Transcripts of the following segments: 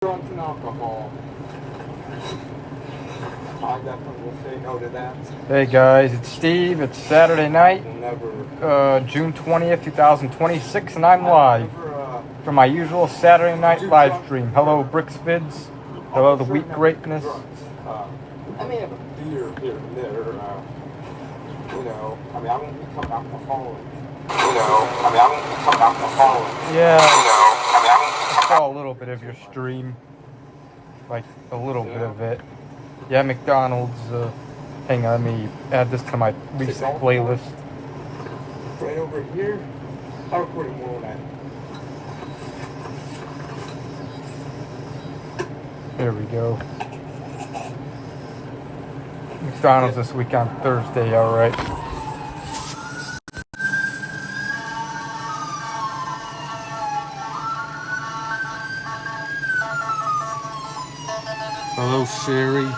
drugs and alcohol. I definitely will say no to that. Hey guys, it's Steve. It's Saturday night, Never. June 20th, 2026, and I'm live for my usual Saturday night live stream. Hello, Bricks Vids. Hello, the Wheat Greatness. I may have a beer here and there. I won't become alcoholic. I won't become alcoholic. Yeah. I saw a little bit of your stream. Like, a little bit of it. Yeah, McDonald's. Hang on, let me add this to my recent playlist. Right over here. I'll record it more when There we go. McDonald's this week on Thursday, alright. Hello, Sherry.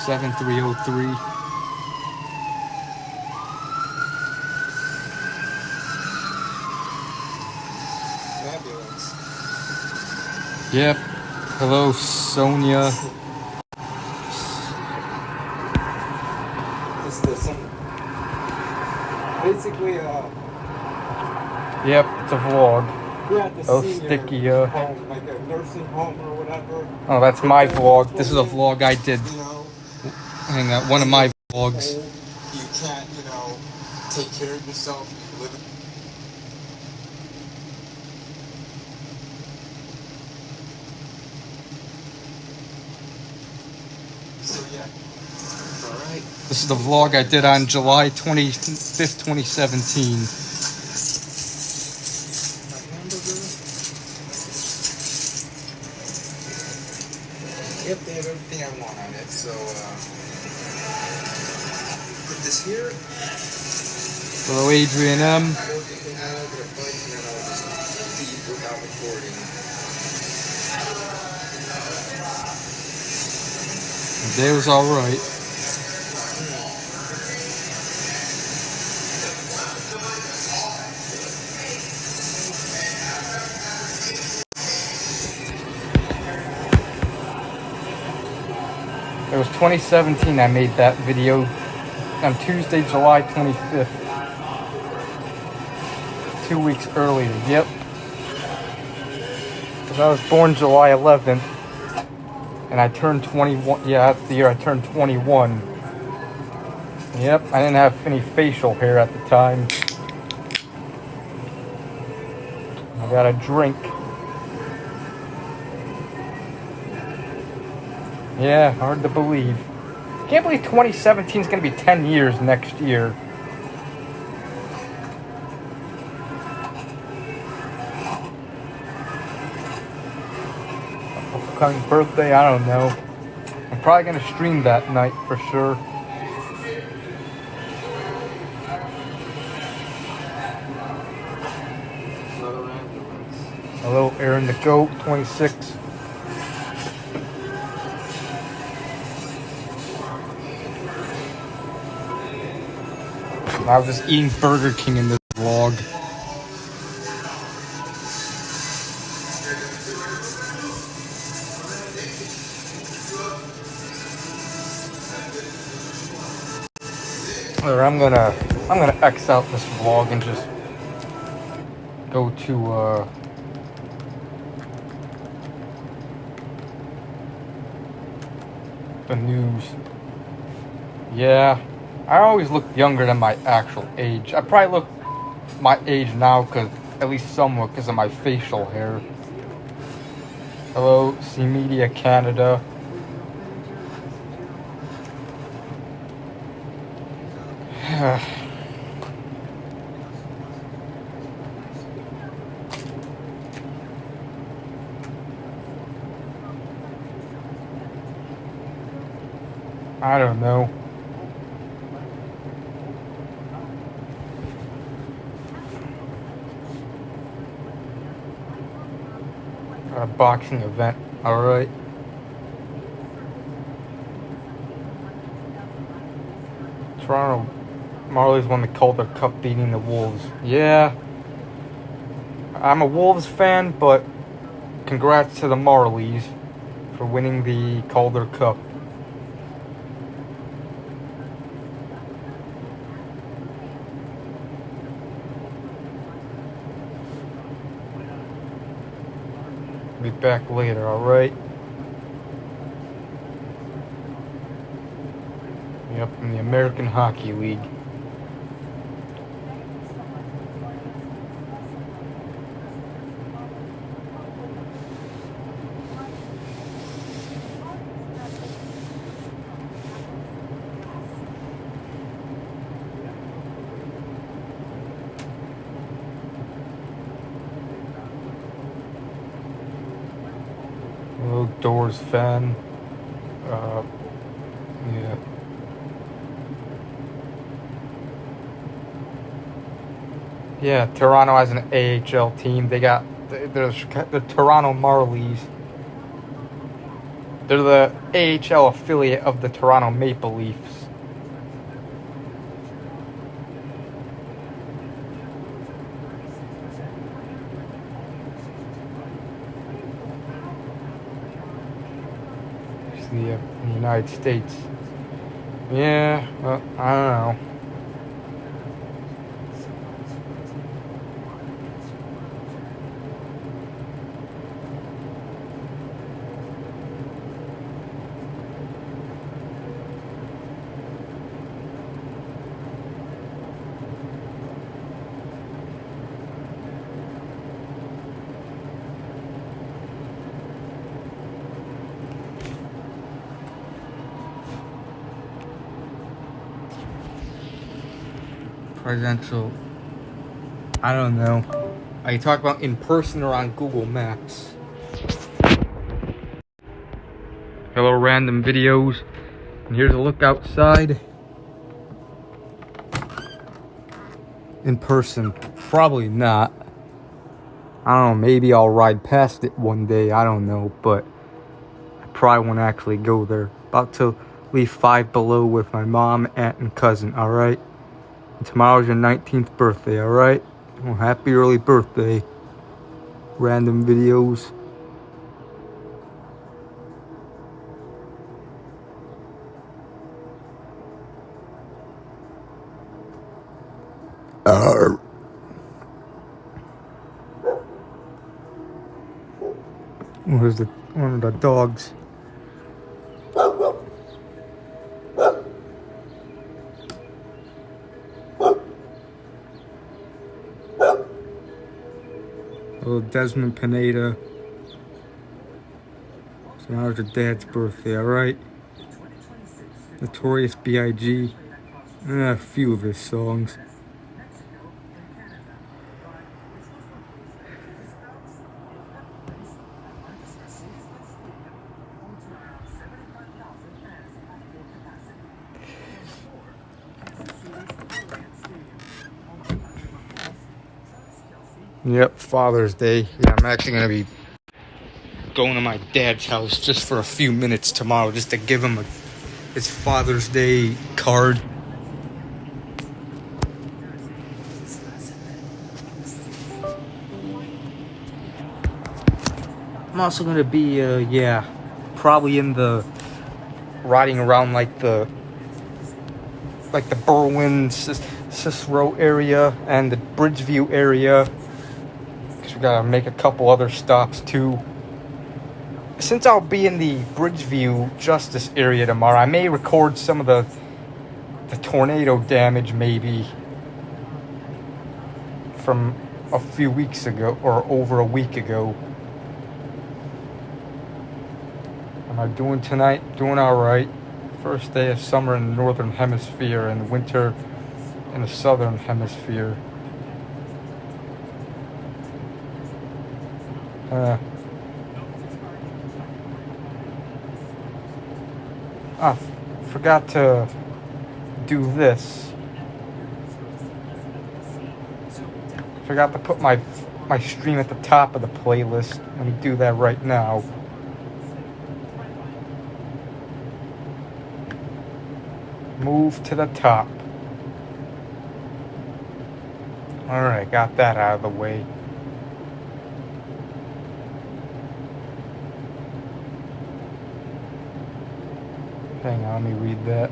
7303. Fabulous. Yep. Hello, Sonia. Basically, Yep, it's a vlog. Oh, sticky, home, like a nursing home or whatever. Oh, that's my vlog. This is a vlog I did. Hang on, one of my vlogs. You can't, take care of yourself. You live. So yeah. All right. This is the vlog I did on July 25th, 2017. Yep, they have everything I want on it. So, put this here. Hello, Adrian M. I'm gonna bite and then I'll just feed without recording. The day was alright. It was 2017 I made that video on Tuesday, July 25th. 2 weeks earlier, yep. Because I was born July 11th. And I turned 21, yeah, that's the year I turned 21. Yep, I didn't have any facial hair at the time. I got a drink. Yeah, hard to believe. Can't believe 2017 is going to be 10 years next year. Upcoming birthday, I don't know. I'm probably going to stream that night for sure. Hello, Aaron the Goat, 26. I was just eating Burger King in this vlog. Or I'm gonna X out this vlog and just go to the news. Yeah. I always look younger than my actual age. I probably look my age now, at least somewhat, because of my facial hair. Hello, C Media Canada. I don't know. A boxing event, alright. Toronto Marlies won the Calder Cup beating the Wolves. Yeah. I'm a Wolves fan, but congrats to the Marlies for winning the Calder Cup. Be back later, alright? Yep, in the American Hockey League. Little Doors fan. Yeah. Yeah, Toronto has an AHL team. They got the Toronto Marlies. They're the AHL affiliate of the Toronto Maple Leafs. It's in the United States. Yeah, well, I don't know. Presidential, I don't know. Are you talking about in person or on Google Maps? Hello, random videos. And here's a look outside. In person, probably not. I don't know, maybe I'll ride past it one day, I don't know, but I probably won't actually go there. About to leave Five Below with my mom, aunt, and cousin, alright? Tomorrow's your 19th birthday, alright? Well, happy early birthday. Random videos. Where's one of the dogs? Little Desmond Pineda. So now it's your dad's birthday, alright? Notorious B.I.G. A few of his songs. Yep, Father's Day. Yeah, I'm actually going to be going to my dad's house just for a few minutes tomorrow just to give him his Father's Day card. I'm also going to be, probably in riding around like the Berwyn, Cicero area and the Bridgeview area. We gotta make a couple other stops too. Since I'll be in the Bridgeview Justice area tomorrow, I may record some of the tornado damage maybe from a few weeks ago or over a week ago. Am I doing tonight? Doing alright. First day of summer in the northern hemisphere and winter in the southern hemisphere. I forgot to do this. Forgot to put my stream at the top of the playlist. Let me do that right now. Move to the top. Alright, got that out of the way. Hang on, let me read that.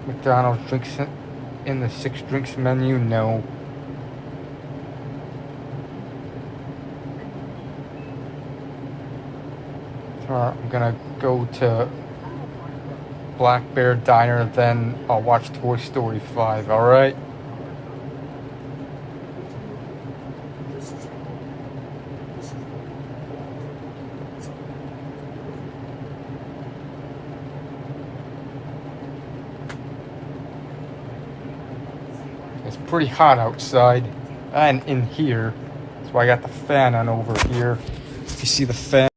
McDonald's drinks in the 6 drinks menu? No. Alright, I'm gonna go to Black Bear Diner, then I'll watch Toy Story 5, alright? It's pretty hot outside and in here, so I got the fan on over here. You see the fan?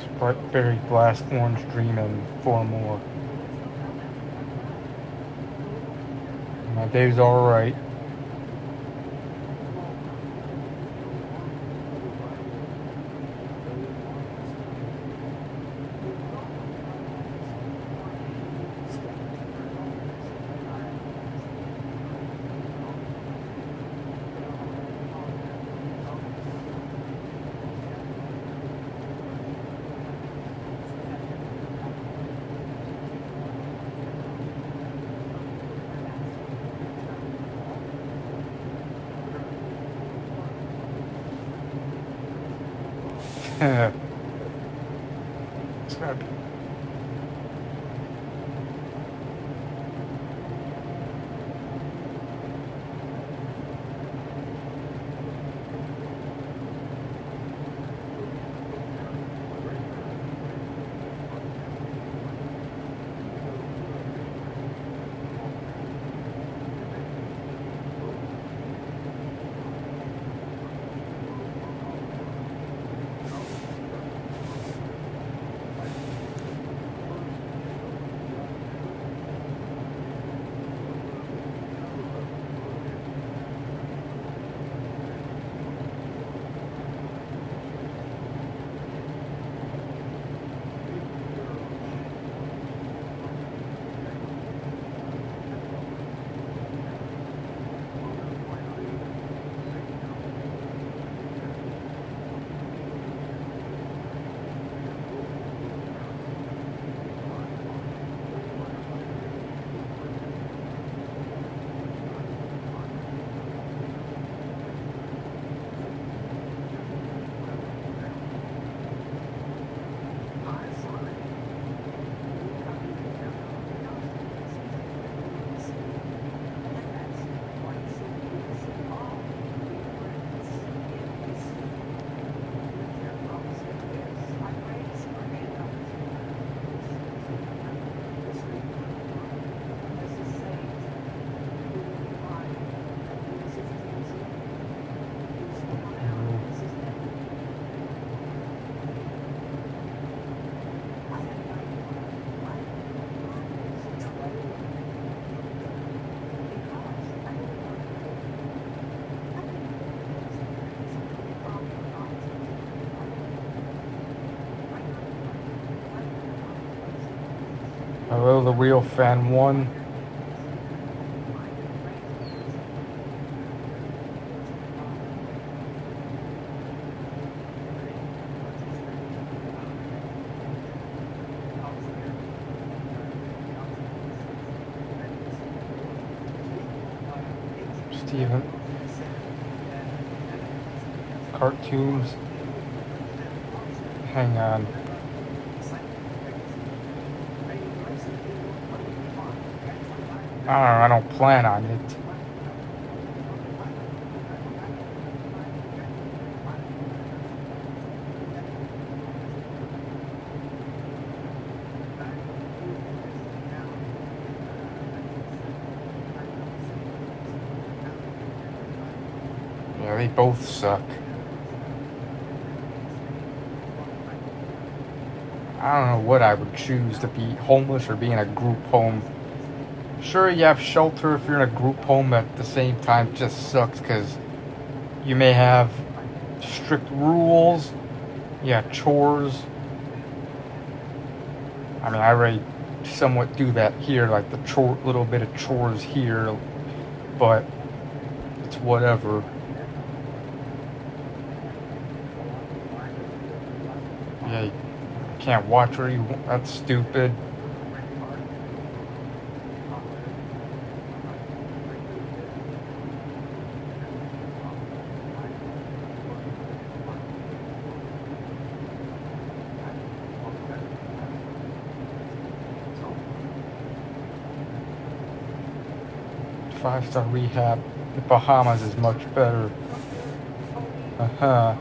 Sprite Berry Blast Orange Dream and 4 more. My day's alright. Hello, the real fan 1. Steven. Cartoons. Hang on. I don't plan on it. Yeah, they both suck. I don't know what I would choose, to be homeless or be in a group home. Sure, you have shelter if you're in a group home, at the same time it just sucks because you may have strict rules, yeah, chores. I mean, I already somewhat do that here, like the little bit of chores here, but it's whatever. Yeah, you can't watch where you want. That's stupid. Five-star rehab. The Bahamas is much better. Uh-huh.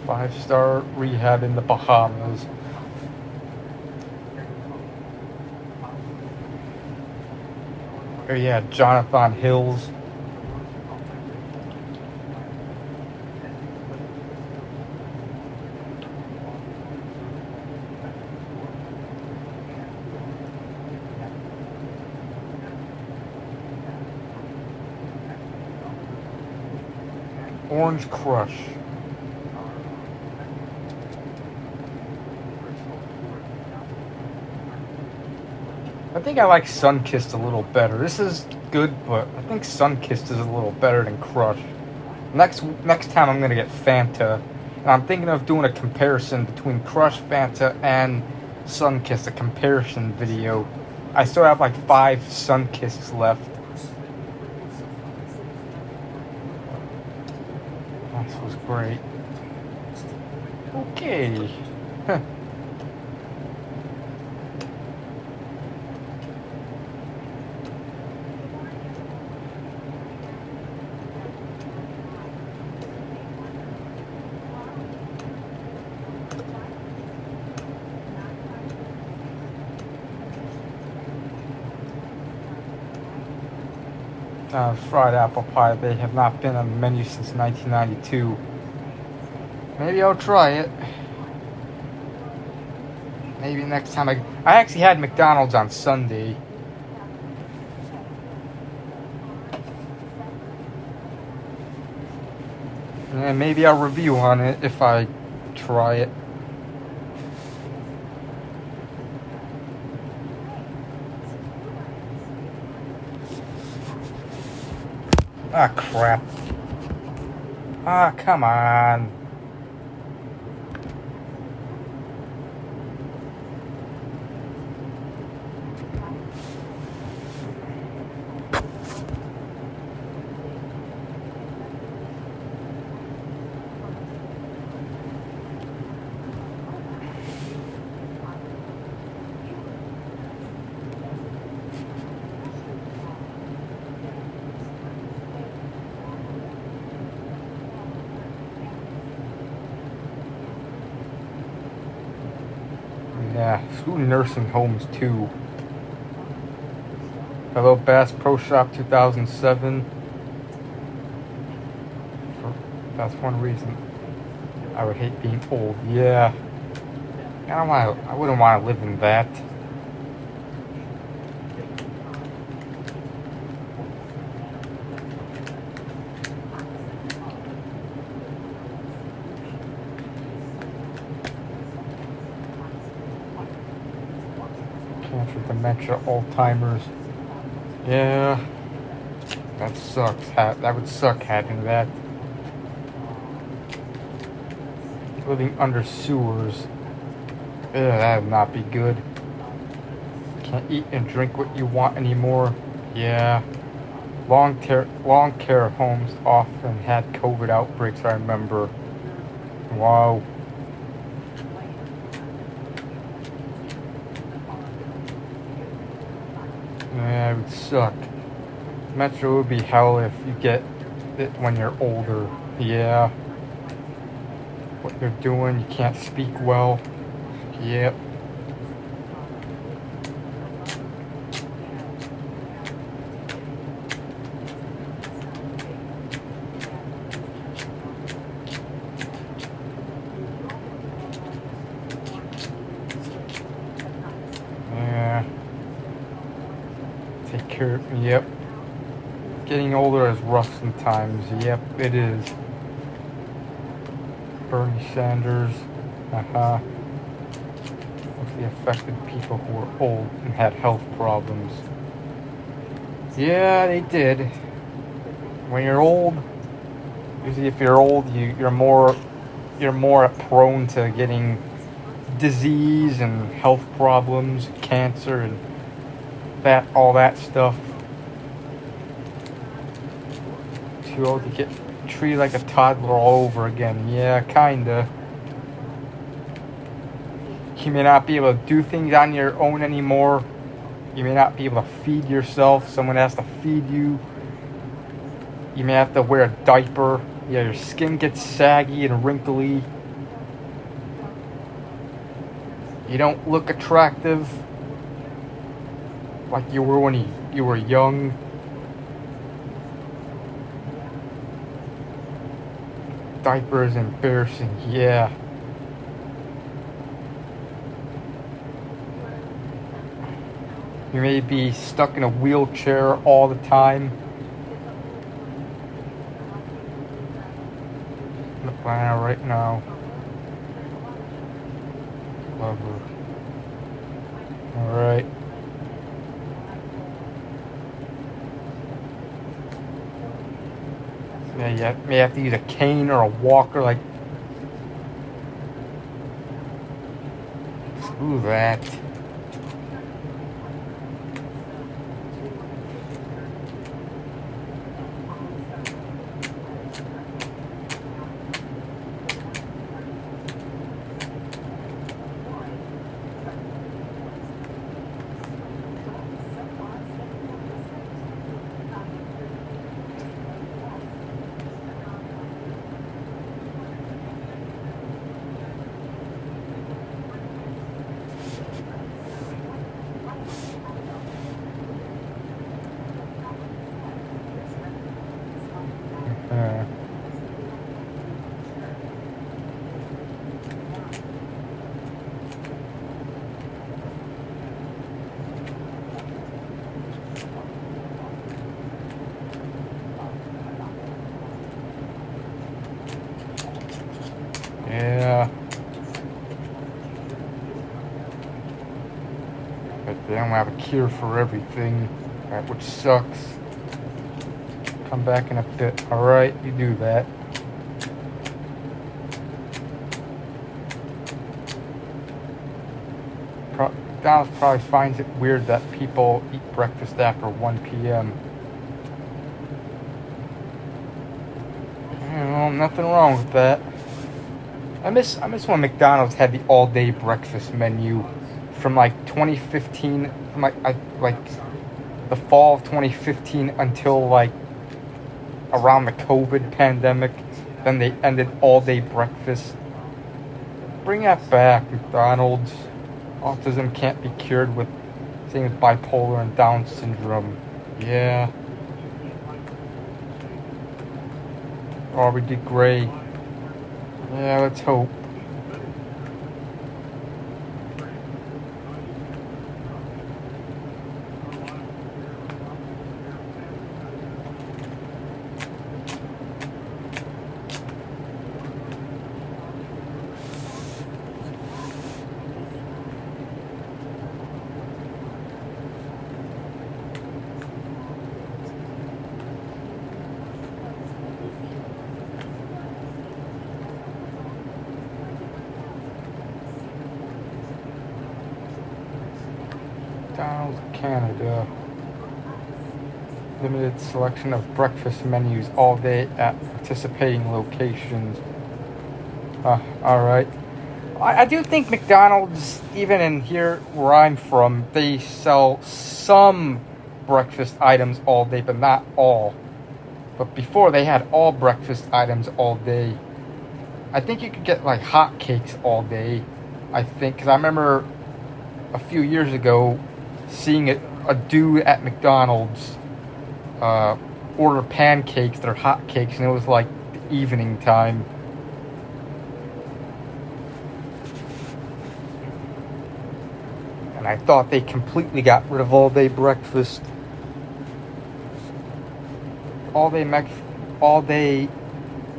5-star rehab in the Bahamas. Oh yeah, Jonathan Hills. Orange Crush. I think I like Sunkissed a little better. This is good, but I think Sunkissed is a little better than Crush. Next time I'm gonna get Fanta, and I'm thinking of doing a comparison between Crush, Fanta, and Sunkissed, a comparison video. I still have like 5 Sunkissed left. This was great. Okay. Fried apple pie. They have not been on the menu since 1992. Maybe I'll try it. Maybe next time I actually had McDonald's on Sunday. And maybe I'll review on it if I try it. Ah, crap. Ah, come on. Yeah, screw nursing homes too. Hello, Bass Pro Shop 2007. That's one reason I would hate being old. Yeah, I wouldn't want to live in that. Cancer, dementia, Alzheimer's. Yeah, that sucks. That would suck having that. Living under sewers. Yeah, that would not be good. Can't eat and drink what you want anymore. Yeah. Long care homes often had COVID outbreaks, I remember. Wow. Yeah, it would suck. Metro would be hell if you get it when you're older. Yeah. What you're doing, you can't speak well. Yep. care. Yep. Getting older is rough sometimes. Yep, it is. Bernie Sanders. Mostly affected people who were old and had health problems. Yeah, they did. When you're old, usually if you're old, you're more prone to getting disease and health problems, cancer, and all that stuff. Too old to get treated like a toddler all over again. Yeah, kinda. You may not be able to do things on your own anymore. You may not be able to feed yourself. Someone has to feed you. You may have to wear a diaper. Yeah, your skin gets saggy and wrinkly. You don't look attractive like you were when you were young. Diaper is embarrassing, yeah. You may be stuck in a wheelchair all the time. On the planet right now. Clever. Alright. Yeah, you may have to use a cane or a walker, like. Screw that. Yeah. But they don't have a cure for everything, which sucks. Come back in a bit. Alright, you do that. McDonald's probably finds it weird that people eat breakfast after 1 p.m. You know, nothing wrong with that. I miss when McDonald's had the all-day breakfast menu from like 2015, from like the fall of 2015 until like around the COVID pandemic. Then they ended all-day breakfast. Bring that back, McDonald's. Autism can't be cured with things bipolar and Down syndrome. Yeah. Aubrey de Grey. Yeah, let's hope. McDonald's Canada. Limited selection of breakfast menus all day at participating locations. Alright. I do think McDonald's, even in here where I'm from, they sell some breakfast items all day, but not all. But before, they had all breakfast items all day. I think you could get like hot cakes all day. I think, because I remember a few years ago seeing a dude at McDonald's order pancakes that are hot cakes, and it was like the evening time. And I thought they completely got rid of all-day breakfast. all day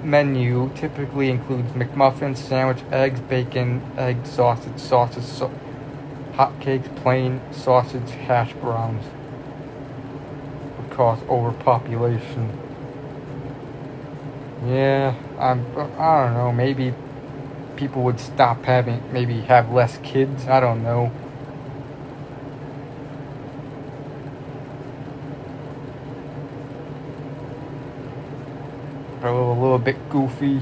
menu typically includes McMuffins, sandwich, eggs, bacon, egg, sausage, hotcakes, plain sausage, hash browns. Would cause overpopulation. Yeah, I don't know. Maybe people would stop maybe have less kids. I don't know. A little bit goofy.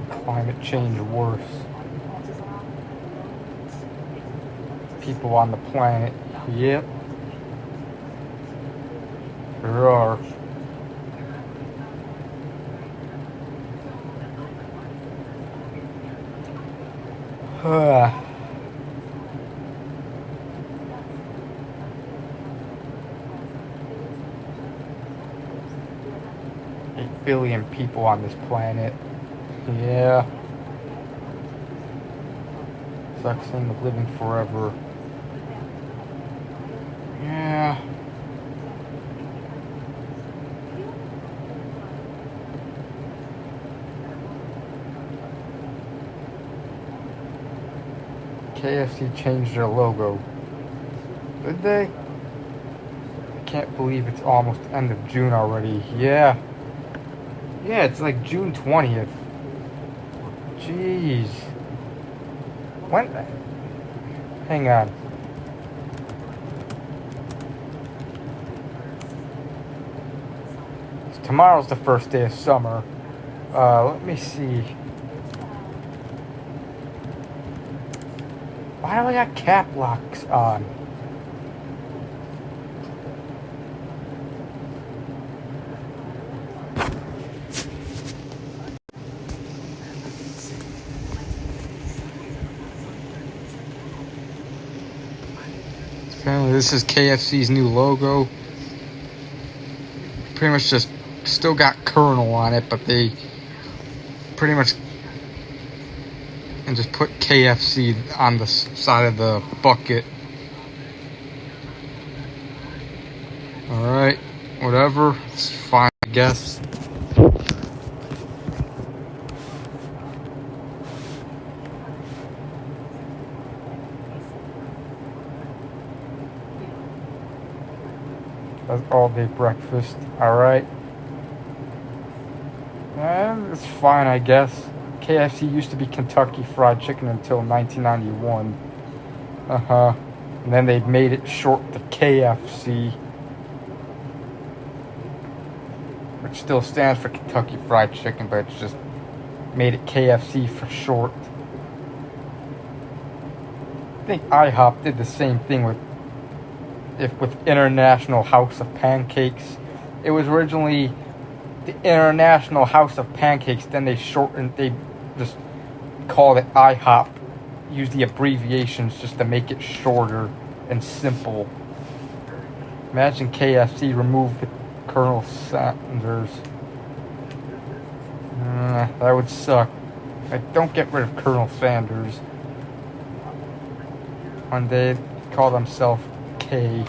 Climate change worse. People on the planet. Yep. There are. $8 billion people on this planet. Yeah. Sucks thing of living forever. Yeah. KFC changed their logo. Did they? I can't believe it's almost end of June already. Yeah. Yeah, it's like June 20th. Jeez. When? Hang on. Tomorrow's the first day of summer. Let me see. Why do I got cap locks on? Apparently this is KFC's new logo. Pretty much just still got Colonel on it, but they pretty much and just put KFC on the side of the bucket. Alright, whatever, it's fine, I guess. That's all day breakfast, alright. It's fine, I guess. KFC used to be Kentucky Fried Chicken until 1991. And then they made it short to KFC, which still stands for Kentucky Fried Chicken, but it's just made it KFC for short. I think IHOP did the same thing with International House of Pancakes. It was originally the International House of Pancakes, then they just called it IHOP, used the abbreviations just to make it shorter and simple. Imagine KFC removed the Colonel Sanders. That would suck. Like, don't get rid of Colonel Sanders. One day, he called himself K.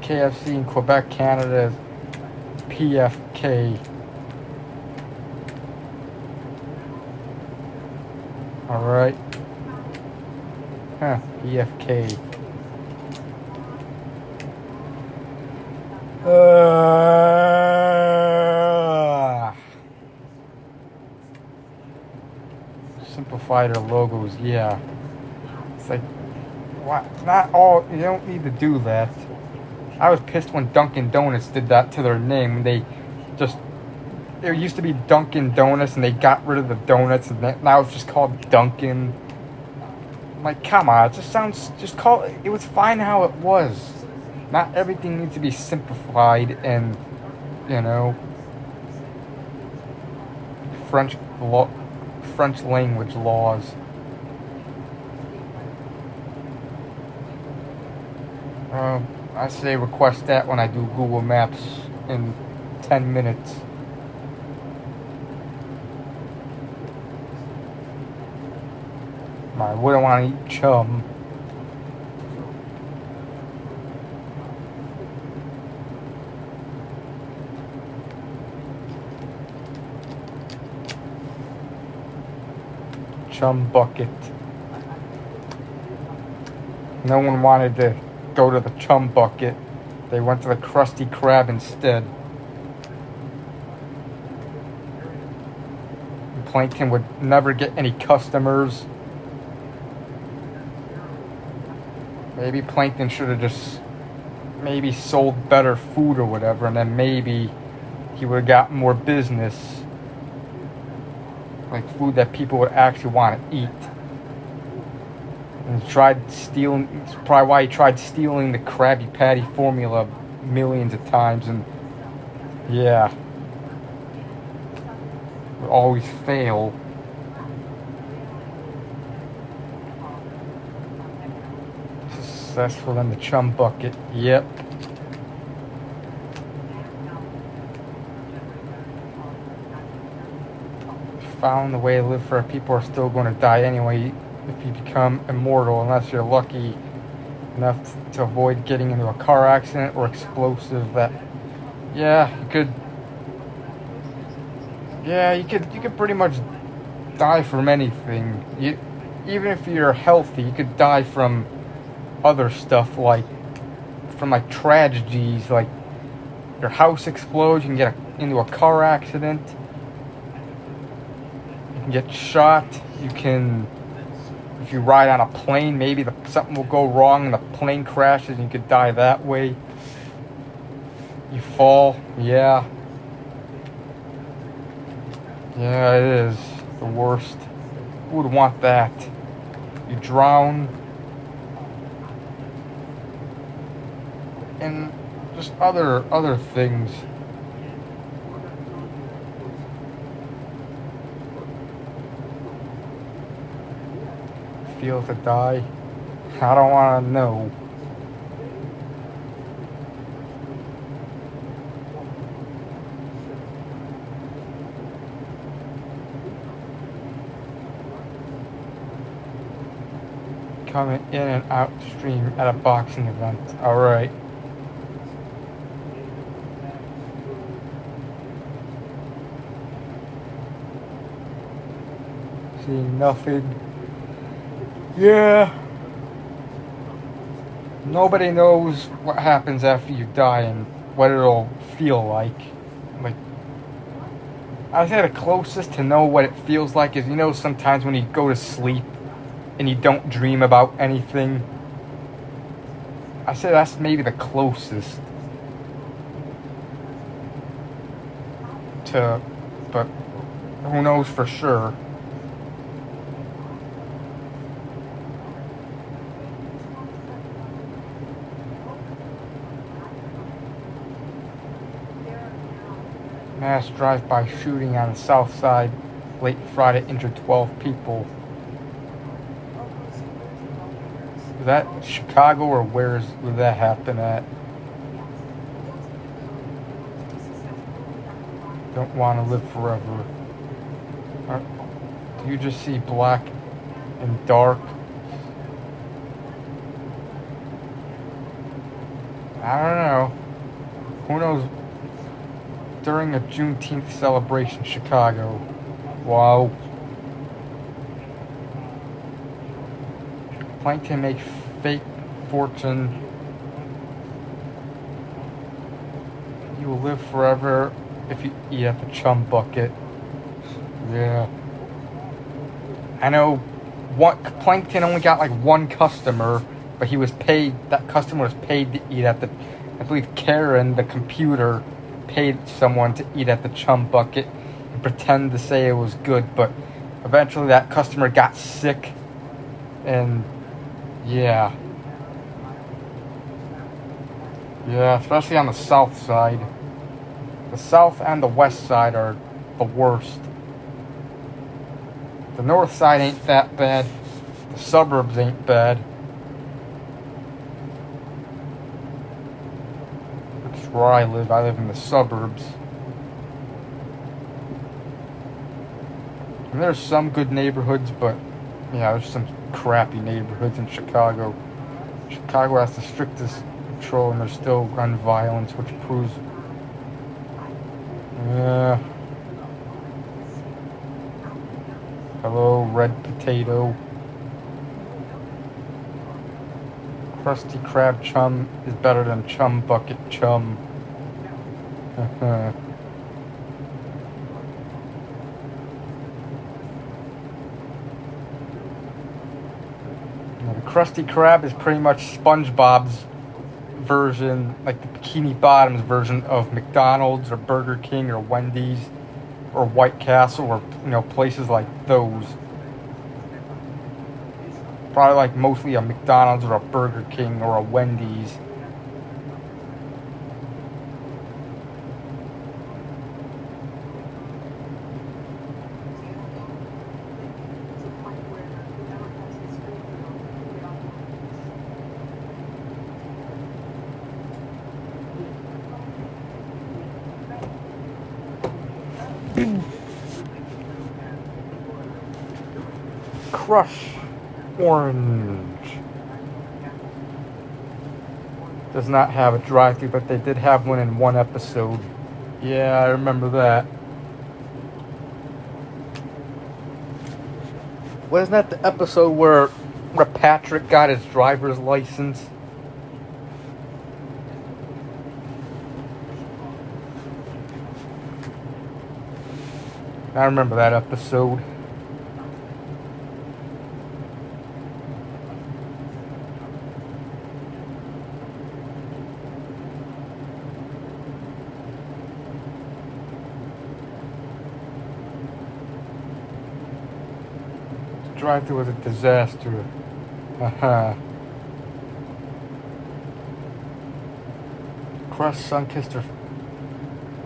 KFC in Quebec, Canada is PFK. Alright. PFK. Simplify their logos, yeah. It's like, what? Not all, you don't need to do that. I was pissed when Dunkin' Donuts did that to their name. It used to be Dunkin' Donuts and they got rid of the donuts and now it's just called Dunkin'. I'm like, come on, it was fine how it was. Not everything needs to be simplified and, French language laws. I say request that when I do Google Maps in 10 minutes. I wouldn't want to eat chum. Chum bucket. No one wanted to go to the chum bucket. They went to the Krusty Krab instead. Plankton would never get any customers. Maybe Plankton should have just maybe sold better food or whatever, and then maybe he would have got more business. Like food that people would actually want to eat. And he tried stealing, it's probably why he tried stealing the Krabby Patty formula millions of times, and yeah, would always fail. Successful in the chum bucket, yep. Found the way to live for people are still going to die anyway if you become immortal, unless you're lucky enough to avoid getting into a car accident or explosive that, you could pretty much die from anything. Even if you're healthy, you could die from other stuff, like from tragedies, like your house explodes, you can get into a car accident, you can get shot, you can, if you ride on a plane, maybe something will go wrong and the plane crashes and you could die that way. You fall, yeah, it is the worst. Who would want that? You drown. And just other things. Feel to die? I don't want to know. Coming in and out stream at a boxing event. Alright. Seeing nothing. Yeah. Nobody knows what happens after you die and what it'll feel like. Like, I say the closest to know what it feels like is, sometimes when you go to sleep and you don't dream about anything. I say that's maybe the closest to, but who knows for sure. Mass drive-by shooting on the south side late Friday injured 12 people. Was that Chicago or where would that happen at? Don't want to live forever. Do you just see black and dark? I don't know. Who knows? During a Juneteenth celebration, Chicago. Wow. Plankton make fake fortune. You will live forever if you eat at the chum bucket. Yeah. I know Plankton only got like one customer, but he was paid, that customer was paid to eat at I believe Karen, the computer, paid someone to eat at the chum bucket and pretend to say it was good, but eventually that customer got sick, and yeah, especially on the south side. The south and the west side are the worst. The north side ain't that bad. The suburbs ain't bad. where I live. I live in the suburbs. And there's some good neighborhoods, but yeah, there's some crappy neighborhoods in Chicago. Chicago has the strictest control, and there's still gun violence, which proves. Yeah. Hello, red potato. Krusty Krab chum is better than chum bucket chum. The Krusty Krab is pretty much SpongeBob's version, like the Bikini Bottom's version of McDonald's or Burger King or Wendy's or White Castle or places like those. Probably like mostly a McDonald's or a Burger King or a Wendy's. Crush Orange does not have a drive-thru, but they did have one in one episode. Yeah, I remember that. Wasn't that the episode where Patrick got his driver's license? I remember that episode. Drive-thru was a disaster. Crush, Sunkissed, or...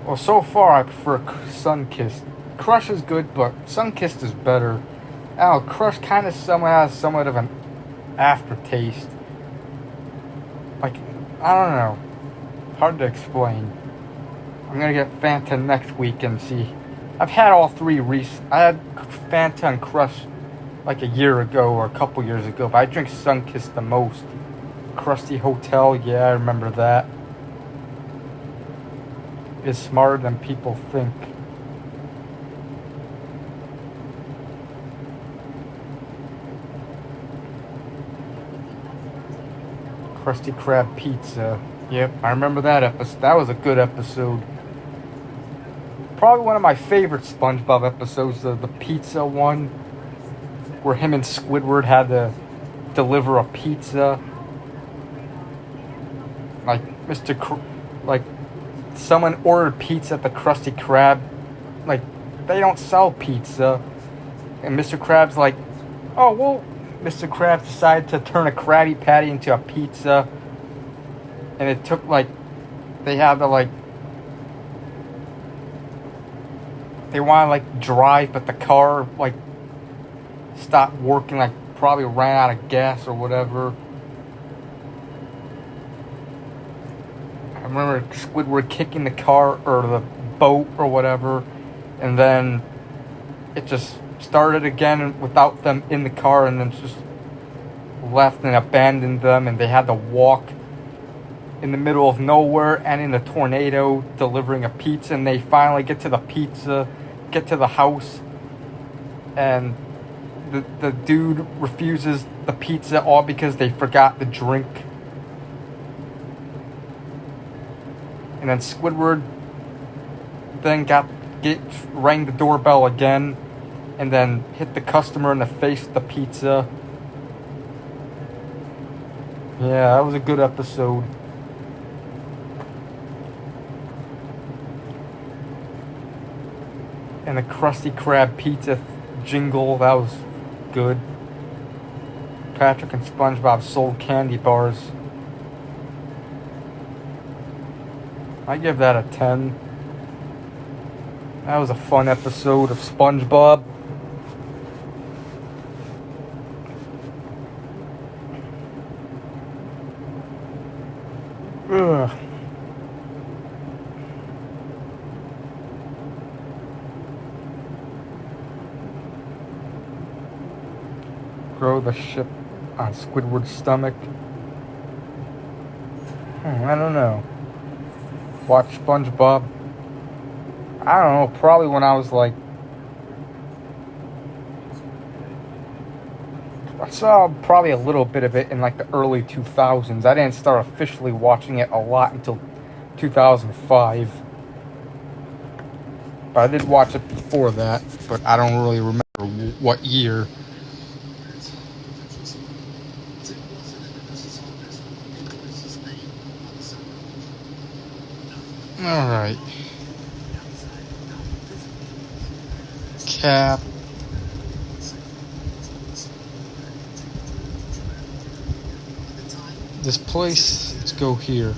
Well, so far I prefer Sunkissed. Crush is good, but Sunkissed is better. I don't know, Crush kind of has somewhat of an aftertaste. Like, I don't know. Hard to explain. I'm gonna get Fanta next week and see. I've had all three I had Fanta and Crush like a year ago or a couple years ago, but I drink Sunkissed the most. Krusty Hotel, yeah, I remember that. It's smarter than people think. Krusty Krab Pizza. Yep, I remember that episode. That was a good episode. Probably one of my favorite SpongeBob episodes, the pizza one, where him and Squidward had to deliver a pizza. Like like someone ordered pizza at the Krusty Krab. Like, they don't sell pizza. And Mr. Krabs like, oh, well, Mr. Krabs decided to turn a Krabby Patty into a pizza. And it took, like, they had to, like, they want to, like, drive, but the car, like, stopped working, like, probably ran out of gas or whatever. I remember Squidward kicking the car, or the boat, or whatever, and then it just started again without them in the car, and then just left and abandoned them, and they had to walk in the middle of nowhere and in a tornado delivering a pizza, and they finally get to the house, and the dude refuses the pizza all because they forgot the drink. And then Squidward then rang the doorbell again, and then hit the customer in the face with the pizza. Yeah, that was a good episode. And the Krusty Krab pizza jingle, that was good. Patrick and SpongeBob sold candy bars. I give that a 10. That was a fun episode of SpongeBob. Ugh. Grow the ship on Squidward's stomach. I don't know. Watch SpongeBob. I don't know, probably when I was like... I saw probably a little bit of it in like the early 2000s. I didn't start officially watching it a lot until 2005. But I did watch it before that, but I don't really remember what year. Alright. Cap. This place, let's go here.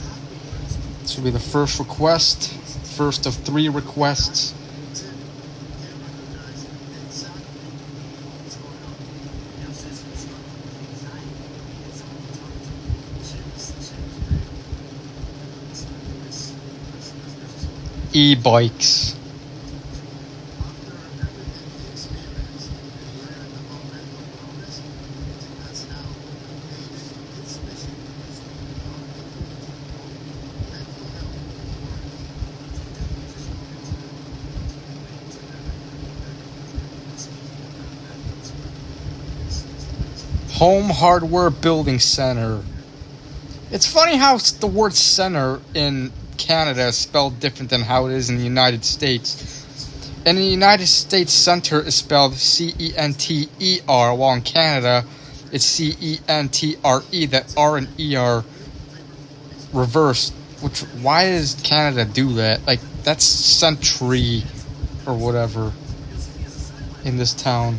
This will be the first request. First of 3 requests. E-bikes. Home Hardware Building Center. It's funny how the word center in Canada is spelled different than how it is in the United States. In the United States, center is spelled C-E-N-T-E-R, while in Canada, it's C-E-N-T-R-E. That R and E are reversed. Which, why does Canada do that? Like, that's century or whatever in this town.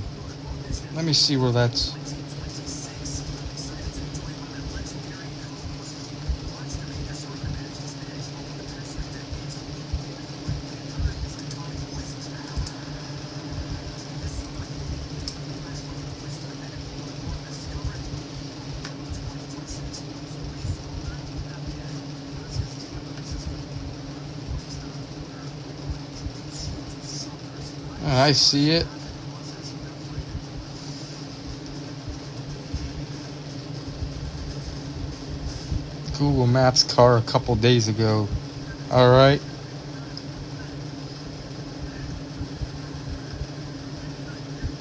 Let me see where that's... I see it. Google Maps car a couple days ago. Alright.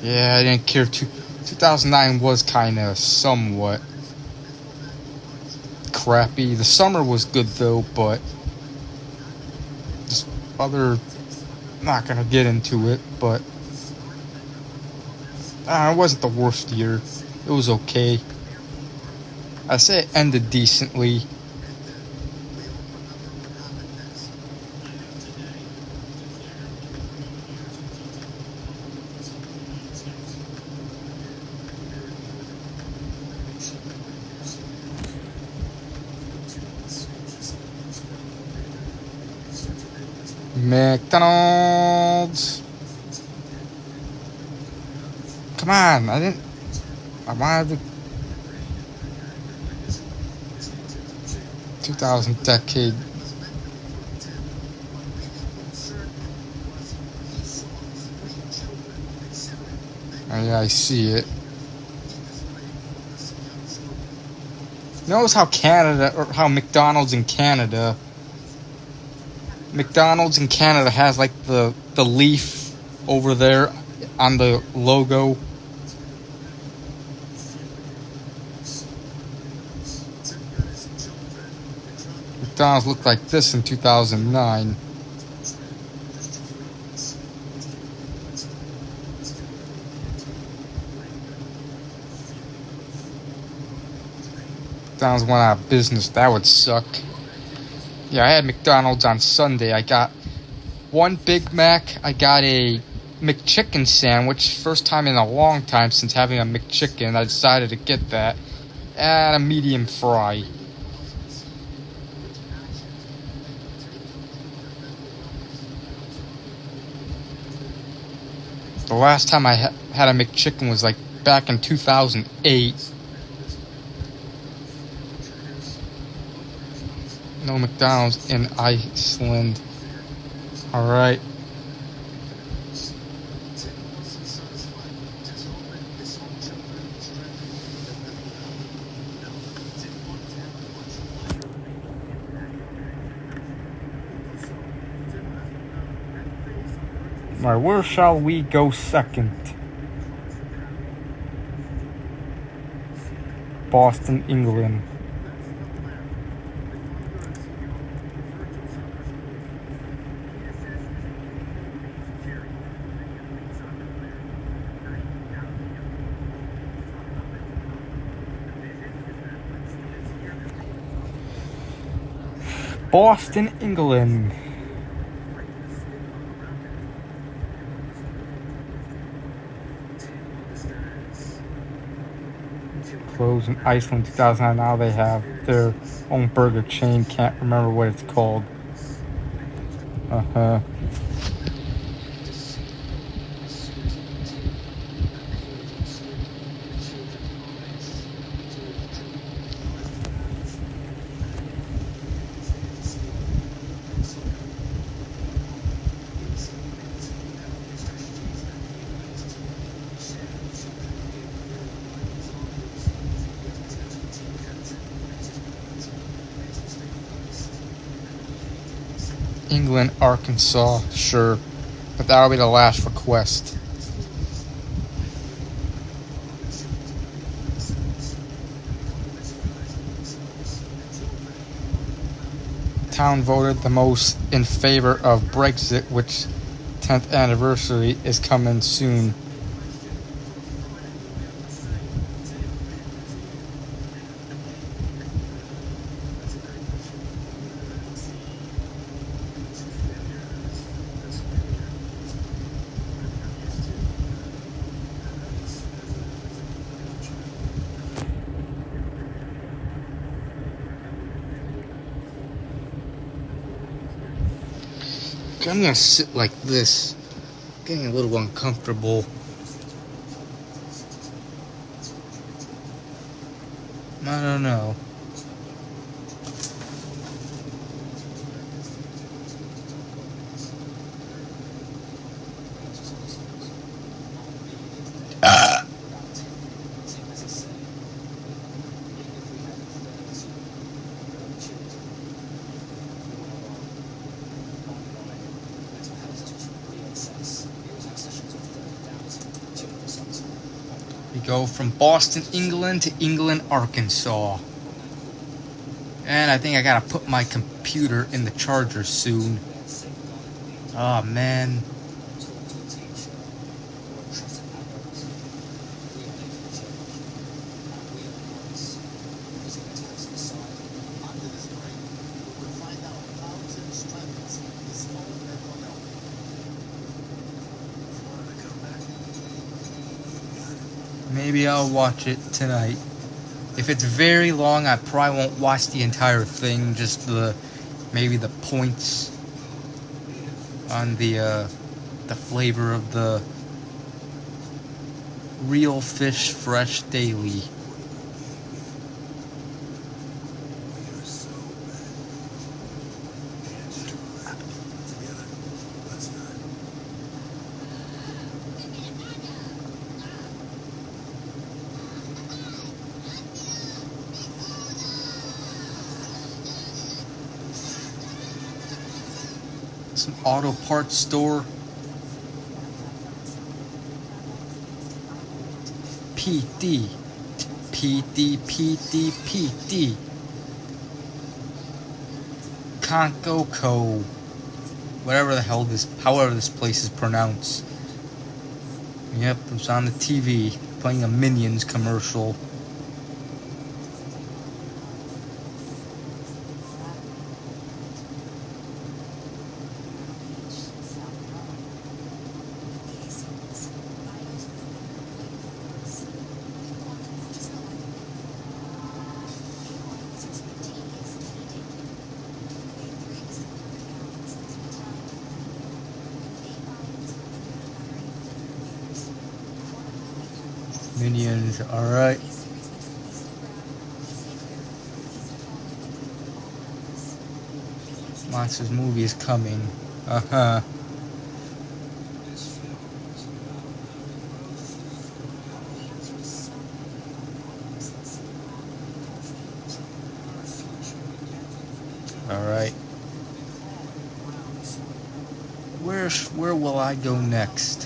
Yeah, I didn't care. 2009 was kind of somewhat crappy. The summer was good though, but just other... Not gonna get into it, but it wasn't the worst year. It was okay. I say it ended decently. McDonald's. Come on, I wanted the 2000 decade. Oh, yeah, I see it. Notice how how McDonald's in Canada has like the leaf over there on the logo. McDonald's looked like this in 2009. McDonald's went out of business. That would suck. Yeah, I had McDonald's on Sunday. I got 1 Big Mac. I got a McChicken sandwich. First time in a long time since having a McChicken. I decided to get that. And a medium fry. The last time I had a McChicken was like back in 2008. No McDonald's in Iceland. Alright. Alright, where shall we go second? Boston, England. Boston, England. Closed in Iceland 2009. Now they have their own burger chain. Can't remember what it's called. England, Arkansas, sure. But that'll be the last request. Town voted the most in favor of Brexit, which 10th anniversary is coming soon. I'm gonna sit like this. Getting a little uncomfortable. I don't know. We go from Boston, England to England, Arkansas. And I think I gotta put my computer in the charger soon. Oh man. Maybe I'll watch it tonight. If it's very long, I probably won't watch the entire thing. Just maybe the points on the flavor of the Real Fish Fresh Daily. Some auto parts store. PD. Conco Co. Whatever the hell however this place is pronounced. Yep, it was on the TV playing a Minions commercial. Minions, alright. Monsters movie is coming. Alright. Where will I go next?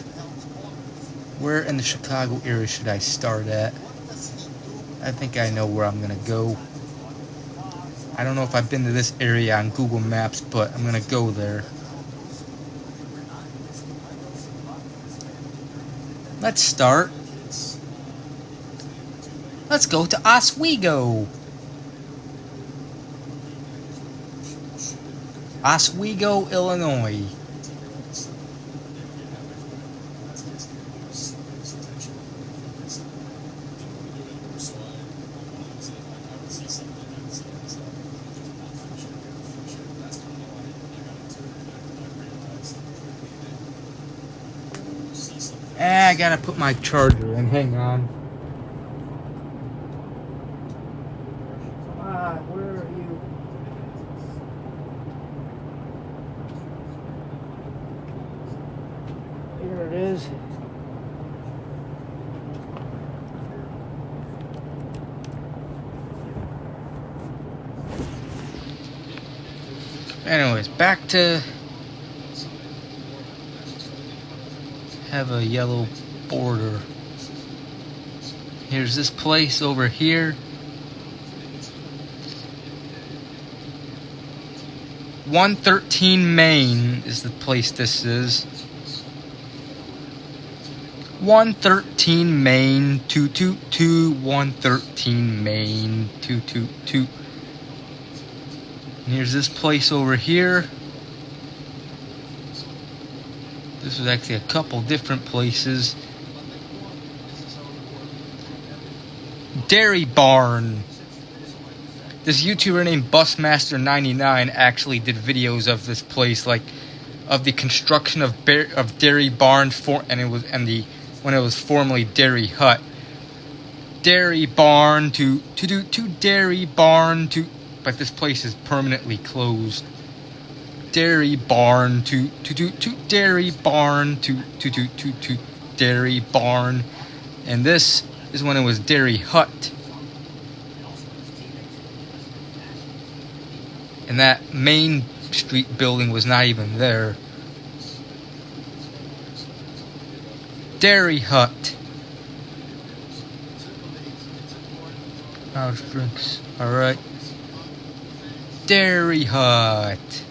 Where in the Chicago area should I start at? I think I know where I'm gonna go. I don't know if I've been to this area on Google Maps, but I'm gonna go there. Let's start. Let's go to Oswego. Oswego, Illinois. I gotta put my charger in. Hang on. Where are you? Here it is. Anyways, back to have a yellow border. Here's this place over here. 113 Main is the place this is. 113 Main 222 113 Main 222. And here's this place over here. This was actually a couple different places. Dairy Barn. This YouTuber named Busmaster99 actually did videos of this place, like of the construction of Dairy Barn when it was formerly Dairy Hut. Dairy Barn to Dairy Barn to, but this place is permanently closed. Dairy Barn to Dairy Barn to Dairy Barn, and this is when it was Dairy Hut. And that Main Street building was not even there. Dairy Hut. House drinks. Alright. Dairy Hut.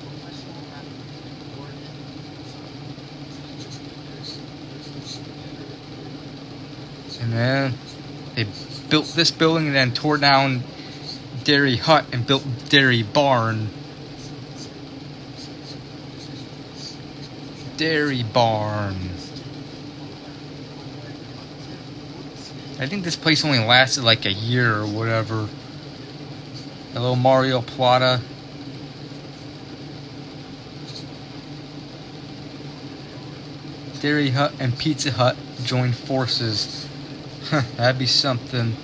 And then they built this building and then tore down Dairy Hut and built Dairy Barn. Dairy Barn. I think this place only lasted like a year or whatever. Hello, Mario Plata. Dairy Hut and Pizza Hut joined forces. That'd be something.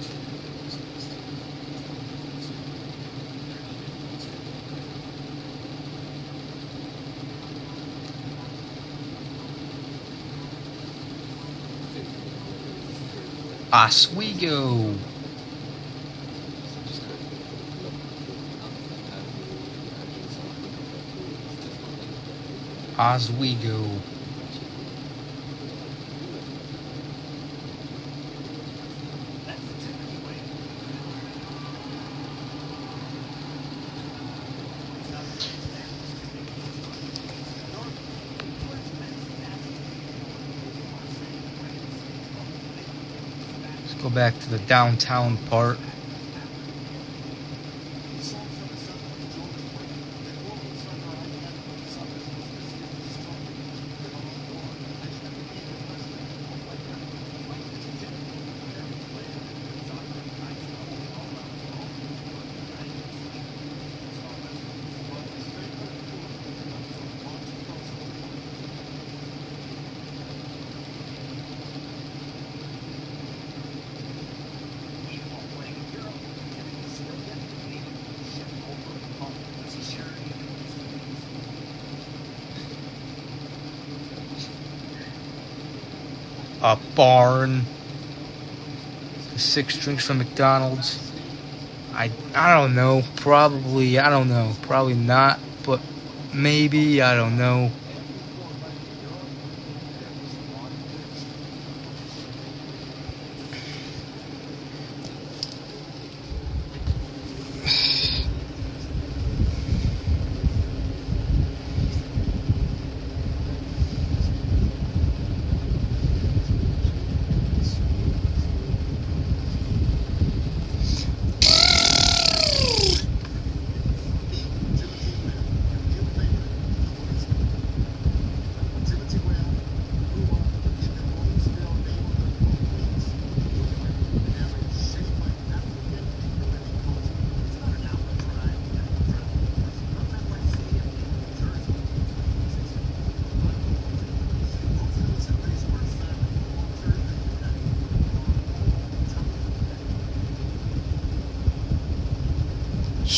Oswego. Oswego. Go back to the downtown part. A barn. 6 drinks from McDonald's. I don't know. Probably, I don't know. Probably not, but maybe, I don't know.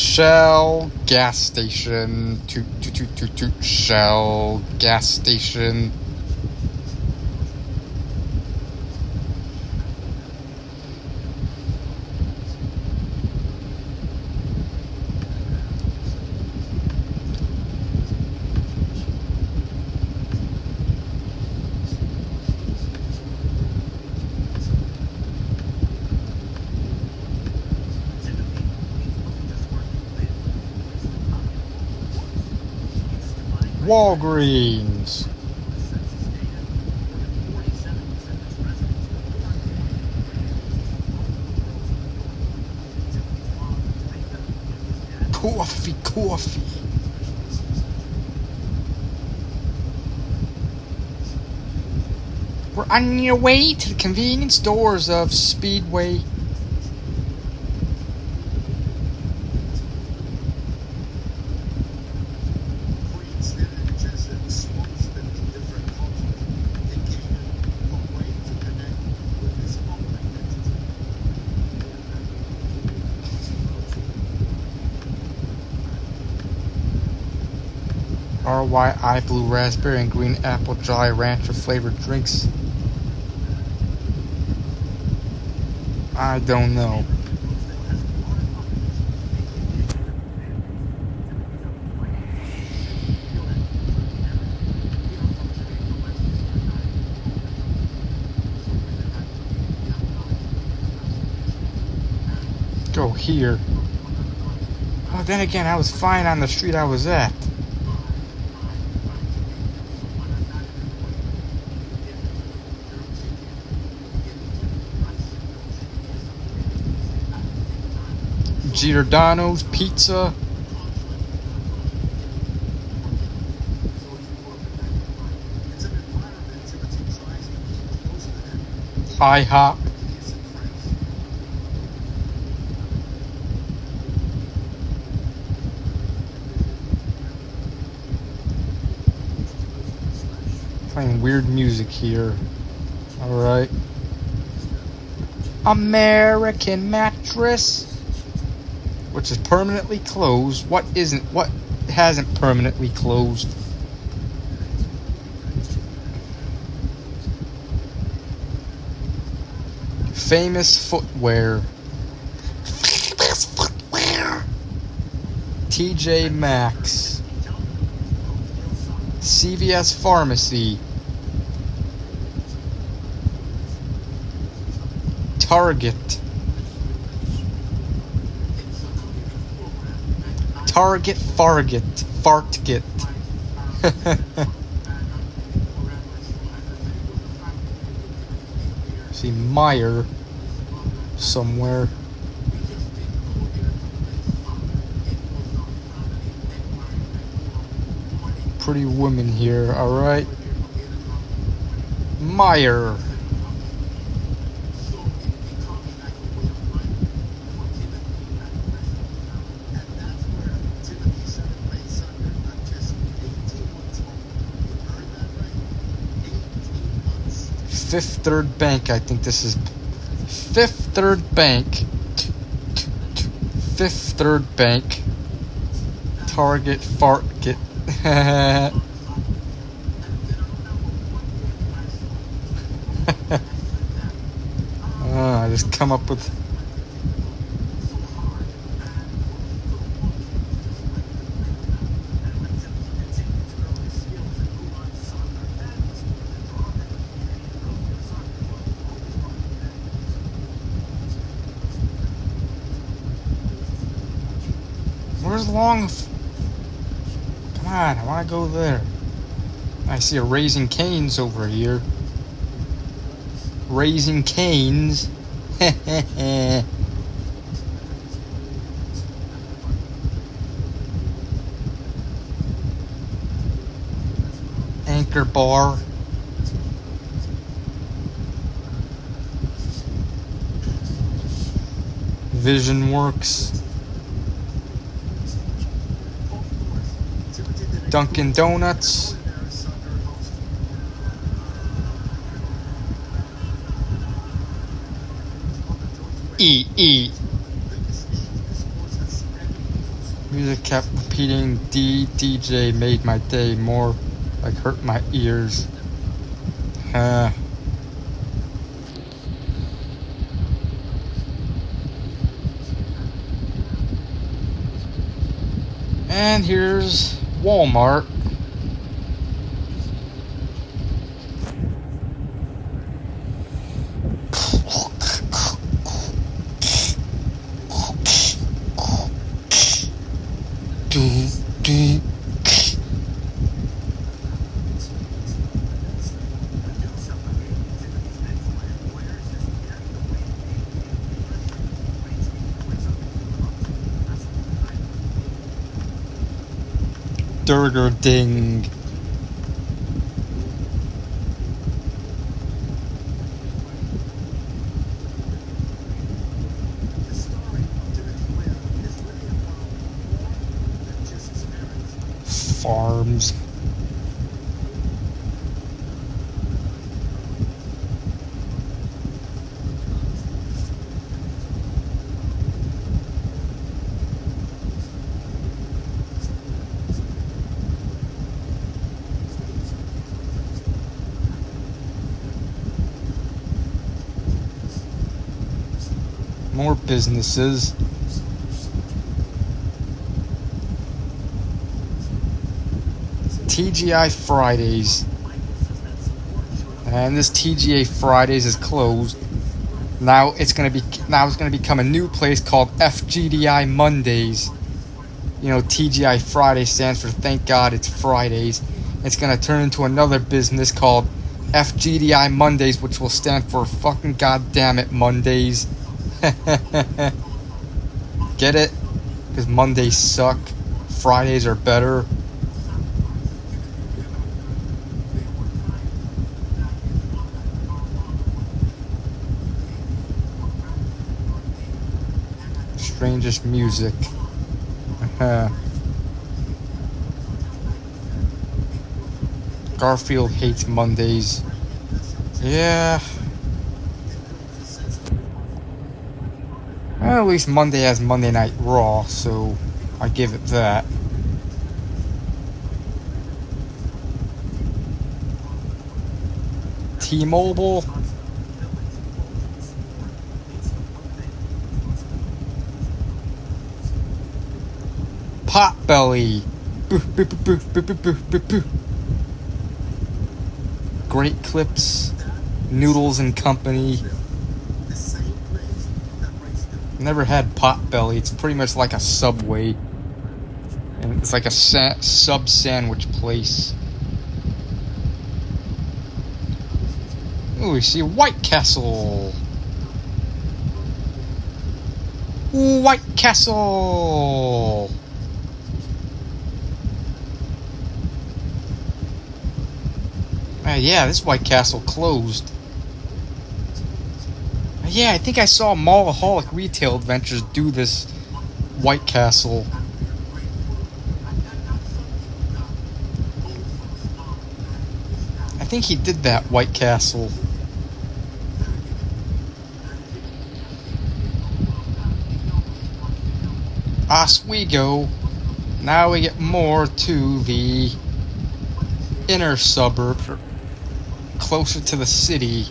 Shell gas station. Toot, toot, toot, toot, toot. Shell gas station. Walgreens. Coffee. We're on your way to the convenience stores of Speedway. RYI blue raspberry and green apple Jolly Rancher flavored drinks. I don't know. Go here. Oh, then again, I was fine on the street I was at. Giordano's Pizza. IHOP. Playing weird music here. Alright. American Mattress, which is permanently closed. What hasn't permanently closed? Famous Footwear. TJ Maxx. CVS Pharmacy. Target. Fartget. See Meyer somewhere. Pretty woman here, alright. Meyer. Fifth Third Bank, I think this is Fifth Third Bank. Fifth Third Bank. Target Fartget. I just come up with where's Long? Come on, I want to go there. I see a Raising Cane's over here. Raising Cane's. Anchor Bar. Vision Works. Dunkin' Donuts. Music kept repeating, DJ made my day more, like hurt my ears. And here's Walmart. Durger ding. Farms. More businesses. TGI Fridays. And this TGI Fridays is closed. Now it's gonna become a new place called FGDI Mondays. You know, TGI Friday stands for Thank God It's Fridays. It's gonna turn into another business called FGDI Mondays, which will stand for fucking goddamn it Mondays. Get it? Because Mondays suck. Fridays are better. Strangest music. Garfield hates Mondays. Yeah. Well, at least Monday has Monday Night Raw, so I give it that. T-Mobile. Potbelly. Great Clips. Noodles and Company. Never had Potbelly. It's pretty much like a Subway. And it's like a sub sandwich place. Ooh, we see White Castle. White Castle. Yeah, this White Castle closed. Yeah, I think I saw Mallaholic Retail Adventures do this White Castle. I think he did that White Castle. Oswego. Now we get more to the inner suburbs, closer to the city.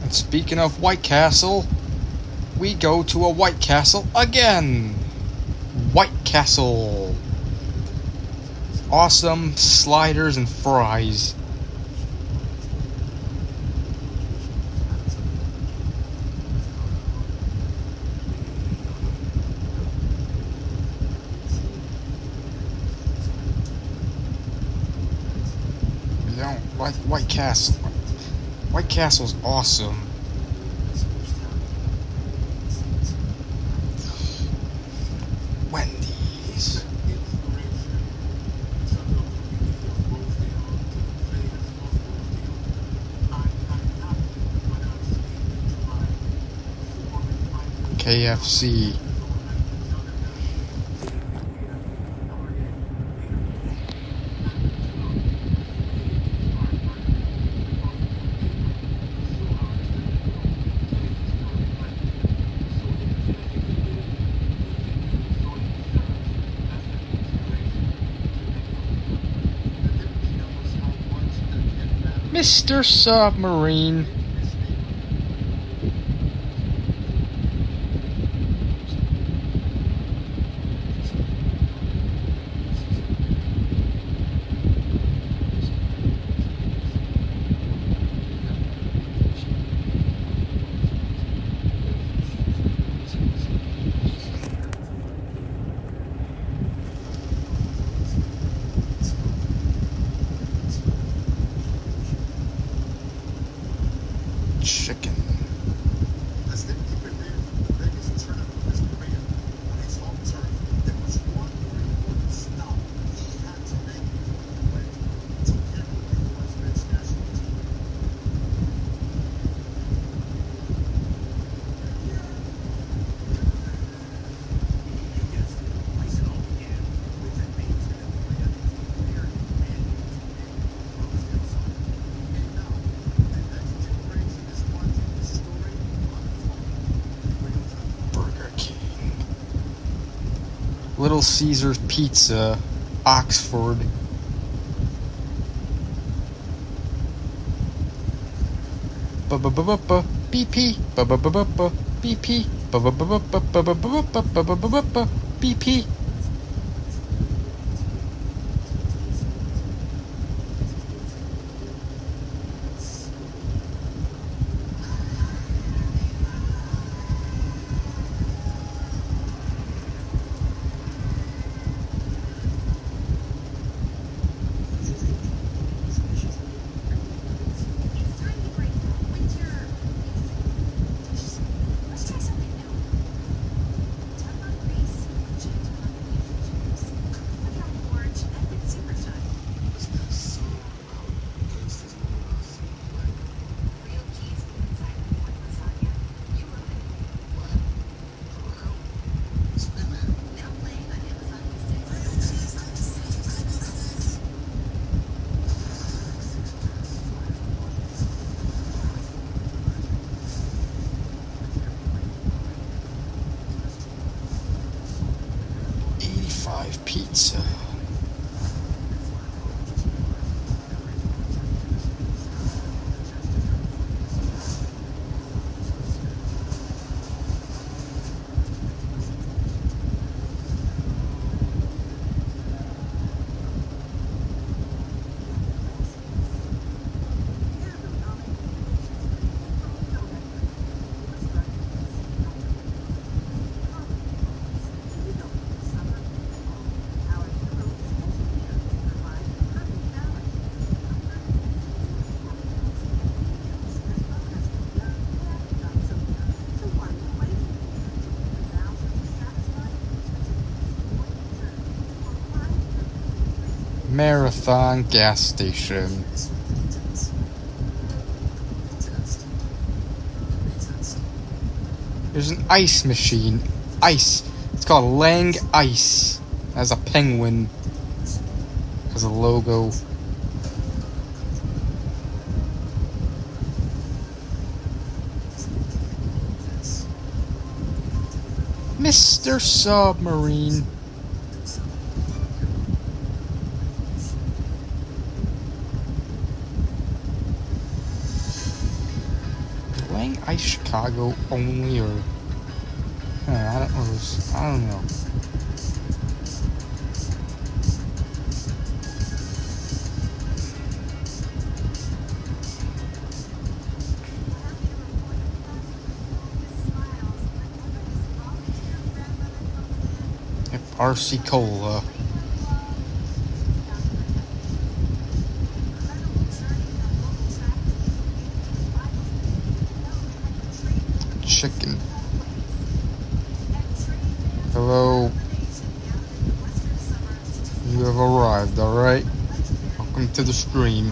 And speaking of White Castle, we go to a White Castle again. White Castle. Awesome sliders and fries. Like White Castle. White Castle's awesome. Wendy's. KFC. Mr. Submarine. Chicken. As they keep it there, Vegas turned up his career on his home turf. There was one very important stop he had to make before he went to carry the U.S. men's national team. Yes, the place it all began with that mainstream plan to prepare the man from his hillside. And now, the next generation is watching the story unfold in real time. Burger King. Little Caesar's Pizza, Oxford. Ba-ba-ba-ba-ba, BP, ba-ba-ba-ba-ba, BP, ba-ba-ba-ba-ba-ba-ba-ba-ba-ba-ba-ba, BP. It's time to break winter. Let's try something new. Turn on base, change combinations. Look out orange and with super shine. Real cheese inside like lasagna. You love it. Now playing on Amazon Music. 85 pizza. Marathon gas station. There's an ice machine. Ice. It's called Lang Ice. Has a penguin as a logo. Mr. Submarine. Lang Ice Chicago only, or I don't know. Yep, RC Cola. Chicken. Hello. You have arrived, alright? Welcome to the stream.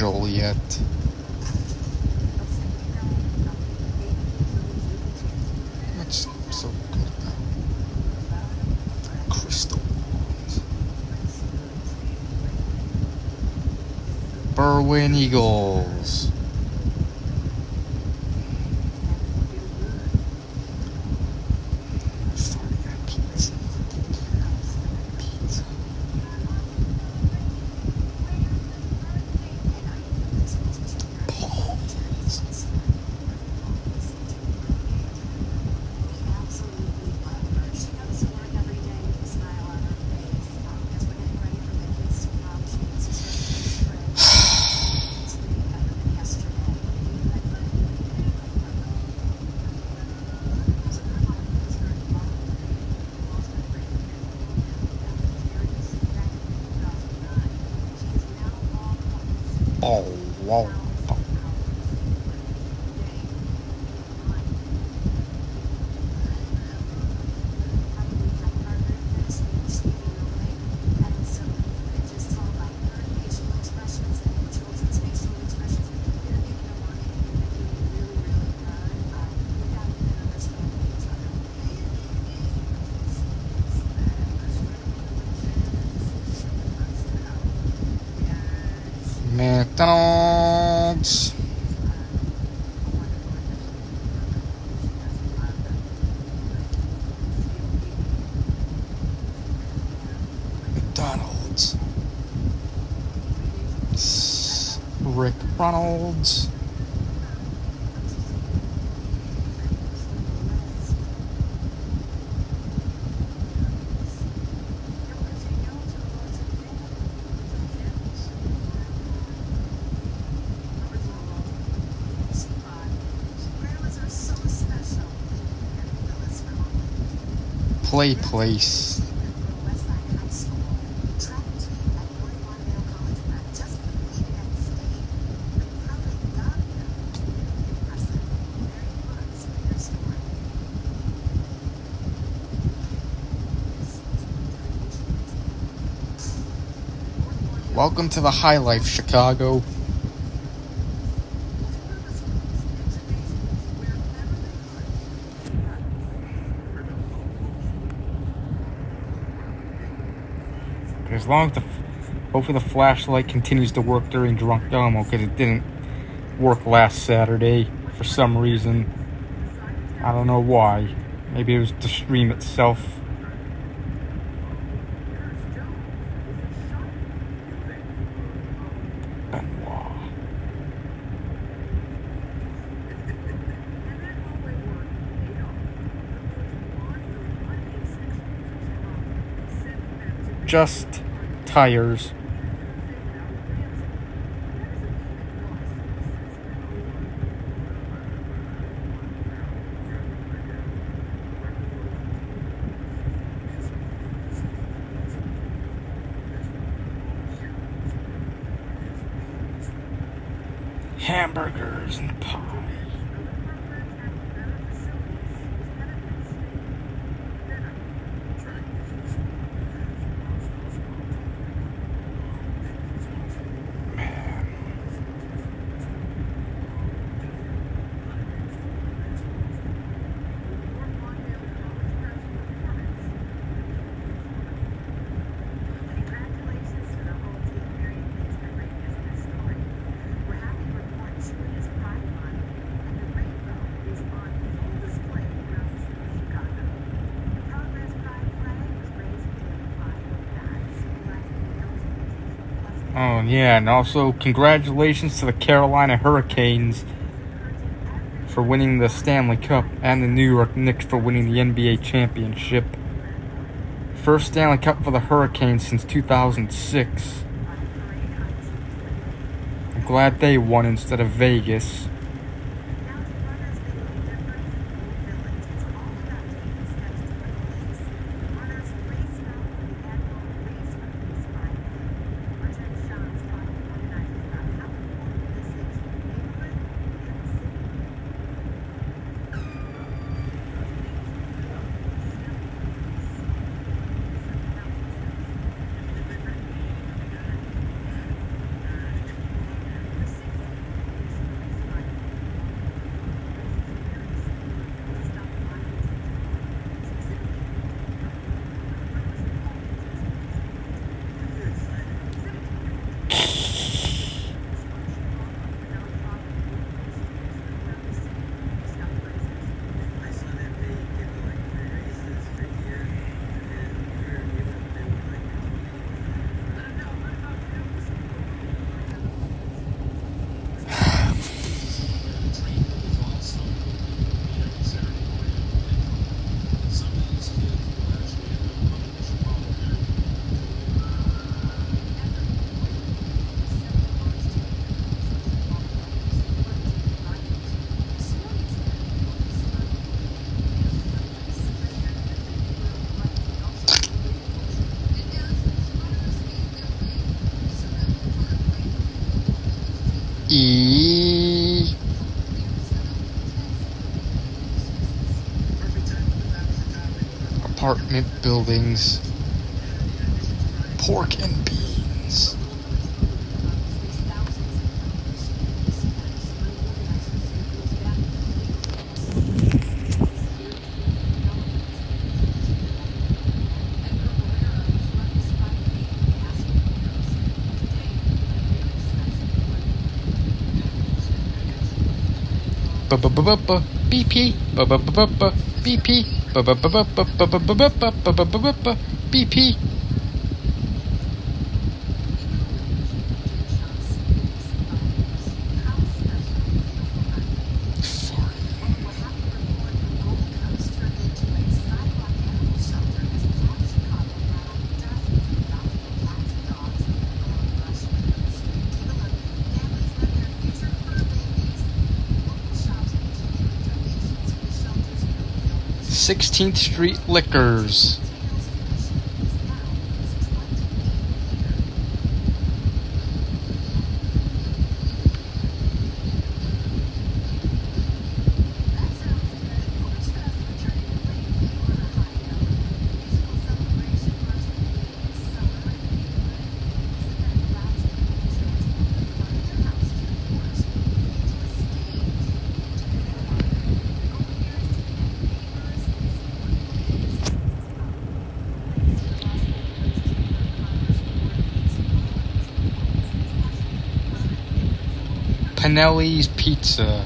Joliet. What's so good about crystal balls? Berwyn Eagles. Oh, wow. McDonald's. McDonald's. Rick Ronalds. Play place. Welcome to the high life, Chicago. As long as hopefully the flashlight continues to work during Drunk Domo, because it didn't work last Saturday for some reason. I don't know why. Maybe it was the stream itself. Benoit. Just tires. Hamburgers and pie. Oh, yeah, and also congratulations to the Carolina Hurricanes for winning the Stanley Cup and the New York Knicks for winning the NBA championship. First Stanley Cup for the Hurricanes since 2006. I'm glad they won instead of Vegas. apartment buildings. Pork and beans. BP BP BP. Sixteenth Street Liquors. Panelli's Pizza.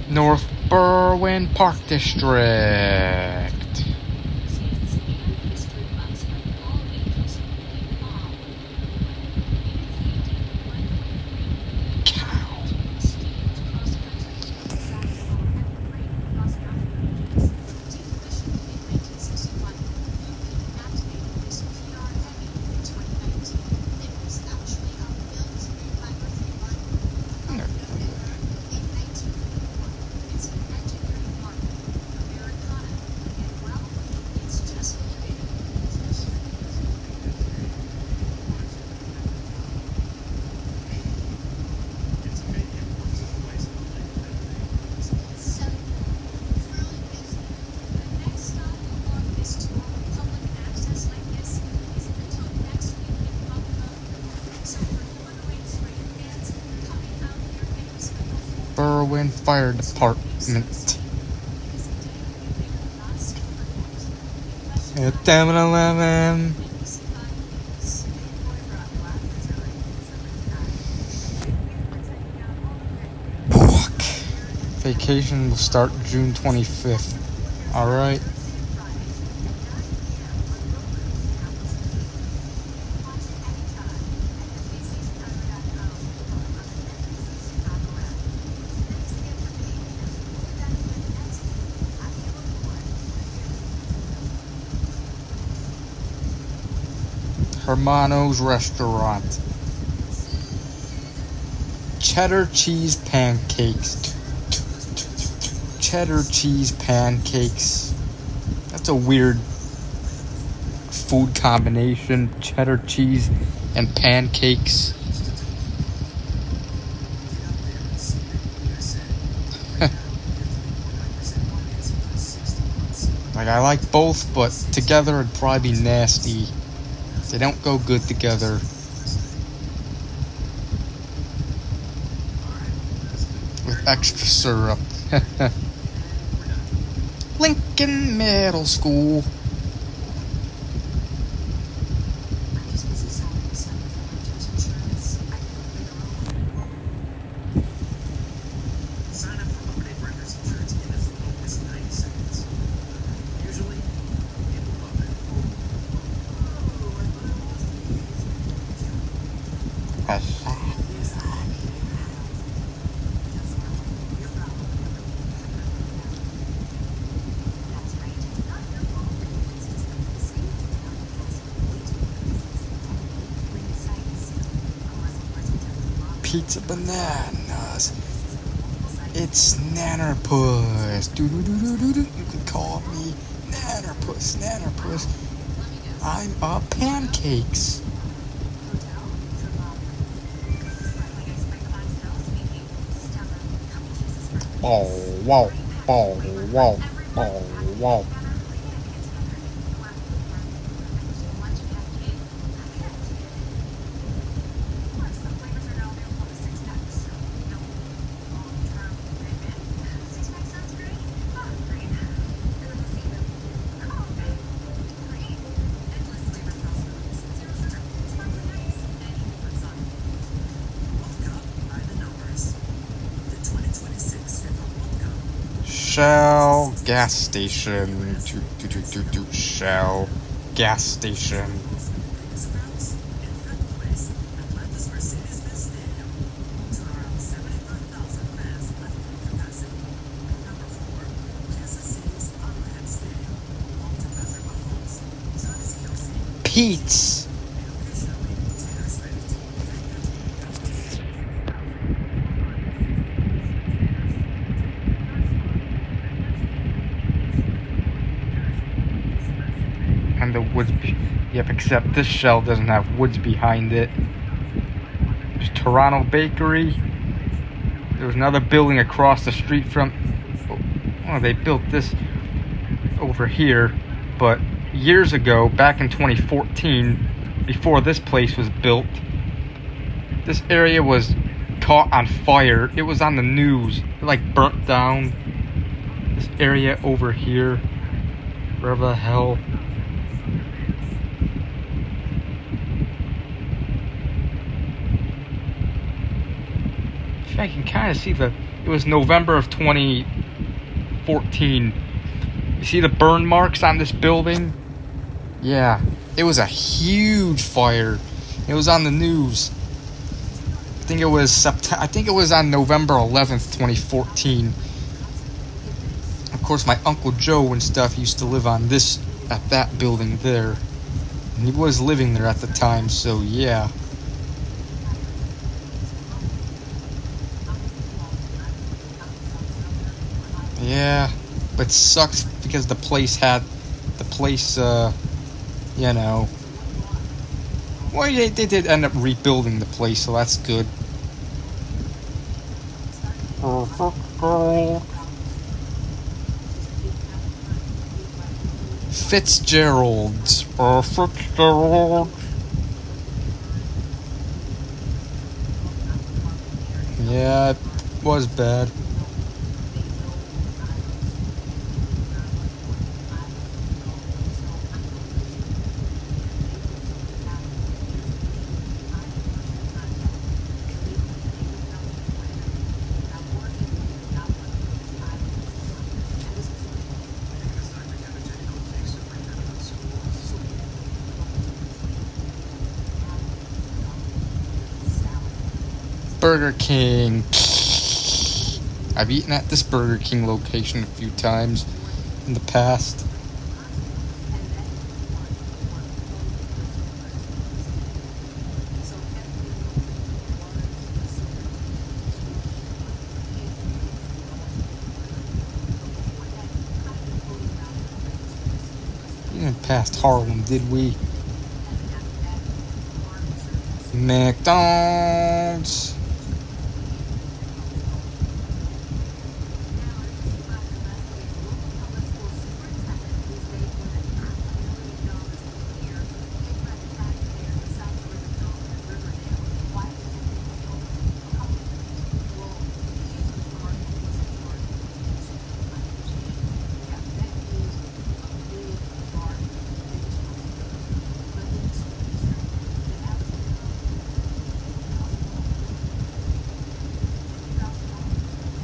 North Berwyn Park District. Cow. Berwyn Fire Department. At 7-Eleven. Vacation will start June 25th. Alright. Hermano's Restaurant. Cheddar cheese pancakes. Cheddar cheese pancakes. That's a weird food combination. Cheddar cheese and pancakes. Like, I like both, but together it'd probably be nasty. They don't go good together. With extra syrup. Lincoln Middle School. Sign up for Open Renters Insurance in as low as 90 seconds. pizza bananas. It's Nannerpuss. Doo-doo-doo-doo-doo. You can call me Nannerpuss. Nannerpuss. I'm pancakes. Oh, wow. Oh, wow. Oh, wow. Shell gas station. Shell gas station. Pete's. And the woods. Yep, except this shell doesn't have woods behind it. There's Toronto Bakery. There was another building across the street from. Oh, they built this over here, but years ago, back in 2014, before this place was built, this area was caught on fire. It was on the news. It like burnt down. This area over here, wherever the hell. I can kind of see it was November of 2014. You see the burn marks on this building? Yeah, it was a huge fire. It was on the news. I think it was on November 11th, 2014. Of course, my Uncle Joe and stuff used to live at that building there. And he was living there at the time, so yeah. Yeah, but it sucks because the place, you know. Well, they did end up rebuilding the place, so that's good. Fitzgerald's. Fitzgerald. Yeah, it was bad. Burger King. I've eaten at this Burger King location a few times in the past. We didn't pass Harlem, did we? McDonald's.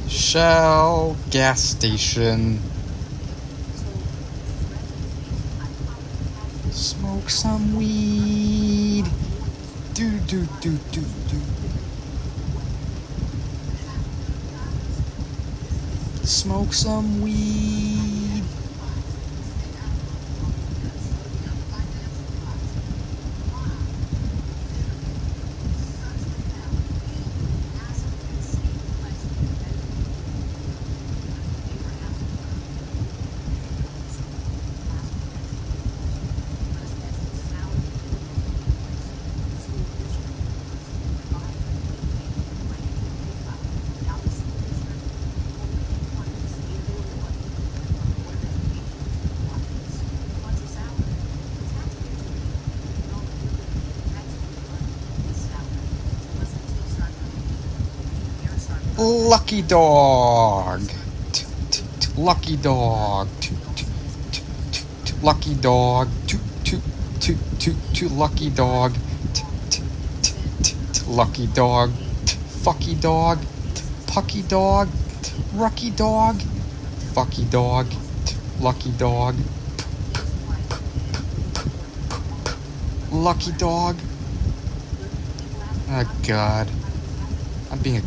Shell gas station. Smoke some weed. Do do do do do. Smoke some weed. Lucky dog. Lucky dog. Lucky dog. Lucky dog. Lucky dog. Fucky dog. Pucky dog. Rucky dog. Fucky dog. Lucky dog. Lucky dog. Oh God. I'm being a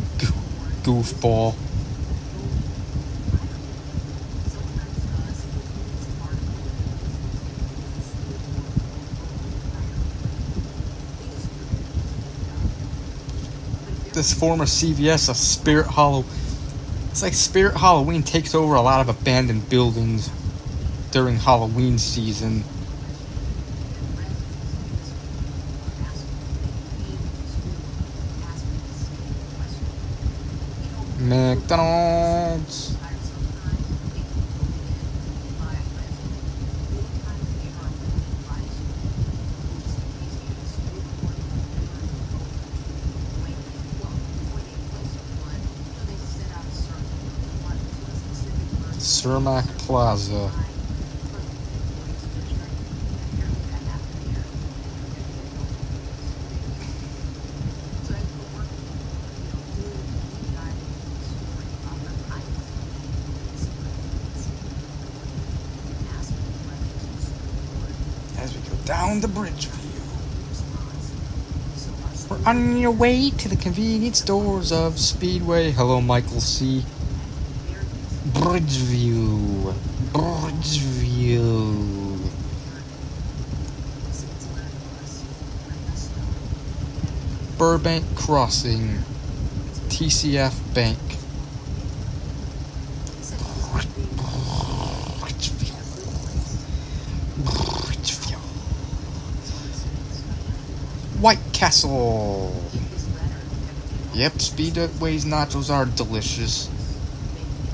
goofball. This former CVS, a Spirit Hollow. It's like Spirit Halloween takes over a lot of abandoned buildings during Halloween season. McDonald's. Cermak Plaza. As we go down the bridge view, we're on your way to the convenience stores of Speedway. Hello, Michael C. Bridgeview. Bridgeview. Burbank Crossing. TCF Bank. Bridgeview. White Castle. Yep, Speedway's nachos are delicious.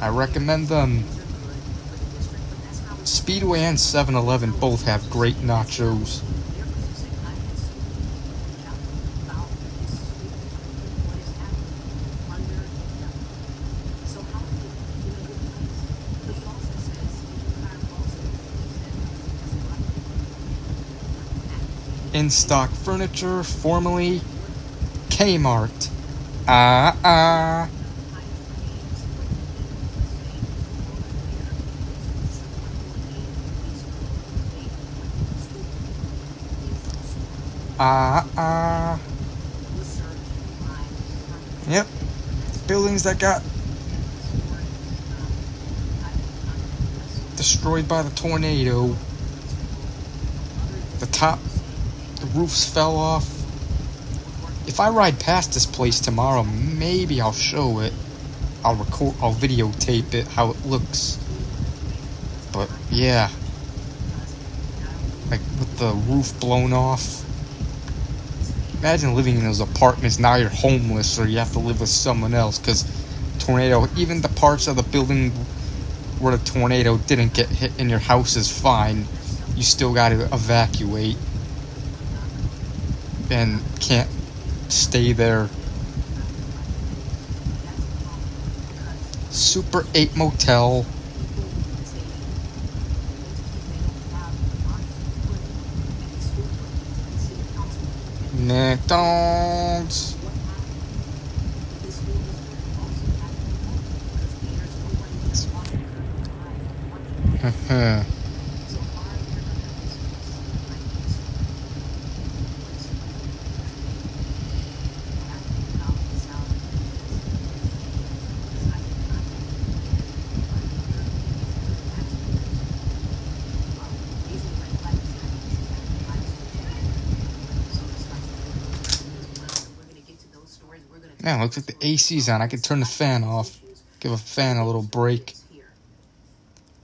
I recommend them. Speedway and 7-Eleven both have great nachos. In Stock Furniture, formerly Kmart. Yep. Buildings that got destroyed by the tornado. The roofs fell off. If I ride past this place tomorrow, maybe I'll show it. I'll videotape it, how it looks. But yeah. Like with the roof blown off. Imagine living in those apartments. Now you're homeless or you have to live with someone else because tornado, even the parts of the building where the tornado didn't get hit in your house is fine. You still got to evacuate and can't stay there. Super 8 Motel. McDonald's. Man, looks like the AC's on. I can turn the fan off. Give a fan a little break.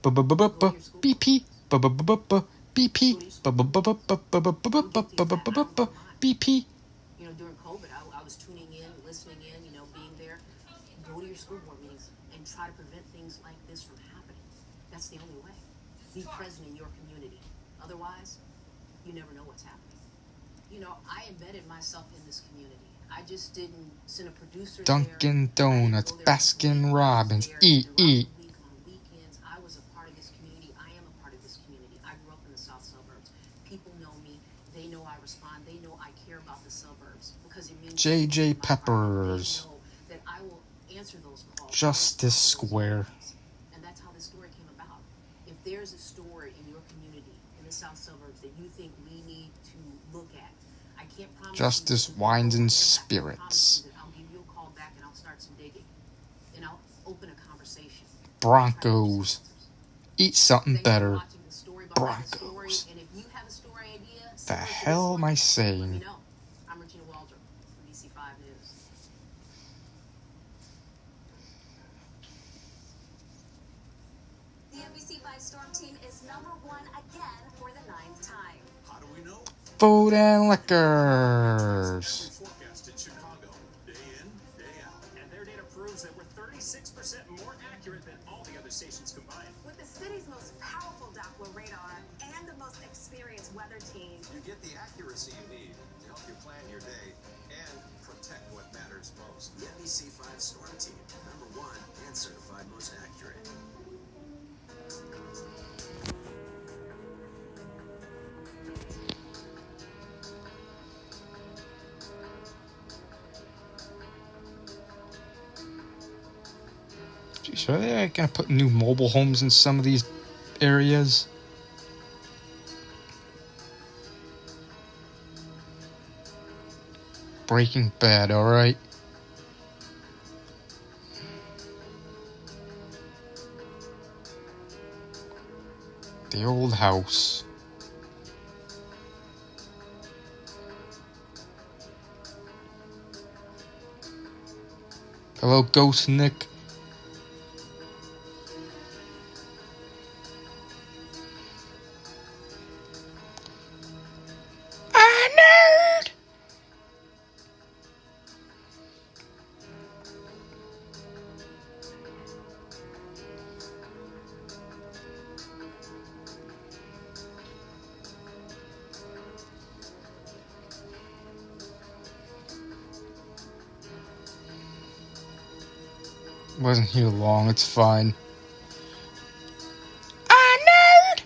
BP. BP. BP. You know, during COVID, I was tuning in, listening in, you know, being there. Go to your school board meetings and try to prevent things like this from happening. That's the only way. Be present in your community. Otherwise, you never know what's happening. You know, I embedded myself in this community. I just didn't send a producer Dunkin' there. I didn't Donuts, go there Baskin completely. I was Robbins, there eat, throughout eat. the week, on weekends. I was a part of this community. I am a part of this community. I grew up in the South Suburbs. People know me. They know I respond. They know I care about the suburbs because it means JJ my heart. Peppers, They know that I will answer those calls. Justice Those Square. calls. And that's how this story came about. If there's a story in your community in the South Suburbs that you think we need to look at, I can't promise Justice you Wines and I promise Spirits. you that I'll give you a call back and I'll start some digging and I'll open a conversation. Broncos. Eat something Thanks for better. watching the story behind the story. Broncos. And if you have a story idea, The similar to hell this am one, I let me saying? know. I'm Regina Waldrop from BC5 News. The NBC5 Storm Team is #1 again for the 9th time. How do we know? Food and Every liquors. forecast in Chicago, day in, day out. And their data proves that we're 36% more accurate than all the other stations combined. With the city's most powerful Doppler radar and the most experienced weather team, You get the accuracy you need to help you plan your day and protect what matters most. The NBC5 Storm Team, #1 and certified most accurate. Geez, are they gonna put new mobile homes in some of these areas? Breaking Bad, alright. The old house. Hello, Ghost Nick. Nerd! Wasn't here long, it's fine. Nerd!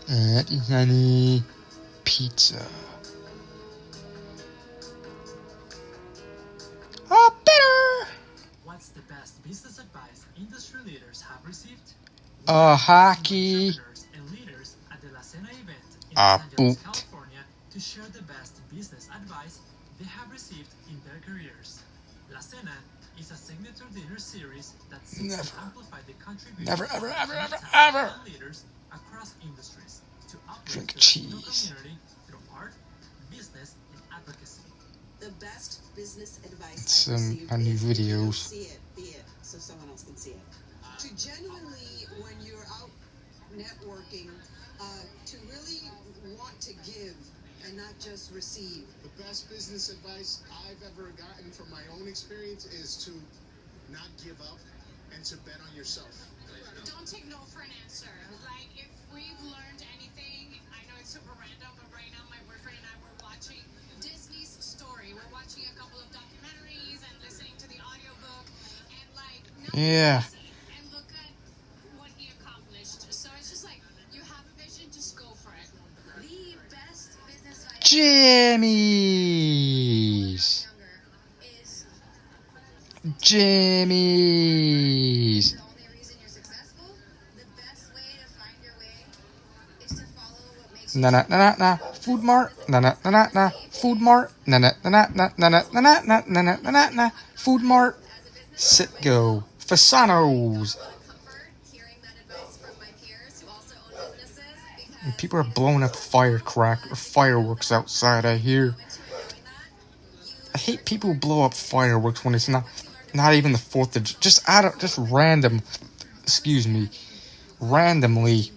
That is honey pizza. Oh, better! What's the best business advice industry leaders have received? Hockey. Entrepreneurs and leaders at the La Cena event in Ah, Los Angeles, boot. California, to share the best business advice they have received in their careers. La Cena is a signature dinner series that seeks to Never. amplify the contributions Never, of ever, ever, ever, talent ever. and leaders across industries to uplift Drink the Latino cheese. community through art, business, and advocacy. The best business advice It's, I've received my new is if you don't videos. see it, be it, so someone else can see it. To genuinely, when you're out networking, to really want to give and not just receive. The best business advice I've ever gotten from my own experience is to not give up and to bet on yourself. Don't take no for an answer. Like, if we've learned anything, I know it's super random, but right now my boyfriend and I were watching Disney's Story. We're watching a couple of documentaries and listening to the audiobook, and like, now Yeah. and look at what he accomplished. So it's just like, you have a vision, just go for it. The best business advice Jimmy's. is Jimmy's. the only reason you're successful. The best way to find your way is to follow what makes you Na na na na na. Food Mart. Na na na na na. Food Mart. Na na na na na na na na na na na na na na. Food Mart. Sit go. Fasano's. comfort hearing that advice from my peers who also own businesses because And people are blowing up fireworks outside, I hear. I hate people who blow up fireworks when it's not even the 4th of just randomly.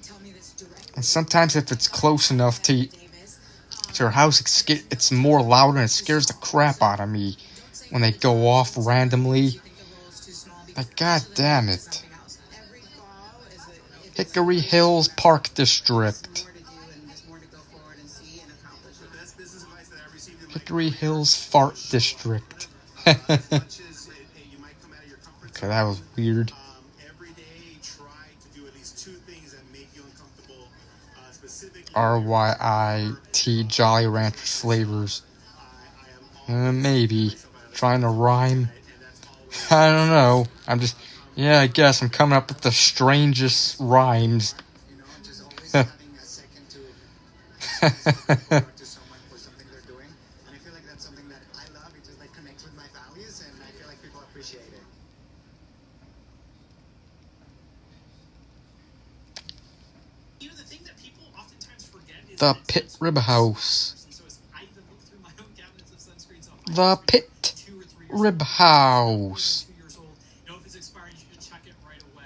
And sometimes if it's close enough to your house, it's more louder and it scares the crap out of me when they go off randomly. Like, god damn it. Hickory Hills Park District. Hickory Hills Fart District. As much as you might come out of your comfort Okay, that was weird. every day try to do at least 2 things that make you uncomfortable. Specifically, RYIT Jolly Ranchers flavors. I am Maybe. Trying to rhyme. I don't know. Yeah, I guess I'm coming up with the strangest rhymes. just always having a second to someone for something they're doing. And I feel like that's something that I love. It just like connects with my values, and I feel like people appreciate it. You know, the thing that people oftentimes forget is The that Pit sunscreen Rib House. And so as I even look through my own cabinets of sunscreens, I'll find The Pit 2 or 3 years Rib old, House. 2 years old. You know, if it's expired, you should check it right away.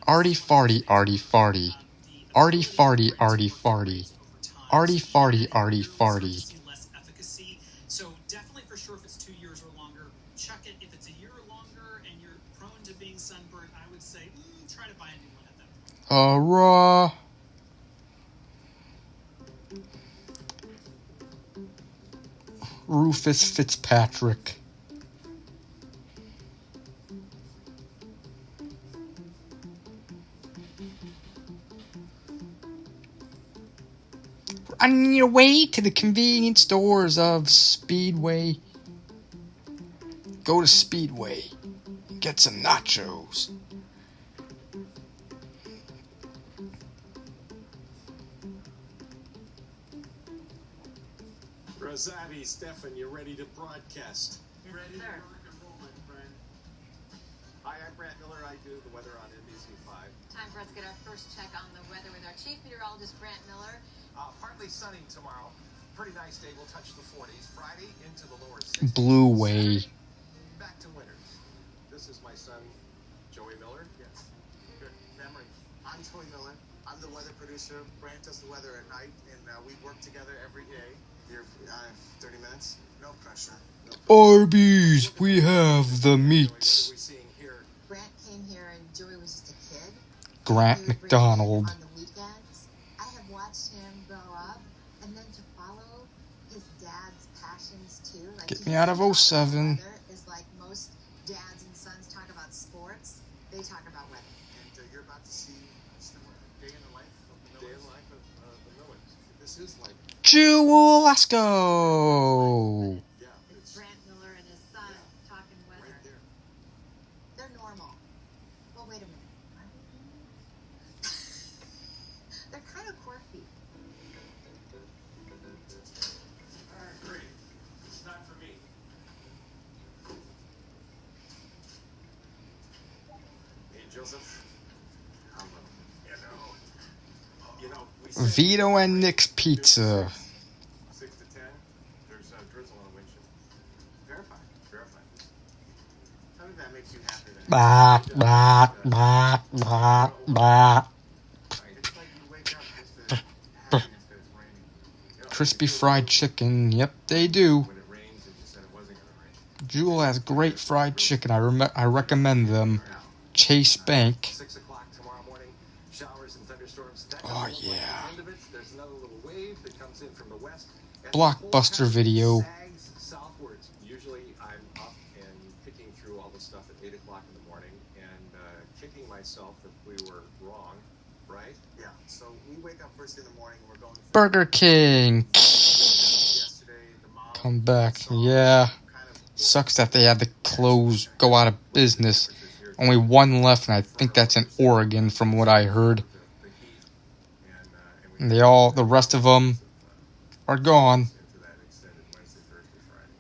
Arty farty, arty farty. Arty farty, arty farty. Arty farty, arty farty. Less efficacy. So definitely for sure if it's 2 years or longer, check it. If it's a year or longer and you're prone to being sunburned, I would say try to buy a new one at that point. Raw. Rufus Fitzpatrick. On your way to the convenience stores of Speedway. Go to Speedway. Get some nachos. Rosati, Stefan, you ready to broadcast? Ready to rock and roll, my friend. Hi, I'm Brant Miller. I do the weather on NBC5. Time for us to get our first check on the weather with our chief meteorologist, Brant Miller. Partly sunny tomorrow. Pretty nice day. We'll touch the 40s. Friday into the lower 60s. Blue Way. Back to winter. This is my son, Joey Miller. Yes. Good memory. I'm Joey Miller. I'm the weather producer. Brant does the weather at night, and we work together every day. Here, 30 minutes. No pressure. Arby's, we have the meats. What are we seeing here? Brant came here and Joey was just a kid. Grant He would bring him McDonald. on the weekends. I have watched him grow up, and then to follow his dad's passions too. Like Get me out of 07. Is like most dads and sons talk about sports. They talk about weather. And you're about to see day in the life of the Millers. Day in the life of the Millers. This is like, Jewel Lasco. yeah, It's Brant Miller and his son talking weather. right there. They're normal. Well, wait a minute. Are they? They're kind of quirky. All right, great. It's not for me. Hey, Joseph. You know, we said Vito and Nick's Pizza. 6 to 10. There's drizzle on the windshield. Verify. Tell me that makes you happy then. Bah, bah, bah, bah, bah. It's like you wake up just to happiness that it's raining. Crispy fried chicken. Yep, they do. When it rains, and you said it wasn't going to rain. Jewel has great fried chicken. I recommend them. Chase Bank. 6 o'clock tomorrow morning. Showers and thunderstorms. That Oh, doesn't look like yeah. the end of it. There's another little wave that comes in from the west. And Blockbuster the whole video. pattern sags southwards. Usually I'm up and picking through all the stuff at 8 o'clock in the morning and kicking myself if we were wrong, right? Yeah. So we wake up first in the morning and we're going through Burger King. yesterday, the model. Come back. Yeah. Sucks that they had to close, go out of business. Only one left, and I think that's in Oregon, from what I heard. And the rest of them are gone. Into that extended Wednesday, Thursday, Friday.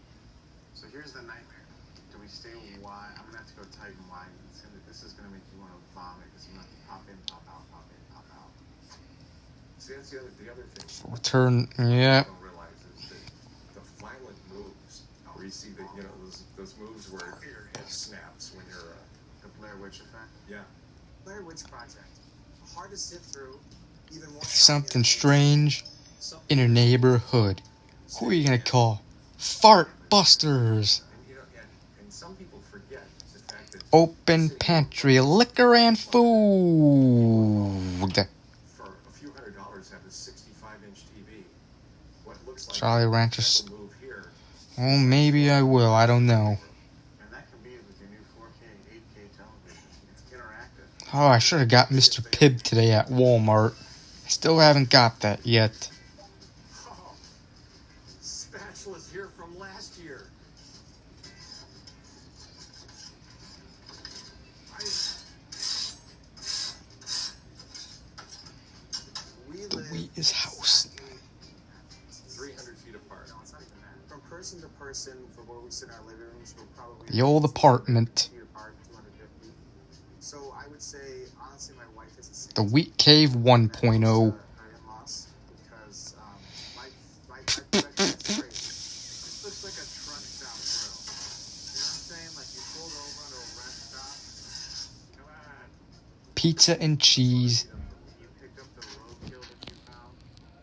So here's the nightmare. Do we stay wide? I'm gonna have to go tight and wide. This is gonna make you want to vomit because you have to pop in, pop out, pop in, pop out. See, that's the other thing. Return, yeah. Don't realize is that the violent moves, where you see that, you know, those moves where your head snaps when you're, The Blair Witch Effect. yeah. Blair Witch Project. Hard to sit through. Even more Something strange in a neighborhood. Who are you gonna call? Fart Busters. And, you know, and some people forget the fact that Open pantry, liquor and food. for a few $100s have a 65-inch TV. What looks like Jolly a Ranchers move here Oh, maybe I will. I don't know. And that combined with your new 4K, 8K television, it's interactive. Oh, I should have got Mr. Pibb today at Walmart. I still haven't got that yet. Oh, spatula's here from last year. The Wheatus house. 300 feet apart. No, it's not even that. From person to person, from where we sit in our living rooms, we're probably The old apartment. 200 feet apart, 250. So I would say, honestly, my wife is the same. The Wheat Cave 1.0. Our in-laws, because my production is great. This looks like a truck stop grill. You know what I'm saying? Like you pulled over onto a rest stop. Come on. Pizza and cheese. You picked up the roadkill that you found.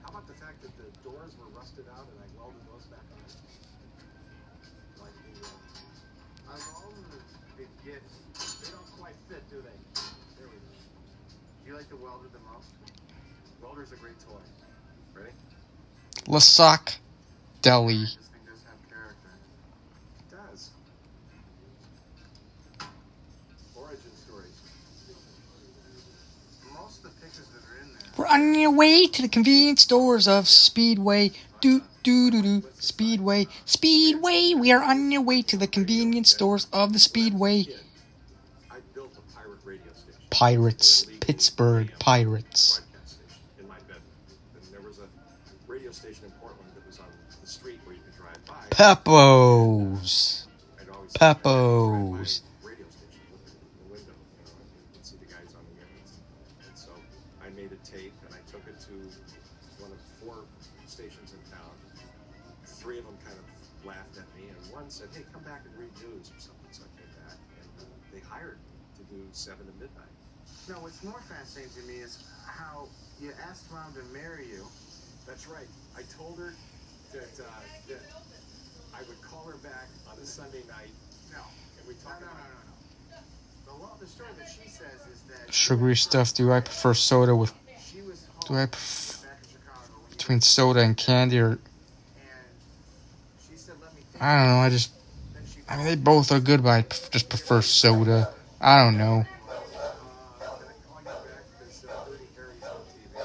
How about the fact that the doors were rusted out and I welded those back on? Like I love the gifts. they don't quite fit, do they? There we go. Do you like the welder the most? Welder's a great toy. Ready? Lasac Deli. This thing does have character. It does. Origin stories. Most of the pictures that are in there. We're on your way to the convenience stores of Speedway. Speedway. Speedway. We are on your way to the convenience stores of the Speedway. I built a pirate radio station. Pirates. Pittsburgh Pirates. Broadcast station in my bedroom. And there was a radio station in Portland that was on the street where you could drive by. Peppos. I'd always Peppos. radio station in the window, you could see the guys on the airwaves. And so I made a tape and I took it to one of 4 stations in town. 3 of them kind of laughed at me, and one said, "Hey, come back and read news or something." So I came back, and they hired me to do 7 to midnight. No, what's more fascinating to me is how you asked Mom to marry you. That's right. I told her that I would call her back on a Sunday night. No. And we talked about The story that she says is that Sugary stuff. Do I prefer soda with... she was Do I home prefer... back in Chicago when you Between soda and candy, or... and she said, "Let me think." I don't know, I mean, they both are good, but I just prefer soda. I don't know. can I call you back because Dirty Harry's on TV.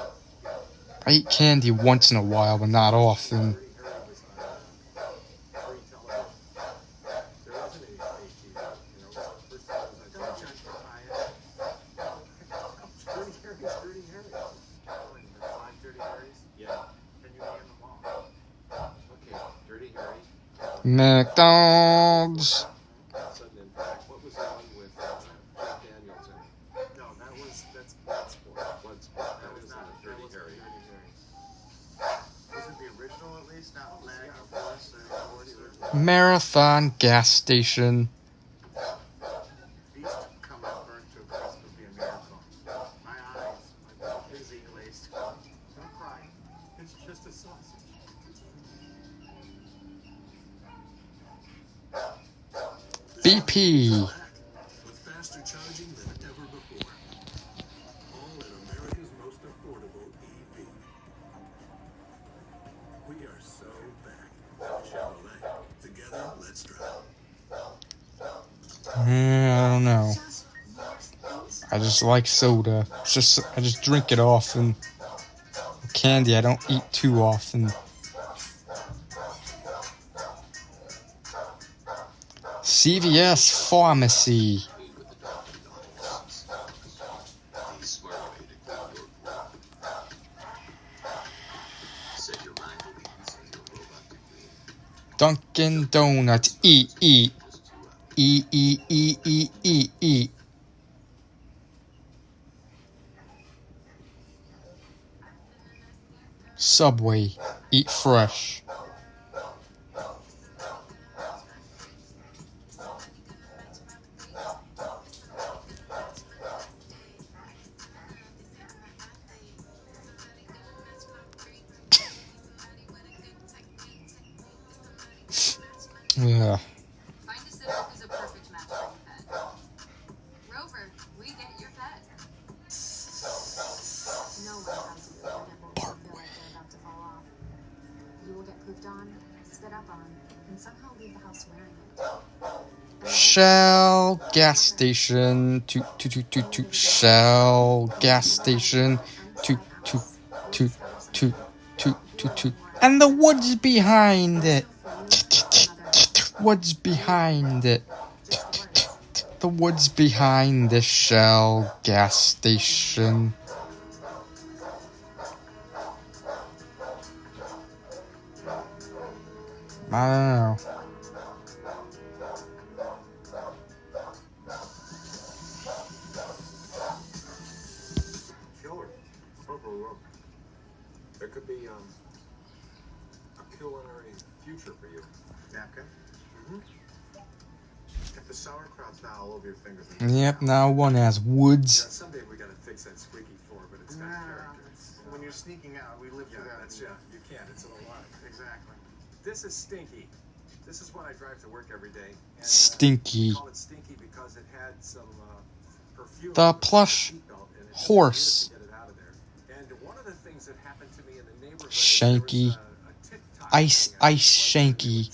I eat candy once in a while, but not often. Dirty Harry was on free television. There isn't any free TV. First time I was on Don't television. justify it. Dirty Harry's Dirty Harry. Telling you, there's 5 Dirty Harrys. Yeah. Can you name them all? Okay. Dirty Harry. McDonald's. Sudden Impact. What was the one with Jack Daniels in it? No, that's Bloodsport. Bloodsport. That was not Dirty Harry. Dirty Harry. Was it the original at least? Not Mag or Force or Marathon gas station. These come out burnt to a crisp would be a miracle. My eyes are busy glazed. Don't cry. It's just a sausage. BP. With faster charging than ever before. All in America's most affordable EV. We are so back. Chevrolet. Together, let's drive. I don't know. I just like soda. I just drink it often. Candy, I don't eat too often. CVS Pharmacy. Dunkin' Donuts. Eat. Eat. Subway. Eat fresh. Yeah. Find a sitter who's a perfect match for your pet. Rover, we get your pet. No one has a good nibble to feel like they're about to fall off. You will get pooped on, spit up on, and somehow Shell gas station. Toot, toot, toot, toot, toot. Shell gas station. Toot, toot, toot, toot, toot, toot, toot. And the woods behind it. Woods behind it. The woods behind the Shell gas station. I don't know. Killer. There could be a culinary future for you. Napkin? Mm-hmm. If the sauerkraut's not all over your fingers. Yep, now one has woods. Yeah, someday we gotta fix that squeaky floor, but it's got character. When you're sneaking out, we live through that. You can't. It's an alarm. Exactly. This is Stinky. This is what I drive to work every day. And, Stinky. I call it Stinky because it had some perfume. The plush horse. And one of the things that happened to me in the neighborhood, Shanky. Ice Shanky.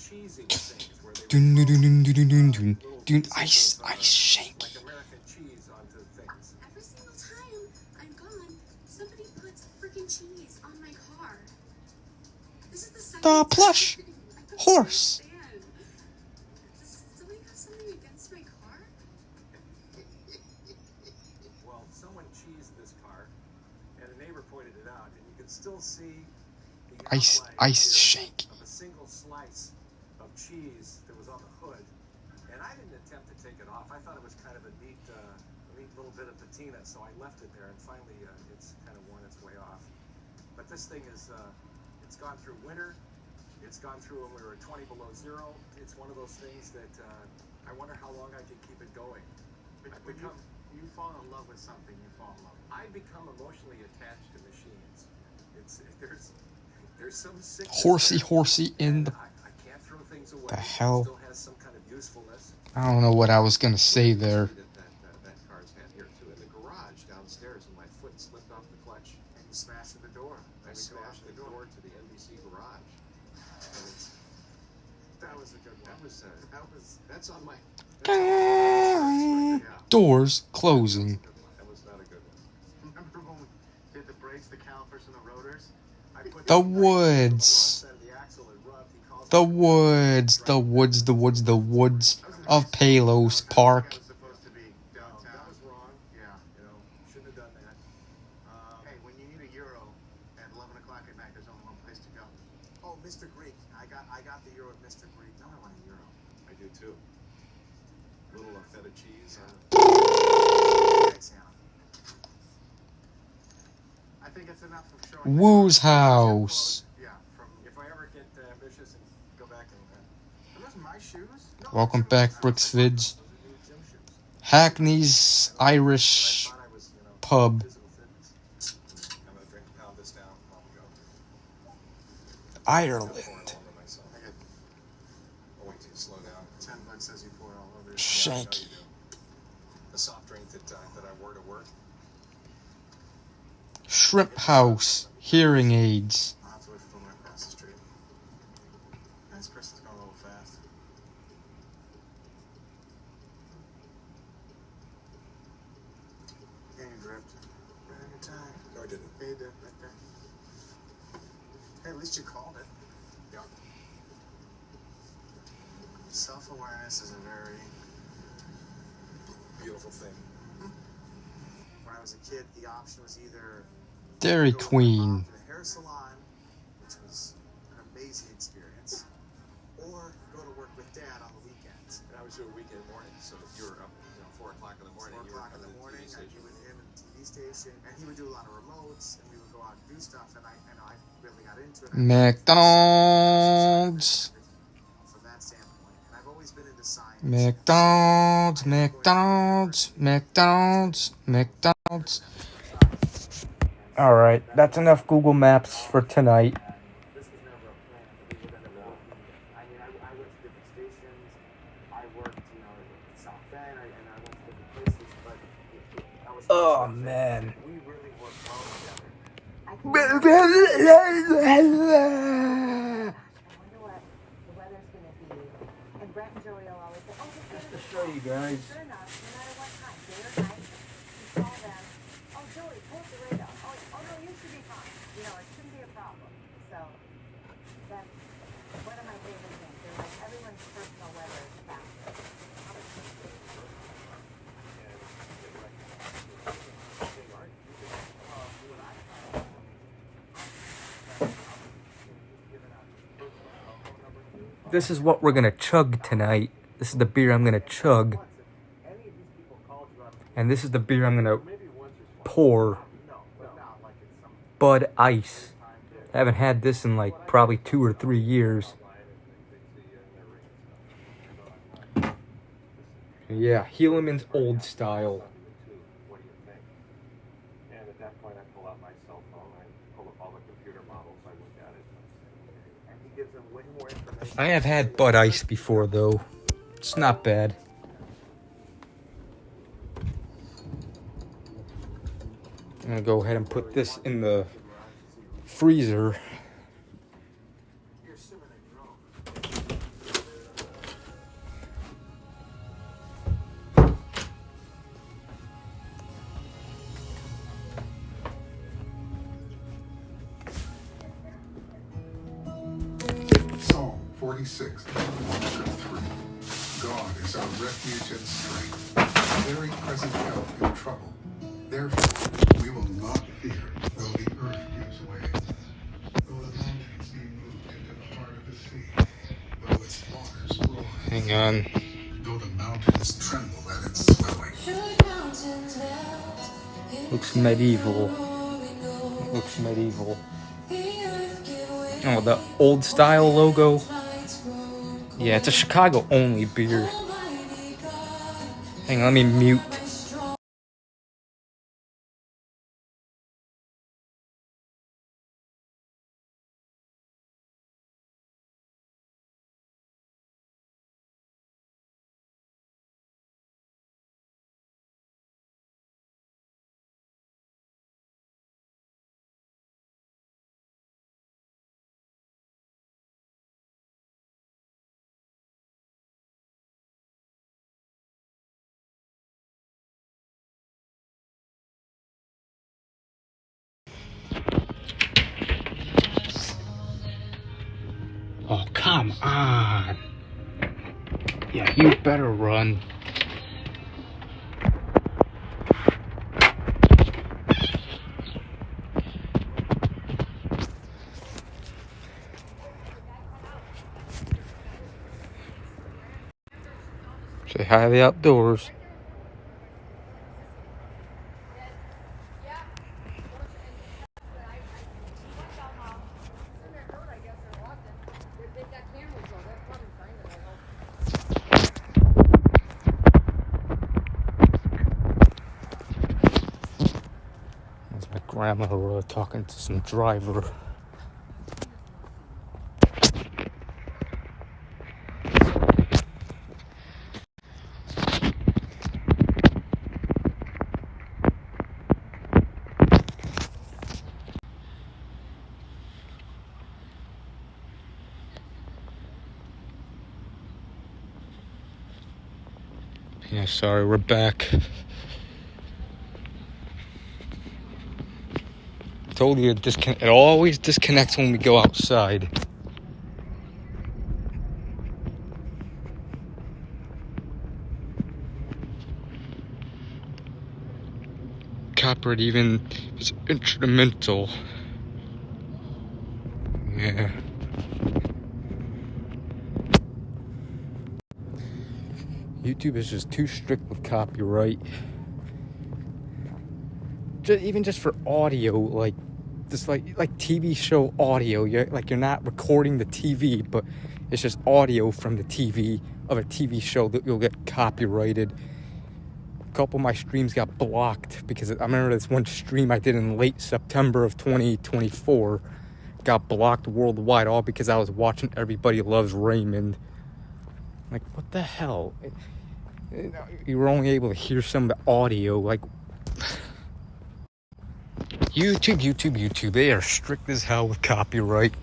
Dun, Dun, dun, dun, dun, dun, dun, dun, dun. Ice Shanky. American cheese onto things. Every single time I'm gone, somebody puts freaking cheese on my car. This is the second The plush time. I don't horse. understand. Does somebody have something against my car? Well, someone cheesed this car, and a neighbor pointed it out, and you can still see the Ice outline Shanky. of a single slice of cheese that was on the hood. And I didn't attempt to take it off. I thought it was kind of a neat little bit of patina, so I left it there, and finally it's kind of worn its way off. But this thing is, it's gone through winter. It's gone through when we were 20 below zero. It's one of those things that I wonder how long I can keep it going. When you fall in love with something, you fall in love. I become emotionally attached to machines. There's some sickness Horsey in the I can't throw things away. The hell? It still has some kind of usefulness. I don't know what I was gonna say there. That car's had here too. In the garage downstairs, and my foot slipped off the clutch. And you smashed the door. I smashed the door to the NBC garage. And That was a good one. That's on my. Doors closing. That was not a good one. Remember when we did the brakes, the calipers, and the rotors? The woods. The woods. The woods. The woods. The woods of Palos Park. It was supposed to be downtown. That was wrong. Yeah. Shouldn't have done that. Hey, when you need a euro at 11 o'clock at night, there's only one place to go. Oh, Mr. Greek. I got the euro at Mr. Greek. Now I want a euro. I do too. A little feta cheese. I think it's enough of showing. Woo's house. Yeah, If I ever get ambitious and go back and are those my shoes? No, Welcome back, Bricks Vids. those are new gym shoes. Hackney's Irish I thought I was, pub. physical fitness. I'm gonna pound this down while we go. Ireland. Oh, wait till you slow down. $10 says you pour it all over. Shanky. The soft drink that I wore to work. Shrimp house. Hearing aids. I'll have to wait for someone across the street. Nice, Chris is going a little fast. And you dripped. Right on your tie. No, I didn't. Yeah, you did, right there. Hey, at least you called it. Yeah. Self-awareness is a very... Beautiful thing. When I was a kid, the option was either... Dairy go with my Queen. mom to the hair salon, which was an amazing experience, or go to work with Dad on the weekends. And I was doing weekend mornings, so if you were up, 4 o'clock in the morning. 4 you were o'clock in the coming to morning, TV I'd be station. with him at the TV station, and he would do a lot of remotes, and we would go out and do stuff, and I really got into it. McDonald's. From that standpoint, and I've always been into science. McDonald's. McDonald's. McDonald's. McDonald's. Alright, that's enough Google Maps for tonight. This was never a plan, but we would end up walking. I mean, I went to different stations. I worked, at South Bend, and I went to different places, but I was... Oh, man. We really worked well together. I wonder what the weather's going to be. And Brett and Joey will always say, oh, just show you guys. Good enough, no matter what time, day or night. You call them. Oh, Joey, pull up the radar. Oh no, you should be fine. You know, it shouldn't be a problem. So that's one of my favorite things. They're like everyone's personal weather is faster. This is what we're gonna chug tonight. This is the beer I'm gonna chug. And this is the beer I'm gonna pour. Bud Ice. I haven't had this in like probably 2 or 3 years. Yeah, Helaman's Old Style. What do you think? And at that point, I pull out my cell phone, I pull up all the computer models, I look at it, and he gives them way more information. I have had Bud Ice before though. It's not bad. I'm gonna go ahead and put this in the freezer. Psalm 46, 1-3. God is our refuge and strength, a very present help in trouble. Therefore, we will not fear, though the earth gives way, though the mountains be moved into the heart of the sea, though its waters roar, Hang on. though the mountains tremble at its swelling. Looks medieval. Looks medieval. Oh, the Old Style logo. Yeah, it's a Chicago only beer. Hang on, let me mute. Oh, come on. Yeah, you better run. Say hi to the outdoors. That's my grandmother talking to some driver. Yeah, sorry, we're back. Told you it always disconnects when we go outside. Copyright even is instrumental. Yeah. YouTube is just too strict with copyright. Even just for audio, like TV show audio. You're not recording the TV, but it's just audio from the TV of a TV show that you'll get copyrighted. A couple of my streams got blocked because I remember this one stream I did in late September of 2024 got blocked worldwide, all because I was watching Everybody Loves Raymond. Like, what the hell? You were only able to hear some of the audio. Like, YouTube, they are strict as hell with copyright.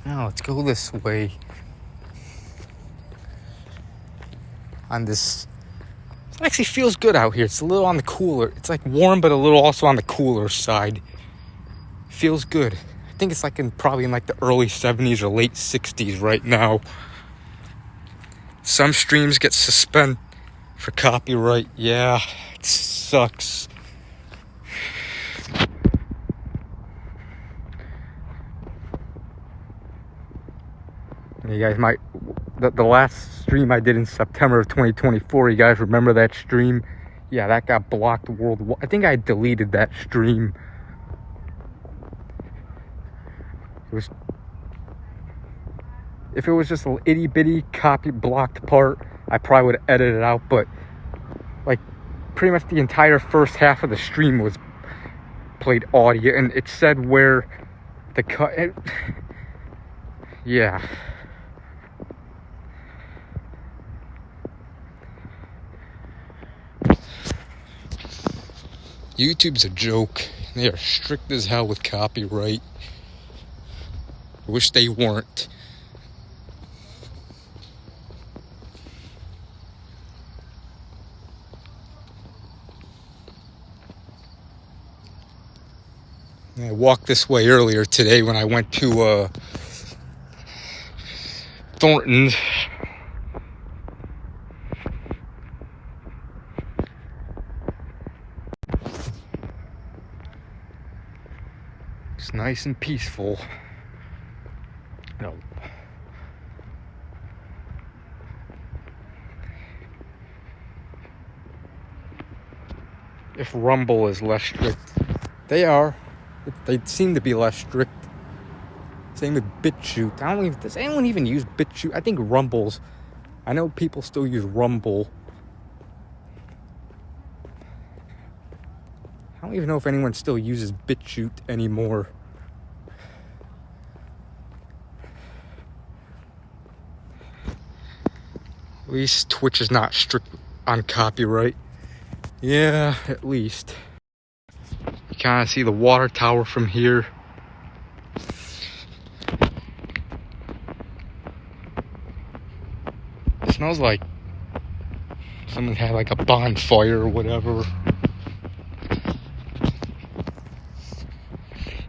Now let's go this way. on this. It actually feels good out here. It's a little on the cooler. It's like warm, but a little also on the cooler side. Feels good. I think it's like probably in like the early 70s or late 60s right now. Some streams get suspended for copyright. Yeah, it sucks. You guys might, the last stream I did in September of 2024, you guys remember that stream? Yeah, that got blocked worldwide. I think I deleted that stream. If it was just a itty bitty copy blocked part, I probably would have edited it out, but like pretty much the entire first half of the stream was played audio, and it said where the cut. Yeah. YouTube's a joke. They are strict as hell with copyright. I wish they weren't. I walked this way earlier today when I went to Thornton's. It's nice and peaceful. No. If Rumble is less strict, they are. They seem to be less strict. Same with BitChute. Does anyone even use BitChute? I think Rumble's. I know people still use Rumble. I don't even know if anyone still uses BitChute anymore. At least Twitch is not strict on copyright. Yeah, at least. You kind of see the water tower from here. It smells like someone had like a bonfire or whatever.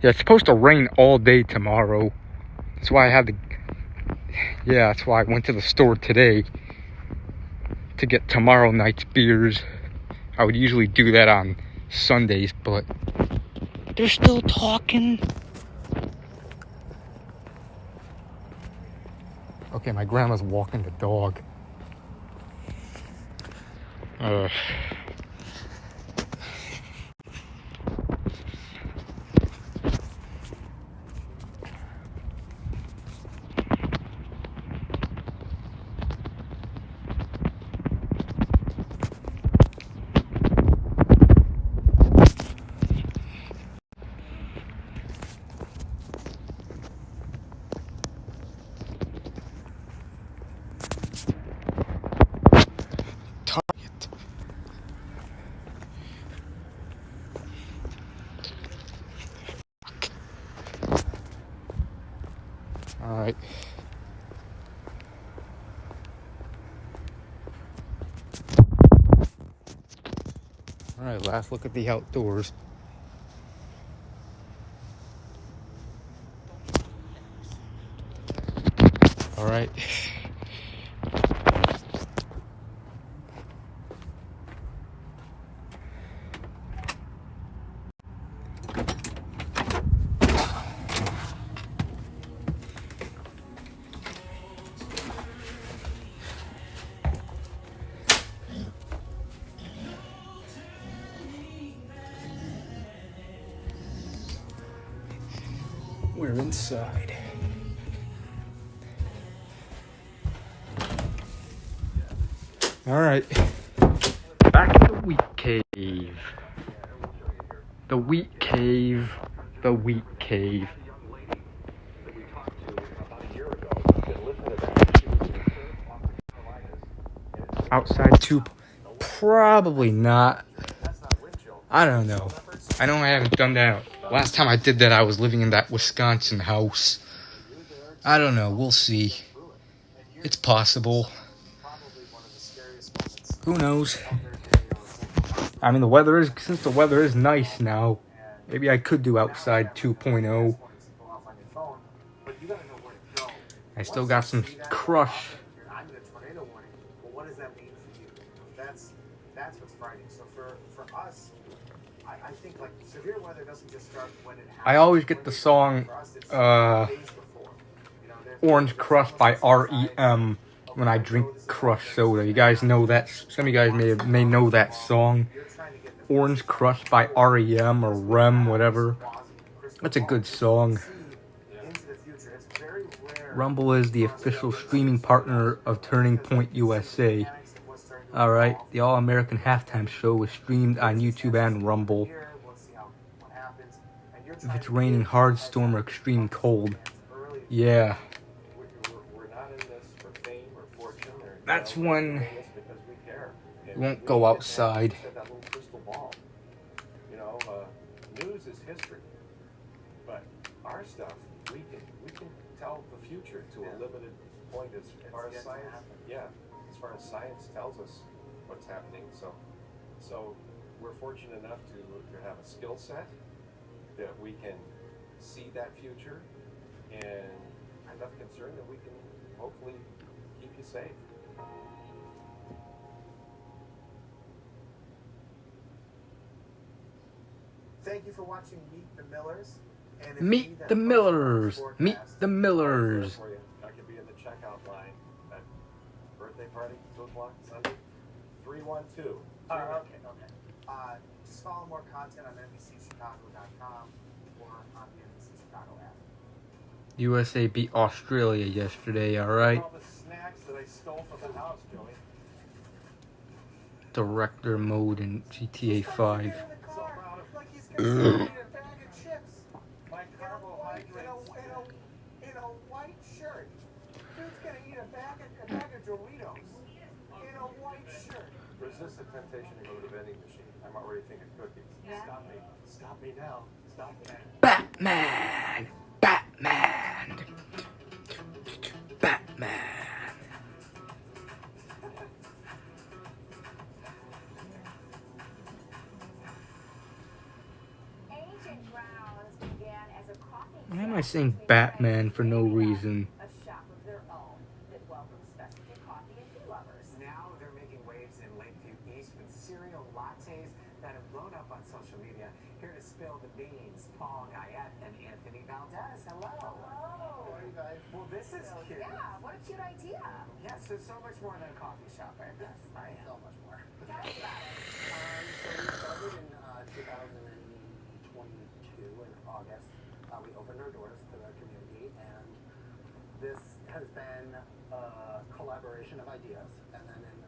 Yeah, it's supposed to rain all day tomorrow. That's why I had to... Yeah, that's why I went to the store today to get tomorrow night's beers. I would usually do that on Sundays, but they're still talking. Okay, my grandma's walking the dog. Alright. Alright, last look at the outdoors. Alright. We're inside. Alright. Back to the wheat cave. The wheat cave. The wheat cave. Outside too? Probably not. I don't know. I know I haven't done that. Last time I did that, I was living in that Wisconsin house. I don't know. We'll see. It's possible. Who knows? I mean, since the weather is nice now, maybe I could do outside 2.0. I still got some crush. I'm in a tornado warning. Well, what does that mean for you? That's what's frightening. So for us, I think like severe weather doesn't just start when it happens. I always get the song Orange Crush by REM when I drink Crush soda. You guys know that? Some of you guys may know that song. Orange Crush by REM or REM, whatever. That's a good song. Rumble is the official streaming partner of Turning Point USA. Alright, the All-American Halftime Show was streamed on YouTube and Rumble. If it's raining hard, storm, or extreme cold. Yeah. That's when you won't go outside. You know, news is history. But our stuff, we can tell the future to a limited point as far as science. Yeah, as far as science tells us what's happening. So we're fortunate enough to have a skill set that we can see that future, and enough concern that we can hopefully keep you safe. Thank you for watching Meet the Millers. And Meet the Millers. Meet the Millers. I could be in the checkout line at birthday party, 2 o'clock Sunday. 312. Okay. Just follow more content on NBCChicago.com or on the NBC Chicago app. USA beat Australia yesterday, alright? All the snacks that I stole from the house, Joey. Director mode in GTA 5. Like he's gonna eat a bag of chips. My carbohydrates. In a white shirt. Dude's gonna eat a bag of Doritos. In a white shirt. Resist the temptation to go to the vending machine. I'm already thinking cookies. Yeah. Stop me now. Stop me. Batman! Ancient grounds began as a coffee Why am I saying Batman for no reason? a shop of their own that welcomes specialty coffee and tea lovers. Now they're making waves in Lakeview East with cereal lattes that have blown up on social media. Here to spill the beans, Paul Guyette and Anthony Valdez. Hello. Oh, Well, this is cute. yeah, what a cute idea. Yes, there's so much more than a coffee shop, right? Yes, right. So much more. Tell us about it. So we started in 2022 in August. We opened our doors to the community, and this has been a collaboration of ideas. And then in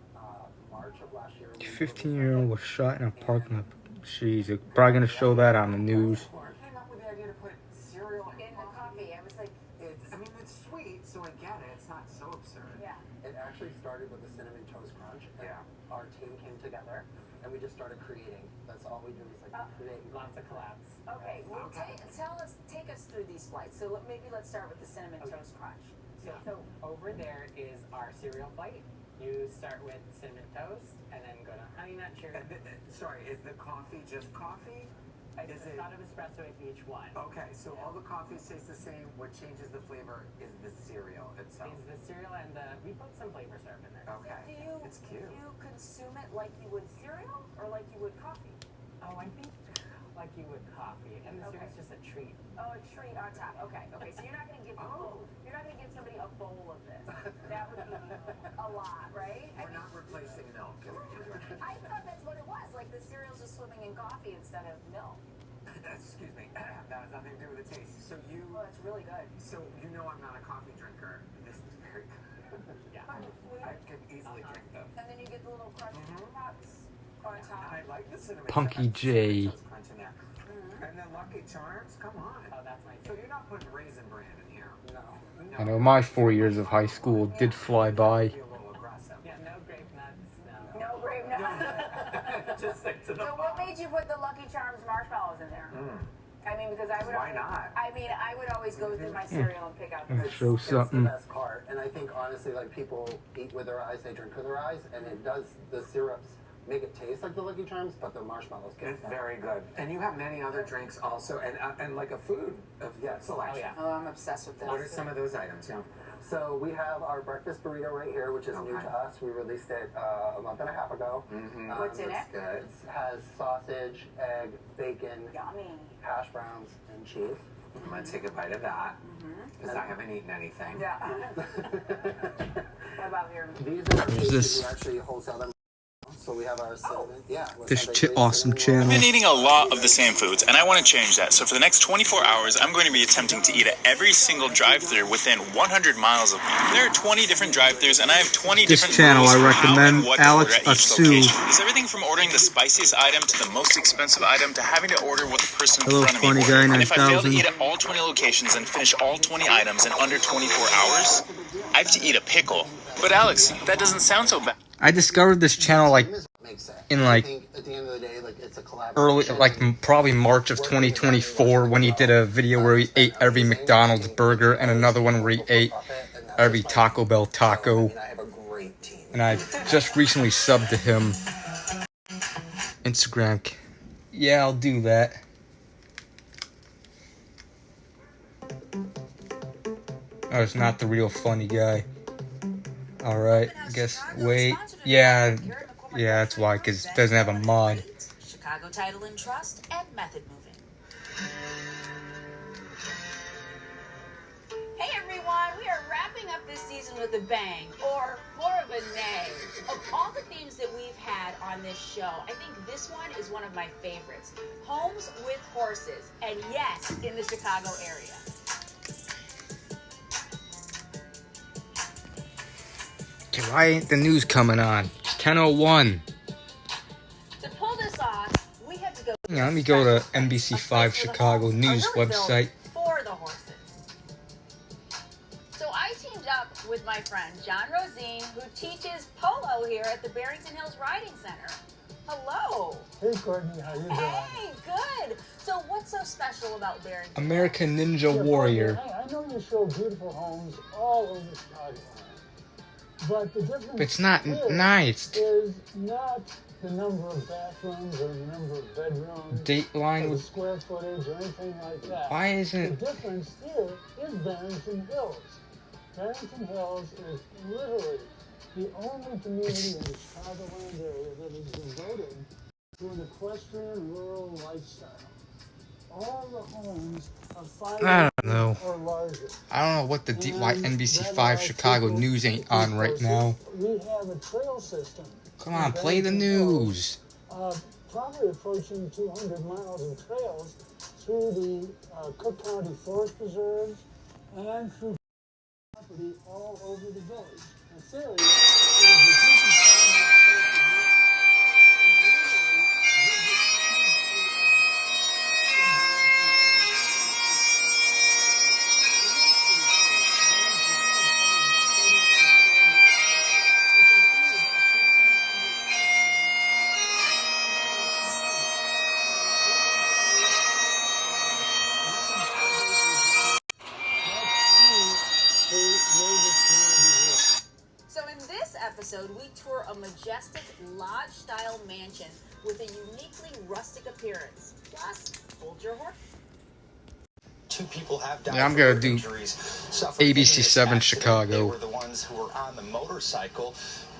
March of last year, 15-year-old was shot in a parking lot. Jeez, they're probably gonna show that on the news. I came up with the idea to put cereal In the coffee, I was like, it's sweet, so I get it. It's not so absurd. yeah. It actually started with the Cinnamon Toast Crunch. And Yeah. our team came together, and we just started creating. That's all we do is create lots of collabs. Okay, well, take us through these flights. So maybe let's start with the Cinnamon Toast Crunch. So over there is our cereal flight. You start with cinnamon toast, and then go to honey nut cherry. Sorry, is the coffee just coffee? It's a shot of espresso in each one. Okay, so all the coffees taste the same. What changes the flavor is the cereal itself. Is the cereal and we put some flavor syrup in there. Okay, it's cute. Do you consume it like you would cereal or like you would coffee? Oh, I think like you would coffee, and the cereal's just a treat. Oh, a treat on top. Okay, so you're not gonna give you're not gonna give somebody a bowl of this. That would be a lot, right? We're not replacing milk. I thought that's what it was. Like the cereal's just swimming in coffee instead of milk. Excuse me. That has nothing to do with the taste. So Oh, it's really good. So you know I'm not a coffee drinker. This is very good. Yeah. I could easily drink them. And then you get the little crunch pops on top. I like the cinnamon. Punky J. Crunch in there. And then Lucky Charms. Come on. Oh, that's my So you're not putting Raisin Bran in here? No. I know my 4 years of high school did fly by. Be a little aggressive. Yeah, no grape nuts. No. No grape nuts. Just stick to the So what made you put the Lucky Charms marshmallows in there? I mean, because I would. Why not? I mean, I would always go through my cereal and pick out the best. Show It's the something. best part, and I think honestly, like people eat with their eyes, they drink with their eyes, and it does. The syrups make it taste like the Lucky Charms, but the marshmallows get It's very good. And you have many other drinks also, and like a food of selection. Oh yeah. Oh, I'm obsessed with this. What are some of those items? Yeah. So we have our breakfast burrito right here, which is new to us. We released it a month and a half ago. Mm-hmm. What's in it? Good. It has sausage, egg, bacon, Yummy. hash browns, and cheese. I'm gonna take a bite of that because I haven't eaten anything. Yeah. What about here? These are Who's this? we actually wholesale them. So we have our cinnamon. Yeah. This awesome channel. I've been eating a lot of the same foods, and I want to change that. So for the next 24 hours, I'm going to be attempting to eat at every single drive-thru within 100 miles of me. There are 20 different drive-thrus, and I have 20 This different channel rules I for how recommend, and what to Alex order at each Asu. location. There's everything from ordering the spiciest item to the most expensive item to having to order what the person in Hello, front of me funny ordered. guy, And if I fail to 9000. eat at all 20 locations and finish all 20 items in under 24 hours, I have to eat a pickle. But Alex, that doesn't sound so bad. I discovered this channel like in like I think at the end of the day, like it's a early, collaboration. like probably March of 2024 when he did a video where he ate every McDonald's burger and another one where he ate every Taco Bell taco. I have a great team. And I just recently subbed to him. Instagram. Yeah, I'll do that. Oh, it's not the real funny guy. Alright, I guess, wait. Yeah, that's why, because it doesn't have a mod. Chicago Title and Trust and Method Moving. Hey everyone, we are wrapping up this season with a bang, or more of a nay. Of all the themes that we've had on this show, I think this one is one of my favorites. Homes with horses, and yes, in the Chicago area. Okay, why ain't the news coming on? It's 10:01. To pull this off, we had to go. Hang on, let me go to NBC5 Chicago News website. For the horses. So I teamed up with my friend John Rosine, who teaches polo here at the Barrington Hills Riding Center. Hello. Hey Courtney, how you doing? Hey, good. So what's so special about Barrington? American Ninja Warrior. I know you show beautiful homes all over Chicago, but the difference It's not here nice. is not the number of bathrooms or the number of bedrooms, Dateline or the with. square footage or anything like that. Why isn't. The difference here is Barrington Hills. Barrington Hills is literally the only community in the Chicagoland area that is devoted to an equestrian rural lifestyle. All the homes are 5 I don't know. or larger. I don't know what why NBC5 Chicago News ain't on right now. We have a trail system. Come on, play the news. Probably approaching 200 miles of trails through the Cook County Forest Preserve and through property all over the village. The theory is that you can find So in this episode, we tour a majestic lodge-style mansion with a uniquely rustic appearance. Plus, hold your horse. 2 people have died. Yeah, I'm gonna do ABC7 Chicago. They were the ones who were on the motorcycle.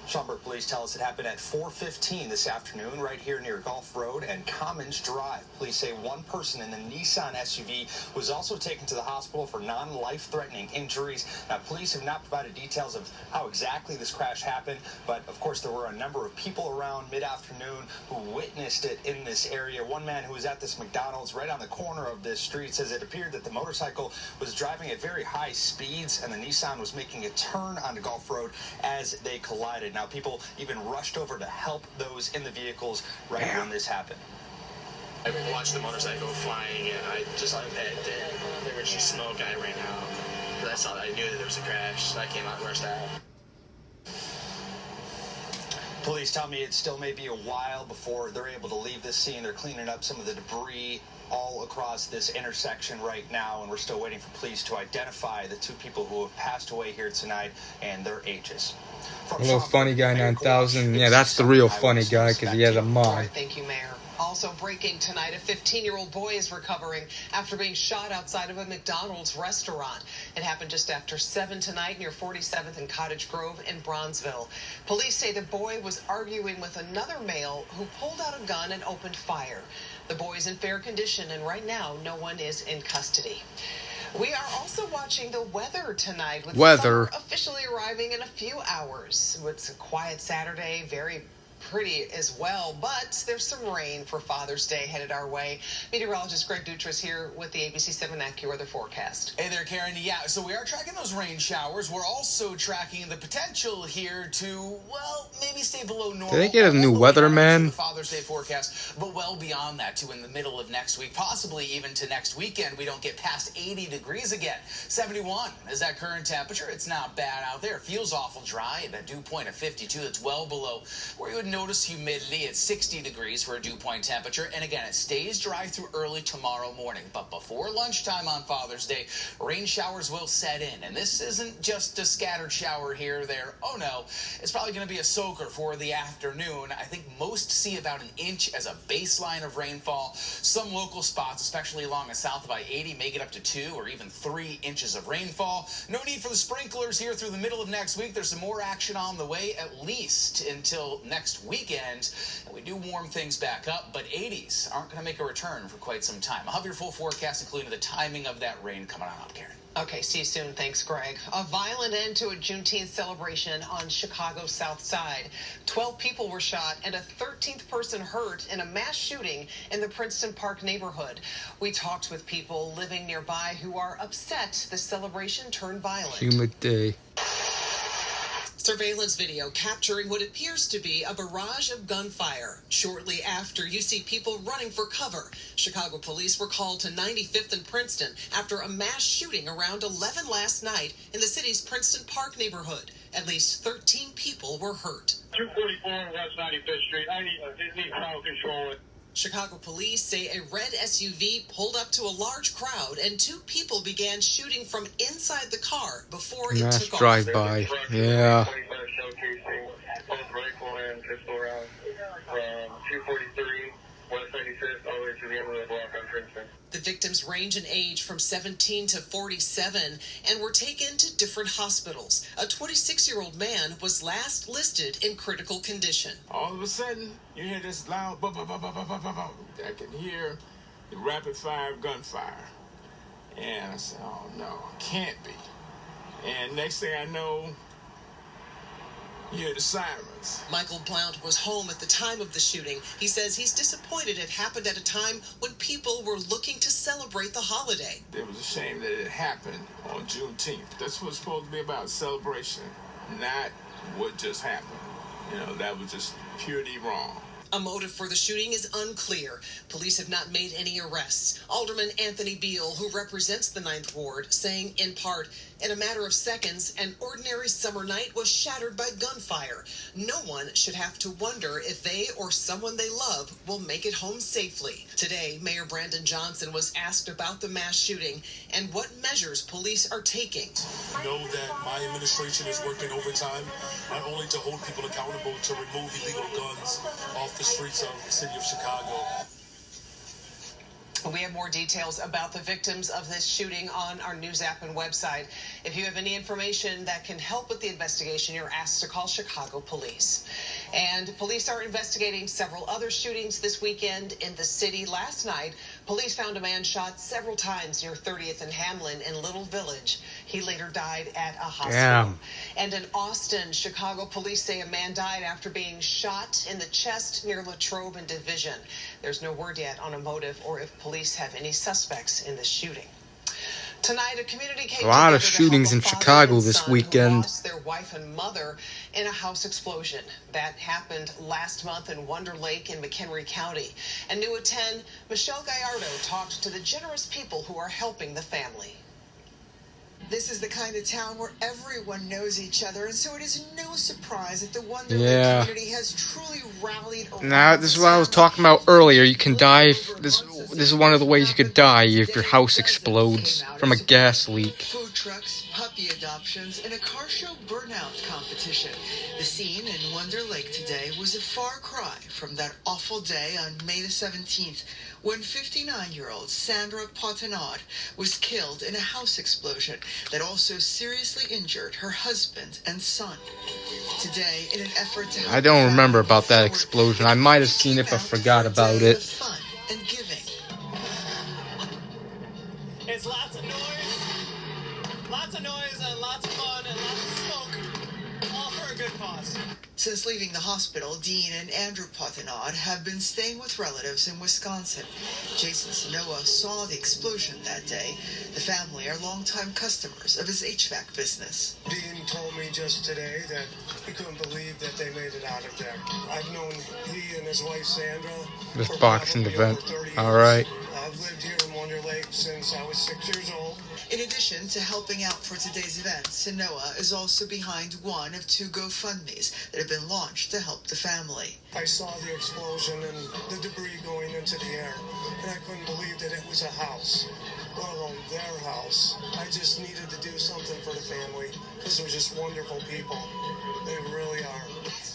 Schaumburg police tell us it happened at 4:15 this afternoon right here near Gulf Road and Commons Drive. Police say one person in the Nissan SUV was also taken to the hospital for non-life-threatening injuries. Now, police have not provided details of how exactly this crash happened, but of course there were a number of people around mid-afternoon who witnessed it in this area. One man who was at this McDonald's right on the corner of this street says it appeared that the motorcycle was driving at very high speeds and the Nissan was making a turn onto Gulf Road as they collided. Now, people even rushed over to help those in the vehicles right when this happened. I watched the motorcycle flying, and I just saw it head. There was just smoke, and I ran out. Because I knew that there was a crash, so I came out and rushed out. Police tell me it still may be a while before they're able to leave this scene. They're cleaning up some of the debris all across this intersection right now, and we're still waiting for police to identify the 2 people who have passed away here tonight and their ages. Hello, Funny Guy 9000. Yeah, that's the real funny guy because he has a mod. Thank you, Mayor. Also breaking tonight, a 15-year-old boy is recovering after being shot outside of a McDonald's restaurant. It happened just after 7 tonight near 47th and Cottage Grove in Bronzeville. Police say the boy was arguing with another male who pulled out a gun and opened fire. The boy is in fair condition, and right now, no one is in custody. We are also watching the weather tonight, with summer officially arriving in a few hours. It's a quiet Saturday, very pretty as well, but there's some rain for Father's Day headed our way. Meteorologist Greg Dutras here with the ABC 7 AccuWeather forecast. Hey there, Karen. Yeah, so we are tracking those rain showers. We're also tracking the potential here to, well, maybe stay below normal. Did they get a new weatherman? The Father's Day forecast, but well beyond that to in the middle of next week, possibly even to next weekend. We don't get past 80 degrees again. 71 is that current temperature. It's not bad out there. Feels awful dry at a dew point of 52. That's well below where you would notice humidity at 60 degrees for a dew point temperature. And again, it stays dry through early tomorrow morning. But before lunchtime on Father's Day, rain showers will set in. And this isn't just a scattered shower here or there. Oh no, it's probably going to be a soaker for the afternoon. I think most see about an inch as a baseline of rainfall. Some local spots, especially along the south of I-80, may get up to 2 or even 3 inches of rainfall. No need for the sprinklers here through the middle of next week. There's some more action on the way, at least until next weekend. We do warm things back up, but 80s aren't going to make a return for quite some time. I'll have your full forecast, including the timing of that rain coming on up, Karen. Okay, see you soon. Thanks, Greg. A violent end to a Juneteenth celebration on Chicago's South Side. 12 people were shot and a 13th person hurt in a mass shooting in the Princeton Park neighborhood. We talked with people living nearby who are upset the celebration turned violent. Humid day. Surveillance video capturing what appears to be a barrage of gunfire. Shortly after, you see people running for cover. Chicago police were called to 95th and Princeton after a mass shooting around 11 last night in the city's Princeton Park neighborhood. At least 13 people were hurt. 244 West 95th Street. I need crowd control. Chicago police say a red SUV pulled up to a large crowd and 2 people began shooting from inside the car before it Mass took off. drive-by. Yeah. Showcasing both rifle and pistol rounds from 243 West 95th all the way to the end of the block on Princeton. The victims range in age from 17 to 47 and were taken to different hospitals. A 26-year-old man was last listed in critical condition. All of a sudden, you hear this loud bum, bum, bum, bum, bum, bum, bum, bum. I can hear the rapid fire gunfire. And I said, oh no, can't be. And next thing I know, you hear the sirens. Michael Blount was home at the time of the shooting. He says he's disappointed it happened at a time when people were looking to celebrate the holiday. It was a shame that it happened on Juneteenth. That's what it's supposed to be about, celebration, not what just happened. You know, that was just purely wrong. A motive for the shooting is unclear. Police have not made any arrests. Alderman Anthony Beal, who represents the 9th Ward, saying in part, in a matter of seconds, an ordinary summer night was shattered by gunfire. No one should have to wonder if they or someone they love will make it home safely. Today, Mayor Brandon Johnson was asked about the mass shooting and what measures police are taking. Know that my administration is working overtime, not only to hold people accountable, to remove illegal guns off the streets of the city of Chicago. We have more details about the victims of this shooting on our news app and website. If you have any information that can help with the investigation, you're asked to call Chicago Police. And police are investigating several other shootings this weekend in the city. Last night, police found a man shot several times near 30th and Hamlin in Little Village. He later died at a hospital. Damn. And in Austin, Chicago police say a man died after being shot in the chest near Latrobe and Division. There's no word yet on a motive or if police have any suspects in the shooting. Tonight, a community came a lot of together to shootings help in a father Chicago and this son who weekend. lost their wife and mother in a house explosion. That happened last month in Wonder Lake in McHenry County. And new at 10, Michelle Gallardo talked to the generous people who are helping the family. This is the kind of town where everyone knows each other, and so it is no surprise that the Wonder Lake community has truly rallied around. Now, this is what I was talking about earlier. You can die if this is one of the ways you could die if your house explodes from a gas leak. Food trucks, puppy adoptions, and a car show burnout competition. The scene in Wonder Lake today was a far cry from that awful day on May the 17th when 59-year-old Sandra Patinod was killed in a house explosion that also seriously injured her husband and son. Today, in an effort to help I don't remember about that explosion. I might have seen it but forgot about it. fun and giving. It's lots of noise and lots of fun and lots of smoke, all for a good cause. Since leaving the hospital, Dean and Andrew Patinod have been staying with relatives in Wisconsin. Jason Sanoa saw the explosion that day. The family are longtime customers of his HVAC business. Dean told me just today that he couldn't believe that they made it out of there. I've known he and his wife Sandra This for boxing probably event. over 30 years. Alright. I've lived here in Wonder Lake since I was 6 years old. In addition to helping out for today's event, Sanoa is also behind one of 2 GoFundMes that have been launched to help the family. I saw the explosion and the debris going into the air, and I couldn't believe that it was a house, let alone their house. I just needed to do something for the family because they're just wonderful people. They really are.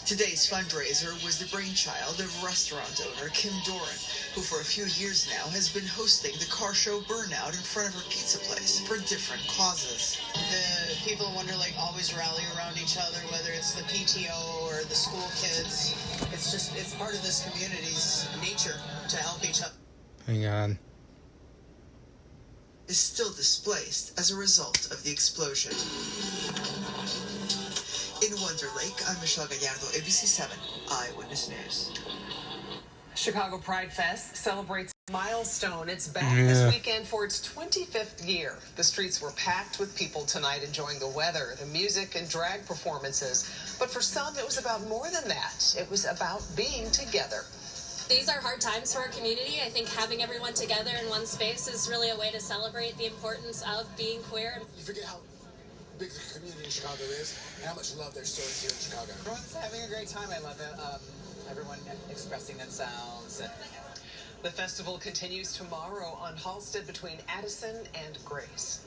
Today's fundraiser was the brainchild of restaurant owner Kim Doran, who for a few years now has been hosting the car show burnout in front of her pizza place for different causes. The people in Wonder Lake always rally around each other, whether it's the PTO or the school kids. It's part of this community's nature to help each other. Hang on. Is still displaced as a result of the explosion. In Wonder Lake, I'm Michelle Gallardo, ABC 7 Eyewitness News. Chicago Pride Fest celebrates a milestone. It's back Yeah. this weekend for its 25th year. The streets were packed with people tonight enjoying the weather, the music, and drag performances. But for some, it was about more than that. It was about being together. These are hard times for our community. I think having everyone together in one space is really a way to celebrate the importance of being queer. You forget how big the community in Chicago is and how much love there still is here in Chicago. Everyone's having a great time. I love it. Everyone expressing themselves. The festival continues tomorrow on Halsted between Addison and Grace.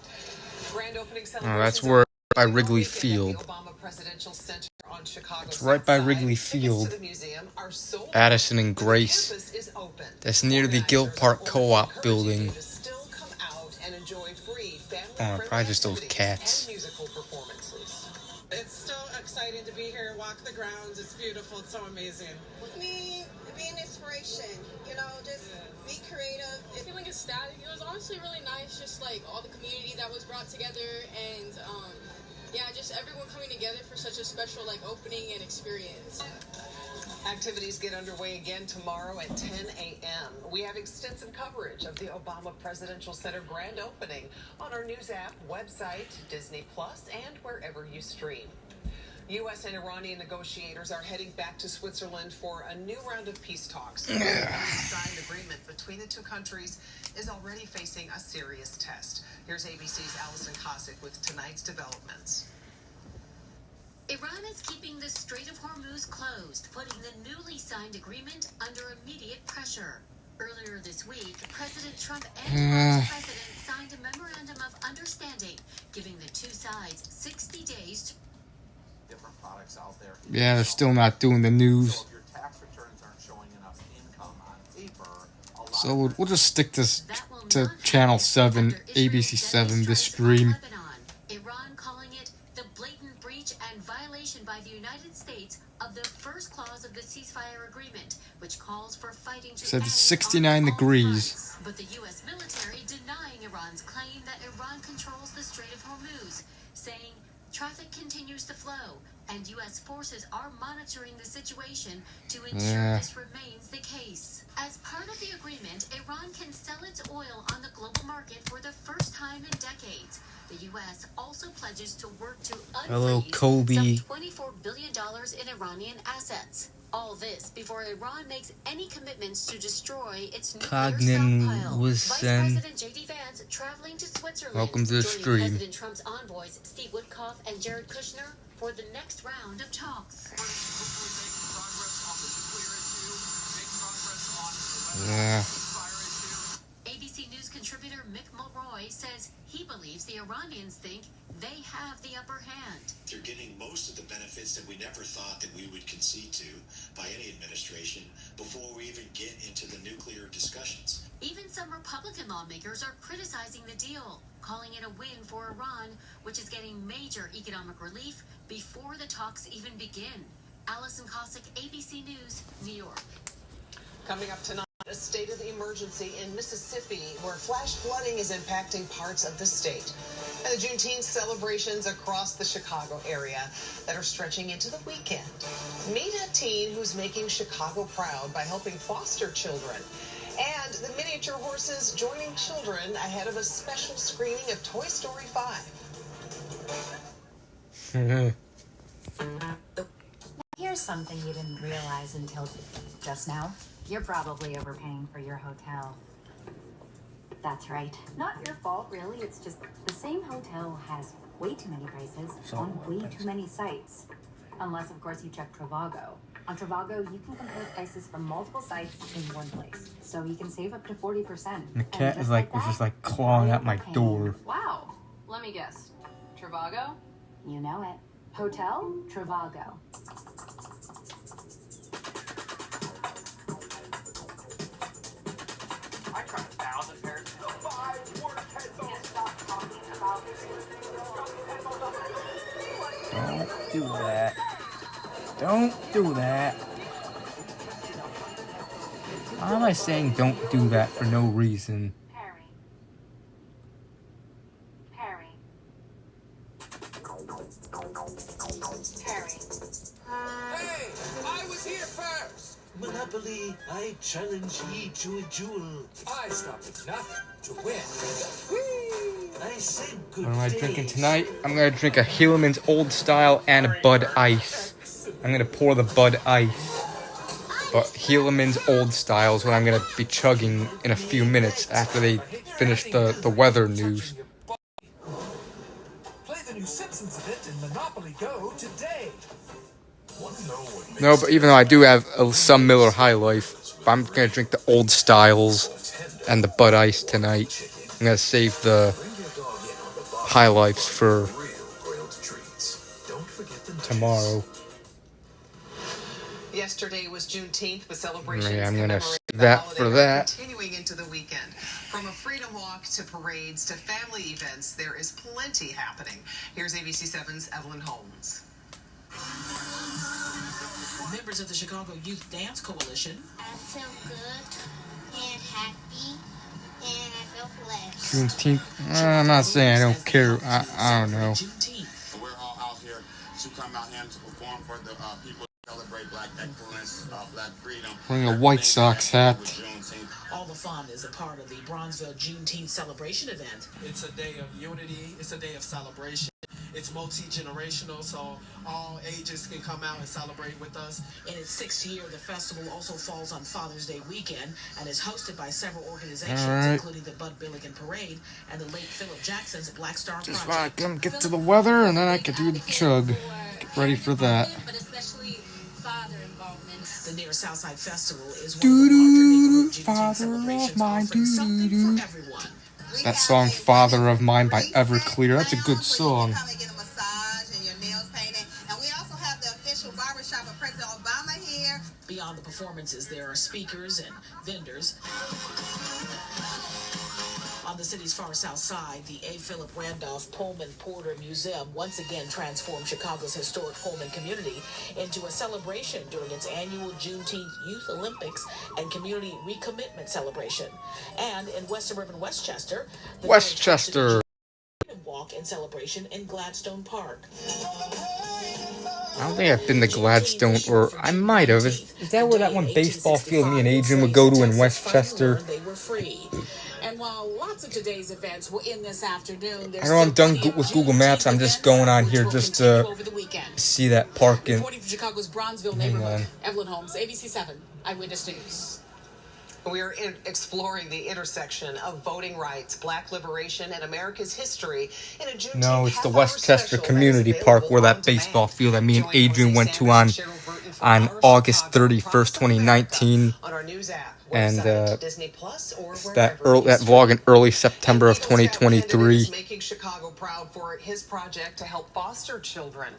Grand opening Oh, celebrations. that's where by Wrigley Field. Obama Presidential Center on Chicago's It's right by south Wrigley side. Tickets Field. to the museum are sold. Addison and Grace. Campus is open. That's near the Guild Park Co-op building. To still come out and enjoy free Oh, probably just those cats. and musical performances. It's so exciting to be here, walk the grounds. It's beautiful. It's so amazing. Me, be an inspiration, you know, just be creative. Feeling ecstatic. It was honestly really nice, just like all the community that was brought together and yeah, just everyone coming together for such a special like opening and experience. Activities get underway again tomorrow at 10 a.m. We have extensive coverage of the Obama Presidential Center grand opening on our news app, website, Disney Plus, and wherever you stream. U.S. and Iranian negotiators are heading back to Switzerland for a new round of peace talks. The signed agreement between the 2 countries is already facing a serious test. Here's ABC's Allison Kosick with tonight's developments. Iran is keeping the Strait of Hormuz closed, putting the newly signed agreement under immediate pressure. Earlier this week, President Trump and Iran's president signed a memorandum of understanding, giving the 2 sides 60 days to different products out there. Yeah, they're still not doing the news. So if your tax returns aren't showing enough income on paper, So we'll just stick this to Channel 7, ABC 7, this stream. Iran calling it the blatant breach and violation by the United States of the first clause of the ceasefire agreement, which calls for fighting to Said end it's 69 degrees. but the U.S. military denying Iran's claim that Iran controls the Strait of Hormuz, saying traffic continues to flow and U.S. forces are monitoring the situation to ensure this remains the case. As part of the agreement, Iran can sell its oil on the global market for the first time in decades. The U.S. also pledges to work to Hello, unfreeze Kobe. some $24 billion in Iranian assets. All this before Iran makes any commitments to destroy its nuclear Cognin stockpile. was Vice sent. President J.D. Vance traveling to Switzerland, Welcome to the joining stream. President Trump's envoys Steve Witkoff and Jared Kushner for the next round of talks. Yeah. ABC News contributor Mick Mulroy says he believes the Iranians think they have the upper hand. They're getting most of the benefits that we never thought that we would concede to by any administration before we even get into the nuclear discussions. Even some Republican lawmakers are criticizing the deal, calling it a win for Iran, which is getting major economic relief before the talks even begin. Allison Cossack, ABC News, New York. Coming up tonight, a state of emergency in Mississippi where flash flooding is impacting parts of the state. And the Juneteenth celebrations across the Chicago area that are stretching into the weekend. Meet a teen who's making Chicago proud by helping foster children. And the miniature horses joining children ahead of a special screening of Toy Story 5. Here's something you didn't realize until just now. You're probably overpaying for your hotel. That's right. Not your fault, really. It's just the same hotel has way too many prices on way too many sites. Unless, of course, you check Trivago. On Trivago, you can compare prices from multiple sites in one place. So you can save up to 40%. The cat is like, was just like clawing at my door. Wow. Let me guess. Trivago? You know it. Hotel Trivago. I tried 1,000 pairs. Don't do that. Don't do that. Why am I saying don't do that for no reason? Perry. Hey, I was here first. Monopoly, I challenge ye to a duel. I stopped at nothing to win. Whee! I said good What am I day. drinking tonight? I'm gonna drink a Hilleman's Old Style and a Bud Ice. I'm gonna pour the Bud Ice. But Hilleman's Old Style is what I'm gonna be chugging in a few minutes after they finish the weather news. Play the new Simpsons event in Monopoly Go today. No, but even though I do have some Miller High Life, I'm gonna drink the Old Styles and the Bud Ice tonight. I'm gonna save the High Lifes for tomorrow. Yesterday was Juneteenth, with celebrations Yeah, I'm gonna commemorating save the that holiday for are that. continuing into the weekend. From a freedom walk to parades to family events, there is plenty happening. Here's ABC7's Evelyn Holmes. Members of the Chicago Youth Dance Coalition. I feel good and happy and I feel blessed. Juneteenth. I'm not saying I don't care. I don't know. We're all out here to come out here to perform for the people to celebrate Black excellence, Black freedom. Wearing a White Sox hat. All the fun is a part of the Bronzeville Juneteenth celebration event. It's a day of unity. It's a day of celebration. It's multi-generational, so all ages can come out and celebrate with us. In its 6th year, the festival also falls on Father's Day weekend and is hosted by several organizations, including the Bud Billiken Parade and the late Philip Jackson's Black Star Just Project. want to get to the weather and then I can do the chug. Get ready for that. But especially father involvement. The Near Southside Festival is one of the larger neighborhood Juneteenth celebrations offering something for everyone. That song, Father of Mine by Everclear, that's a good song. Beyond the performances, there are speakers and vendors. On the city's far south side, the A. Philip Randolph Pullman Porter Museum once again transformed Chicago's historic Pullman community into a celebration during its annual Juneteenth Youth Olympics and Community Recommitment Celebration. And in West Suburban Westchester, the Westchester. walk and celebration in Gladstone Park. I don't think I've been to Gladstone, or I might have. Is that where that one baseball field me and Adrian would go to in Westchester? They were free. And while lots of today's events will end this afternoon, there's I know I'm done with Google Maps. I'm just going on here just to see that parking. Reporting from Chicago's Bronzeville neighborhood, Evelyn Holmes, ABC 7 Eyewitness News. We are exploring the intersection of voting rights, black liberation, and America's history in a Juneteenth No, it's the half-hour Westchester special Community that is Park where available that baseball on field that me and Join Adrian Jose went to Sanders and Cheryl Burton from on our August Chicago 31st, across 2019. on our news app, And website, Disney Plus, or that wherever that vlog in early September of 2023. is making Chicago proud for his project to help foster children.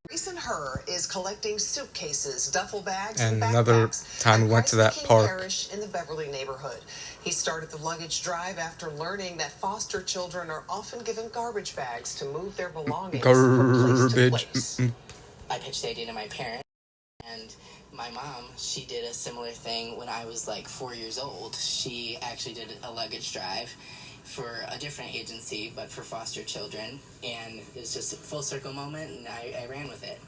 Grayson Herr is collecting suitcases, duffel bags, and another backpacks time we went to that King park. Parish in the Beverly neighborhood. He started the luggage drive after learning that foster children are often given garbage bags to move their belongings from place to place. I pitched the idea to my parents, and my mom, she did a similar thing when I was like 4 years old. She actually did a luggage drive for a different agency, but for foster children, and it was just a full circle moment, and I ran with it.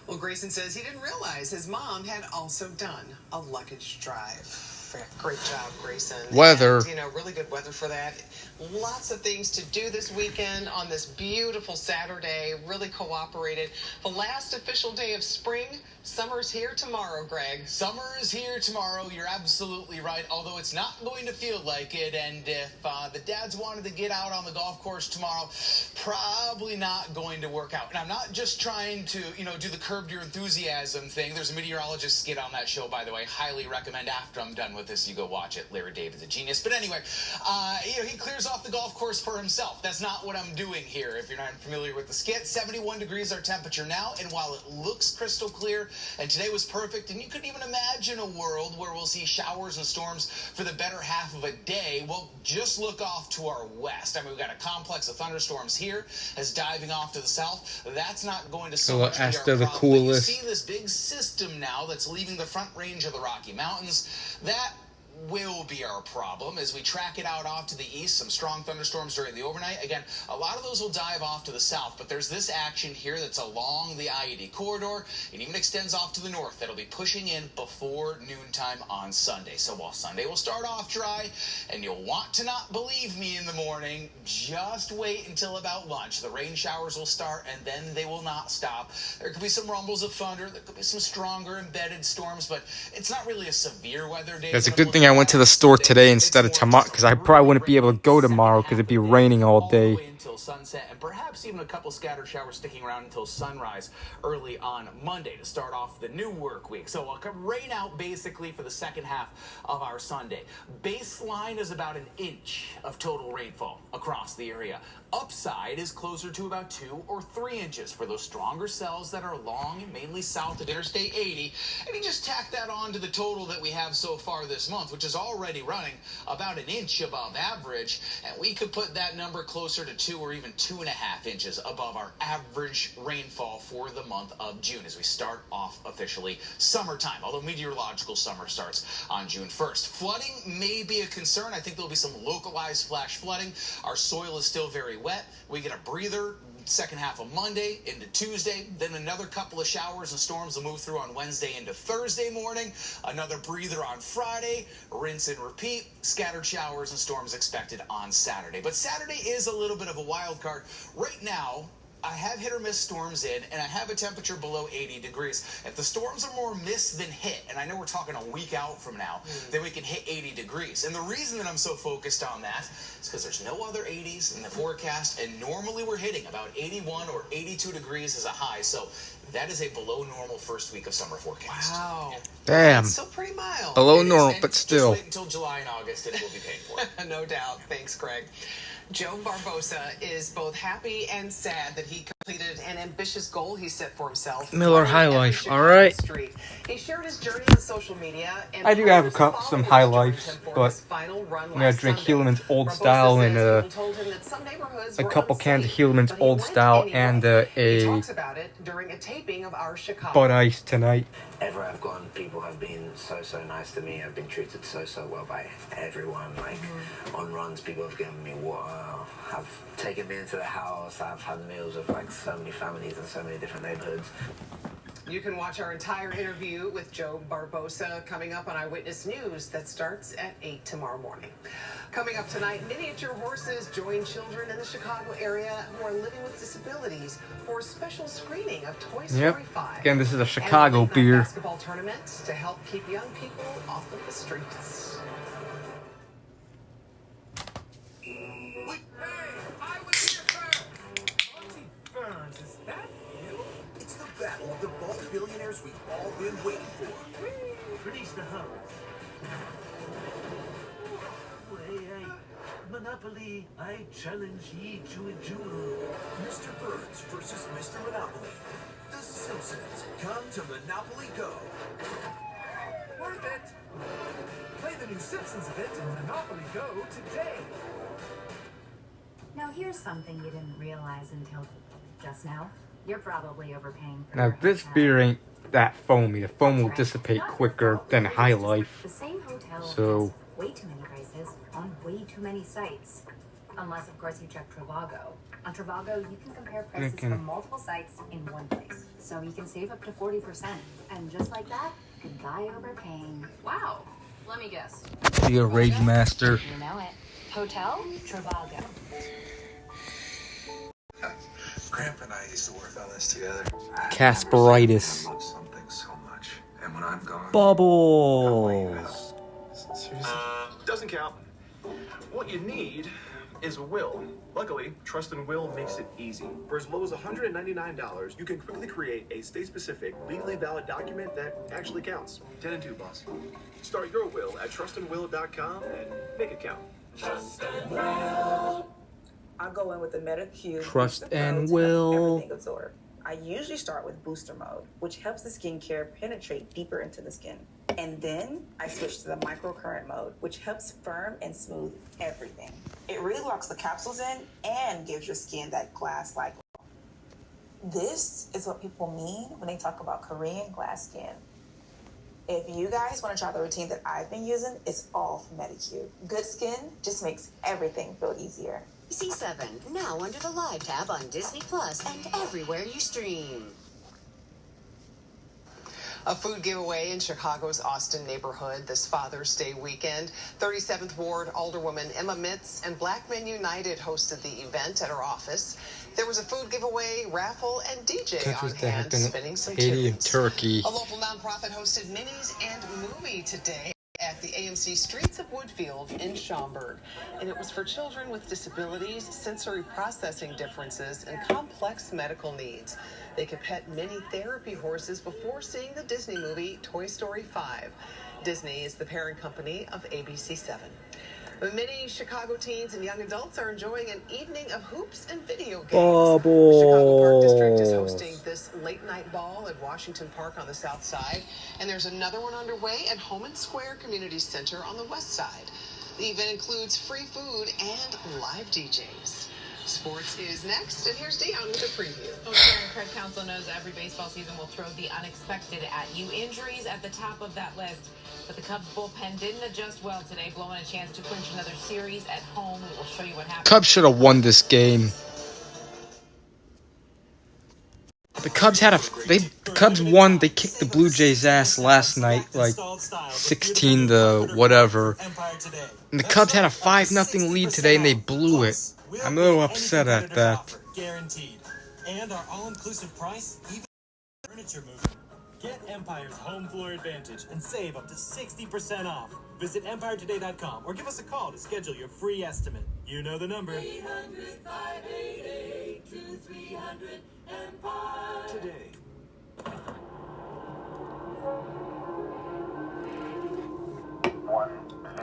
Well, Grayson says he didn't realize his mom had also done a luggage drive. Great job, Grayson. Weather. And, really good weather for that. Lots of things to do this weekend on this beautiful Saturday. Really cooperated. The last official day of spring. Summer's here tomorrow, Greg. Summer is here tomorrow. You're absolutely right, although it's not going to feel like it. And if the dads wanted to get out on the golf course tomorrow, probably not going to work out. And I'm not just trying to, do the Curb Your Enthusiasm thing. There's a meteorologist skit on that show, by the way. Highly recommend after I'm done with this, you go watch it. Larry David's a genius. But anyway, he clears off the golf course for himself. That's not what I'm doing here. If you're not familiar with the skit, 71 degrees our temperature now. And while it looks crystal clear, and today was perfect, and you couldn't even imagine a world where we'll see showers and storms for the better half of a day. Well, just look off to our west. I mean, we've got a complex of thunderstorms here as diving off to the south. That's not going to so much be our problem. But you see this big system now that's leaving the front range of the Rocky Mountains. That will be our problem as we track it out off to the east. Some strong thunderstorms during the overnight. Again, a lot of those will dive off to the south, but there's this action here that's along the I-80 corridor. It even extends off to the north. That'll be pushing in before noontime on Sunday. So while Sunday will start off dry, and you'll want to not believe me in the morning, just wait until about lunch. The rain showers will start, and then they will not stop. There could be some rumbles of thunder. There could be some stronger embedded storms, but it's not really a severe weather day. It's a good thing I went to the store today instead of tomorrow, because I probably wouldn't be able to go tomorrow because it'd be raining all day. Until sunset, and perhaps even a couple scattered showers sticking around until sunrise early on Monday to start off the new work week. So it'll rain out basically for the second half of our Sunday. Baseline is about 1 inch of total rainfall across the area. Upside is closer to about 2 or 3 inches for those stronger cells that are along and mainly south of Interstate 80. And you just tack that on to the total that we have so far this month, which is already running about 1 inch above average. And we could put that number closer to 2 or even 2.5 inches above our average rainfall for the month of June as we start off officially summertime, although meteorological summer starts on June 1st. Flooding may be a concern. I think there'll be some localized flash flooding. Our soil is still very wet. We get a breather second half of Monday into Tuesday, then another couple of showers and storms will move through on Wednesday into Thursday morning, another breather on Friday, rinse and repeat, scattered showers and storms expected on Saturday. But Saturday is a little bit of a wild card. Right now, I have hit or miss storms in, and I have a temperature below 80 degrees. If the storms are more miss than hit, and I know we're talking a week out from now, then we can hit 80 degrees. And the reason that I'm so focused on that is because there's no other 80s in the forecast, and normally we're hitting about 81 or 82 degrees as a high. So that is a below normal first week of summer forecast. Wow. Damn. It's still pretty mild. Below normal, but still. Just wait until July and August, and we'll be paying for it. No doubt. Thanks, Greg. Joe Barbosa is both happy and sad that he completed an ambitious goal he set for himself. Miller High Life, all right. He shared his journey on social media. And I do have some High Lifes, but I'm going to drink Helaman's Old Style and a couple cans of Helaman's Old Style and a Bud Ice tonight. Everywhere I've gone, people have been so nice to me. I've been treated so well by everyone. Like on runs, people have given me water, have taken me into the house. I've had meals with like so many families in so many different neighborhoods. You can watch our entire interview with Joe Barbosa coming up on Eyewitness News that starts at 8 tomorrow morning. Coming up tonight, miniature horses join children in the Chicago area who are living with disabilities for a special screening of Toy Story 5. Again, this is a Chicago beer. Basketball tournaments to help keep young people off of the streets. Wait, hey, I was here first. Auntie Burns, is that you? It's the battle of the bald billionaires we've all been waiting for. Release the hose. Monopoly, I challenge ye to a duel. Mr. Burns versus Mr. Monopoly. The Simpsons come to Monopoly Go. Worth it. Play the new Simpsons event in Monopoly Go today. Now here's something you didn't realize until just now. You're probably overpaying for Now your this hotel. beer ain't that foamy. The foam will dissipate quicker than High Life. The same hotel So has way too many prices on way too many sites. Unless, of course, you check Trivago. On Trivago, you can compare prices from multiple sites in one place. So you can save up to 40%. And just like that, a guy overpaying. Wow. Let me guess. be a Rage Master. You know it. Hotel Trivago. Grandpa and I used to work on this together. Casperitis. I love something so much. And when I'm gone, Bubbles. Seriously? Doesn't count. What you need is a will. Luckily, Trust and Will makes it easy. For as low as $199, you can quickly create a state-specific, legally valid document that actually counts. 10 and 2, boss. Start your will at trustandwill.com and make it count. Trust and Will. I go in with the MetaQ. Trust and Will. Everything absorbed. I usually start with booster mode, which helps the skincare penetrate deeper into the skin. And then I switch to the microcurrent mode, which helps firm and smooth everything. It really locks the capsules in and gives your skin that glass-like glow. This is what people mean when they talk about Korean glass skin. If you guys want to try the routine that I've been using, it's all from MetaQ. Good skin just makes everything feel easier. C7, now under the Live tab on Disney Plus and everywhere you stream. A food giveaway in Chicago's Austin neighborhood this Father's Day weekend. 37th Ward Alderwoman Emma Mitz and Black Men United hosted the event at her office. There was a food giveaway, raffle, and DJ on hand, spinning some Haiti and tunes. Turkey. A local nonprofit hosted minis and movie today at the AMC Streets of Woodfield in Schaumburg. And it was for children with disabilities, sensory processing differences, and complex medical needs. They could pet mini therapy horses before seeing the Disney movie Toy Story 5. Disney is the parent company of ABC7. Many Chicago teens and young adults are enjoying an evening of hoops and video games. Bubbles. Chicago Park District is hosting this late night ball at Washington Park on the south side. And there's another one underway at Homan Square Community Center on the west side. The event includes free food and live DJs. Sports is next, and here's Dion with a preview. Karen Craig Council knows every baseball season will throw the unexpected at you. Injuries at the top of that list. But the Cubs bullpen didn't adjust well today, blowing a chance to clinch another series at home. We'll show you what happened. Cubs should have won this game. The Cubs had the Cubs won. They kicked the Blue Jays' ass last night, like 16 to whatever. And the Cubs had a 5-0 lead today, and they blew it. I'm a little upset at that. Guaranteed. And our all-inclusive price, even furniture moving. Get Empire's home floor advantage and save up to 60% off. Visit EmpireToday.com or give us a call to schedule your free estimate. You know the number. 800-588-2300 Empire. Today.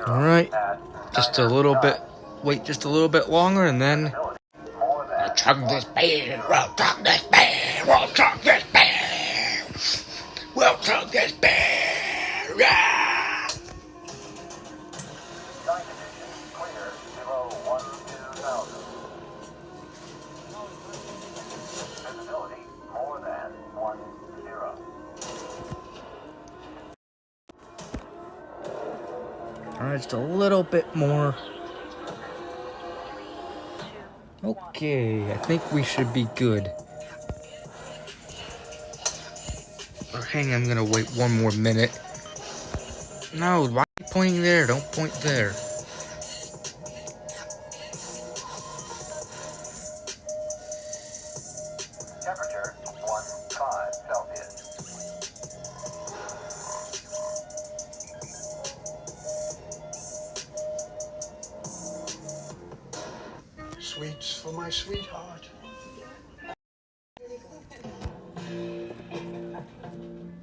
Alright, just a little bit, wait just a little bit longer and then I'll chug this beer, we'll chug this beer, we'll chug this beer, we'll chug this beer, yeah! Visibility more than 10. Alright, just a little bit more. Okay, I think we should be good. painting, I'm gonna wait one more minute. No, why are you pointing there? Don't point there. Temperature 15 Celsius. Sweets for my sweetheart.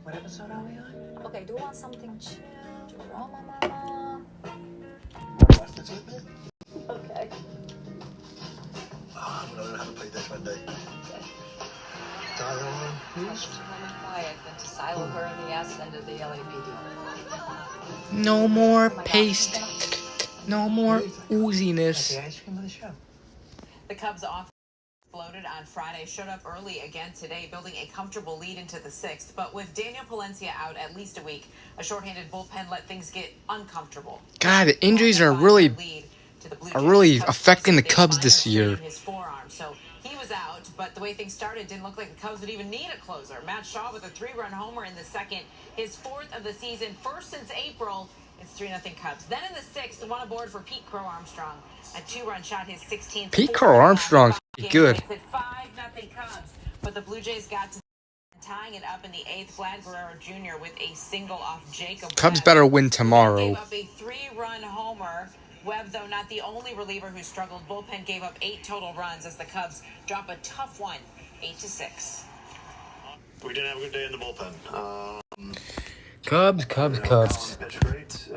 What episode are we on? Okay, do you want something chill? Drama, mama? Okay. I'm gonna learn how to play this one day. Dial please. Quiet than to silo her in the ass end of the LAPD. No more paste. No more ooziness. The ice cream of the show. The Cubs offense exploded on Friday, showed up early again today, building a comfortable lead into the sixth. But with Daniel Palencia out at least a week, a shorthanded bullpen let things get uncomfortable. God, the injuries are really affecting the Cubs this year. His forearm, so he was out. But the way things started, didn't look like the Cubs would even need a closer. Matt Shaw with a 3-run homer in the second, his 4th of the season, first since April. It's 3-0 Cubs. Then in the 6th, one aboard for Pete Crow Armstrong. A 2-run shot, his 16th. Pete Crow Armstrong's good. It's at 5-0 Cubs, but the Blue Jays got to tying it up in the 8th. Vlad Guerrero Jr. with a single off Jacob Cubs Webb. better win tomorrow. Gave up a 3-run homer. Webb, though not the only reliever who struggled. Bullpen gave up 8 total runs as the Cubs drop a tough one, 8-6. We didn't have a good day in the bullpen. Cubs. Pitch great.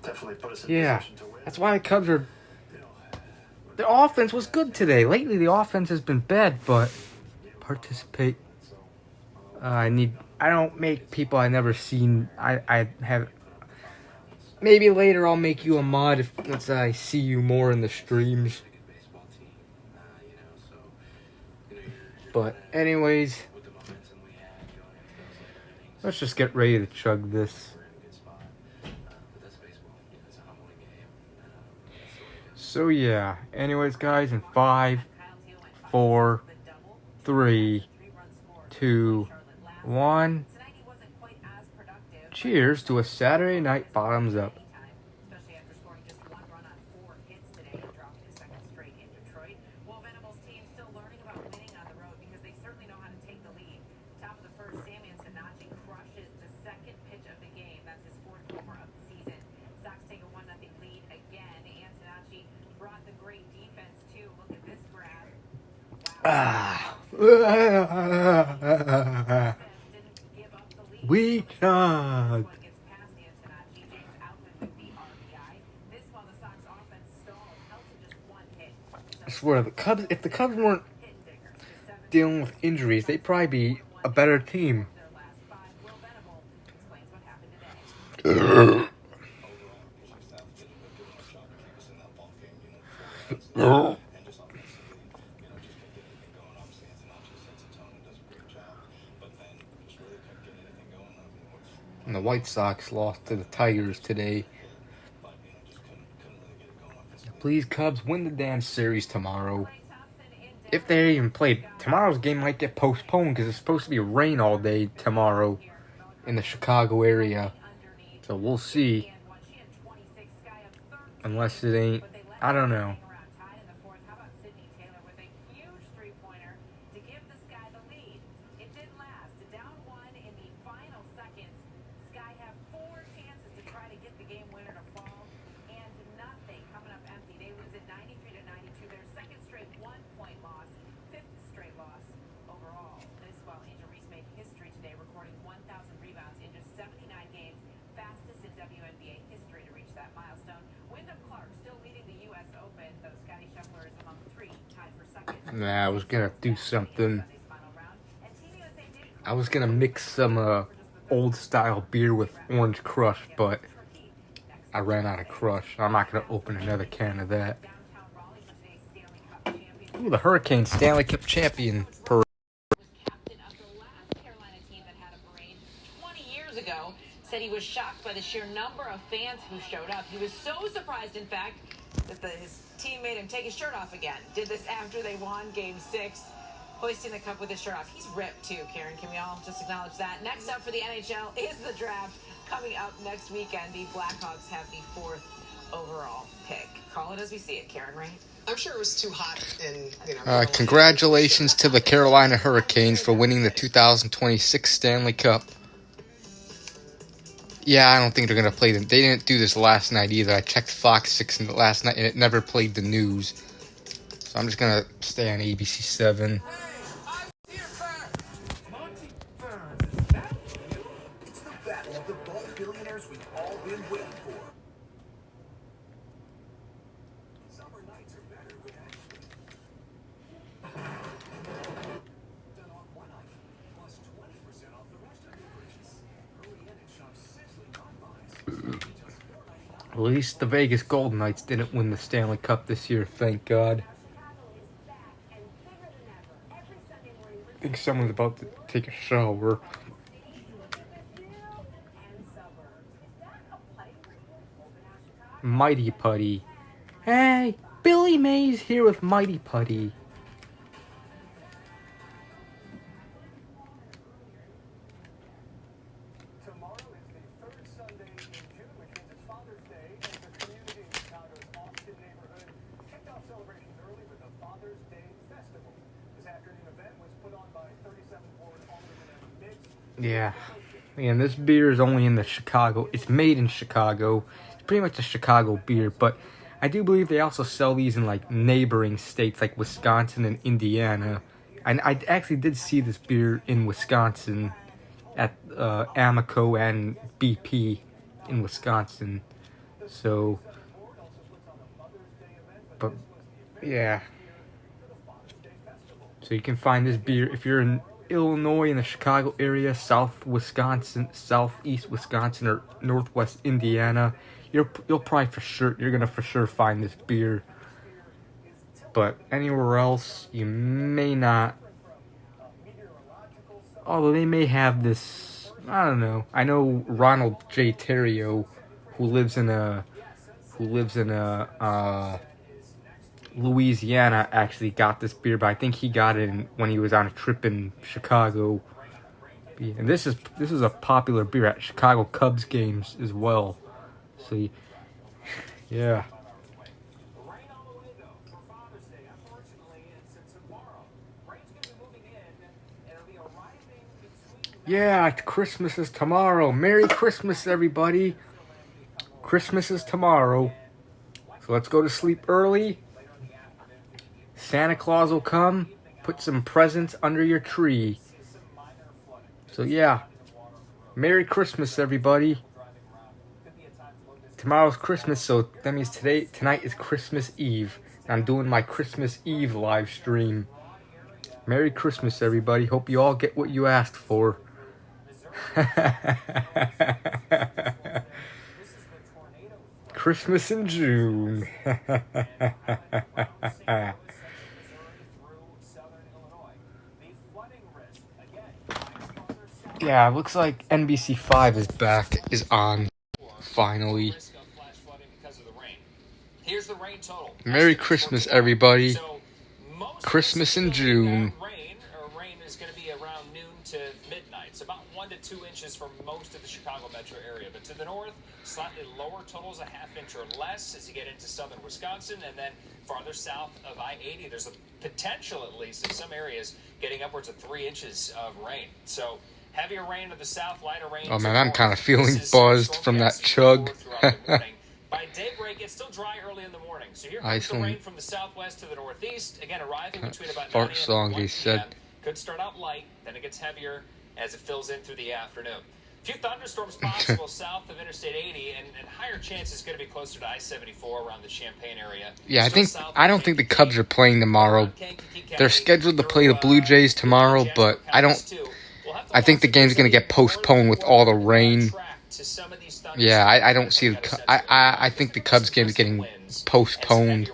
Definitely put us in position to win. That's why the Cubs are... The offense was good today. Lately, the offense has been bad, but participate. I don't make people I never seen. I have... Maybe later I'll make you a mod once I see you more in the streams. But anyways, let's just get ready to chug this. So yeah, anyways guys, in 5, 4, 3, 2, 1. Cheers to a Saturday night bottoms up. Especially after scoring just 1 run on 4 hits today and dropping his 2nd straight in Detroit. Well, Venables' team still learning about winning on the road because they certainly know how to take the lead. Top of the first, Sam Antonacci crushes the 2nd pitch of the game. That's his 4th homer of the season. Sox take a 1-0 lead again. Antonacci brought the great defense too. Look at this grab. We chug. I swear, if the Cubs weren't dealing with injuries, they'd probably be a better team. And the White Sox lost to the Tigers today. Please, Cubs, win the damn series tomorrow. If they even played, tomorrow's game might get postponed because it's supposed to be rain all day tomorrow in the Chicago area. So we'll see. Unless it ain't, I don't know. Nah, I was gonna do something. I was gonna mix some old style beer with Orange Crush, but I ran out of Crush. I'm not gonna open another can of that. Ooh, the Hurricane Stanley Cup champion parade. Ago, said he was shocked by the sheer number of fans who showed up. He was so surprised, in fact, that his team made him take his shirt off again. Did this after they won Game 6. hoisting the cup with his shirt off. He's ripped too, Karen. Can we all just acknowledge that? Next up for the NHL is the draft coming up next weekend. The Blackhawks have the 4th overall pick. Call it as we see it, Karen, right? I'm sure it was too hot in, Congratulations to the Carolina Hurricanes for winning the 2026 Stanley Cup. Yeah, I don't think they're going to play them. They didn't do this last night either. I checked Fox 6 last night, and it never played the news. So I'm just going to stay on ABC 7. It's the battle of the bald billionaires we've all been waiting for. Summer nights are better with Ashley. Done on one item, plus 20% off the rest of your purchase. Hurry in and shop sizzling non-buys. At least the Vegas Golden Knights didn't win the Stanley Cup this year, thank God. I think someone's about to take a shower. Mighty Putty. Hey, Billy Mays here with Mighty Putty. Tomorrow is the third Sunday in June, which means it's Father's Day, and the community in Chicago's Austin neighborhood kicked off celebrations early with a Father's Day Festival. This afternoon event was put on by 37 Ward Alderman and Mix. Yeah. And this beer is only in the Chicago. It's made in Chicago. It's pretty much a Chicago beer, but I do believe they also sell these in like neighboring states like Wisconsin and Indiana. And I actually did see this beer in Wisconsin at Amico and BP in Wisconsin. So, but yeah. So you can find this beer if you're in Illinois, in the Chicago area, South Wisconsin, Southeast Wisconsin, or Northwest Indiana. You're probably you're gonna for sure find this beer. But anywhere else, you may not. Although they may have this, I don't know. I know Ronald J. Terrio, who lives in Louisiana, actually got this beer, but I think he got it when he was on a trip in Chicago. And this is a popular beer at Chicago Cubs games as well. So, yeah. Yeah, Christmas is tomorrow. Merry Christmas, everybody. Christmas is tomorrow. So let's go to sleep early. Santa Claus will come, put some presents under your tree. So yeah, Merry Christmas, everybody. Tomorrow's Christmas, so that means tonight is Christmas Eve. I'm doing my Christmas Eve live stream. Merry Christmas, everybody. Hope you all get what you asked for. Christmas in June. Yeah, it looks like NBC5 is on finally. Here's the rain total. Merry Christmas, everybody. Christmas in June. Rain is going to be around noon to midnight. It's about 1 to 2 inches for most of the Chicago metro area. But to the north, slightly lower totals, a half inch or less as you get into southern Wisconsin. And then farther south of I-80, there's a potential, at least, in some areas, getting upwards of 3 inches of rain. So heavier rain to the south, lighter rain. Oh man, I'm kind of feeling buzzed from that chug. By daybreak, it's still dry early in the morning. So here comes the rain from the southwest to the northeast. Again, arriving between about 9 a.m. and 1 p.m. Could start out light, then it gets heavier as it fills in through the afternoon. A few thunderstorms possible south of Interstate 80, and higher chances going to be closer to I-74 around the Champaign area. Yeah, I don't think the Cubs are playing tomorrow. They're scheduled to play the Blue Jays tomorrow, but I think the game's going to get postponed with all the rain. Yeah, I don't see I think the Cubs game is getting postponed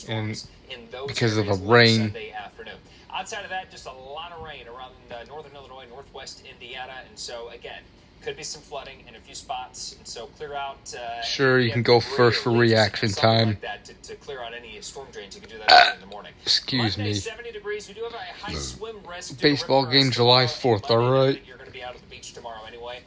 and because of the rain. Outside of that, just a lot of rain around northern Illinois, northwest Indiana, and so again, Could be some flooding in a few spots, and so clear out. Sure, you can go first for reaction time. Like that to clear out any storm drains. You can do that in the morning. Excuse Monday, me. 70 degrees. We do have a high swim risk. Baseball game July 4th, alright? You're going to be out at the beach tomorrow anyway,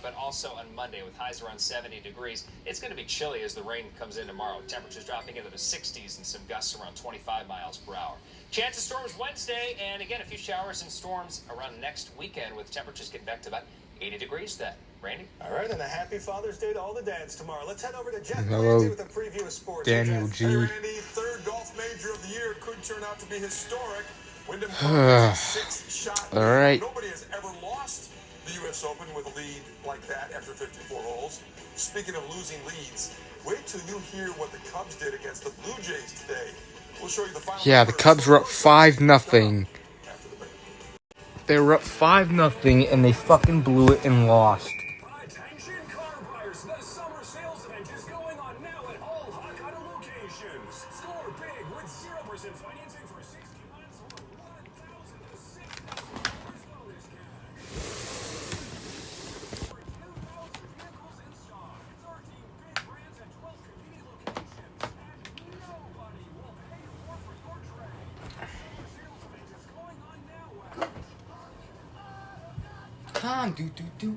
but also on Monday with highs around 70 degrees. It's going to be chilly as the rain comes in tomorrow. Temperatures dropping into the 60s and some gusts around 25 miles per hour. Chance of storms Wednesday, and again, a few showers and storms around next weekend with temperatures getting back to about 80 degrees then. Randy? All right, and a happy Father's Day to all the dads tomorrow. Let's head over to Jeff Hello, Ramsey with a preview of sports. Daniel G. Hey, Randy, third golf major of the year could turn out to be historic. Wyndham six-shot. All right. Nobody has ever lost the U.S. Open with a lead like that after 54 holes. Speaking of losing leads, wait till you hear what the Cubs did against the Blue Jays today. We'll show you the final. Yeah, the Cubs were up 5-0. They were up 5-0 and they fucking blew it and lost. Attention car buyers, the summer sales event is going on now at all Hawk Auto locations. Score big with 0% financing for 60 months or 1,000 to 6,000 bonus cash. For 2,000 vehicles in stock, 13 big brands at 12 convenient locations, and nobody will pay more for your trade. Summer sales event is going on now at Come on, do.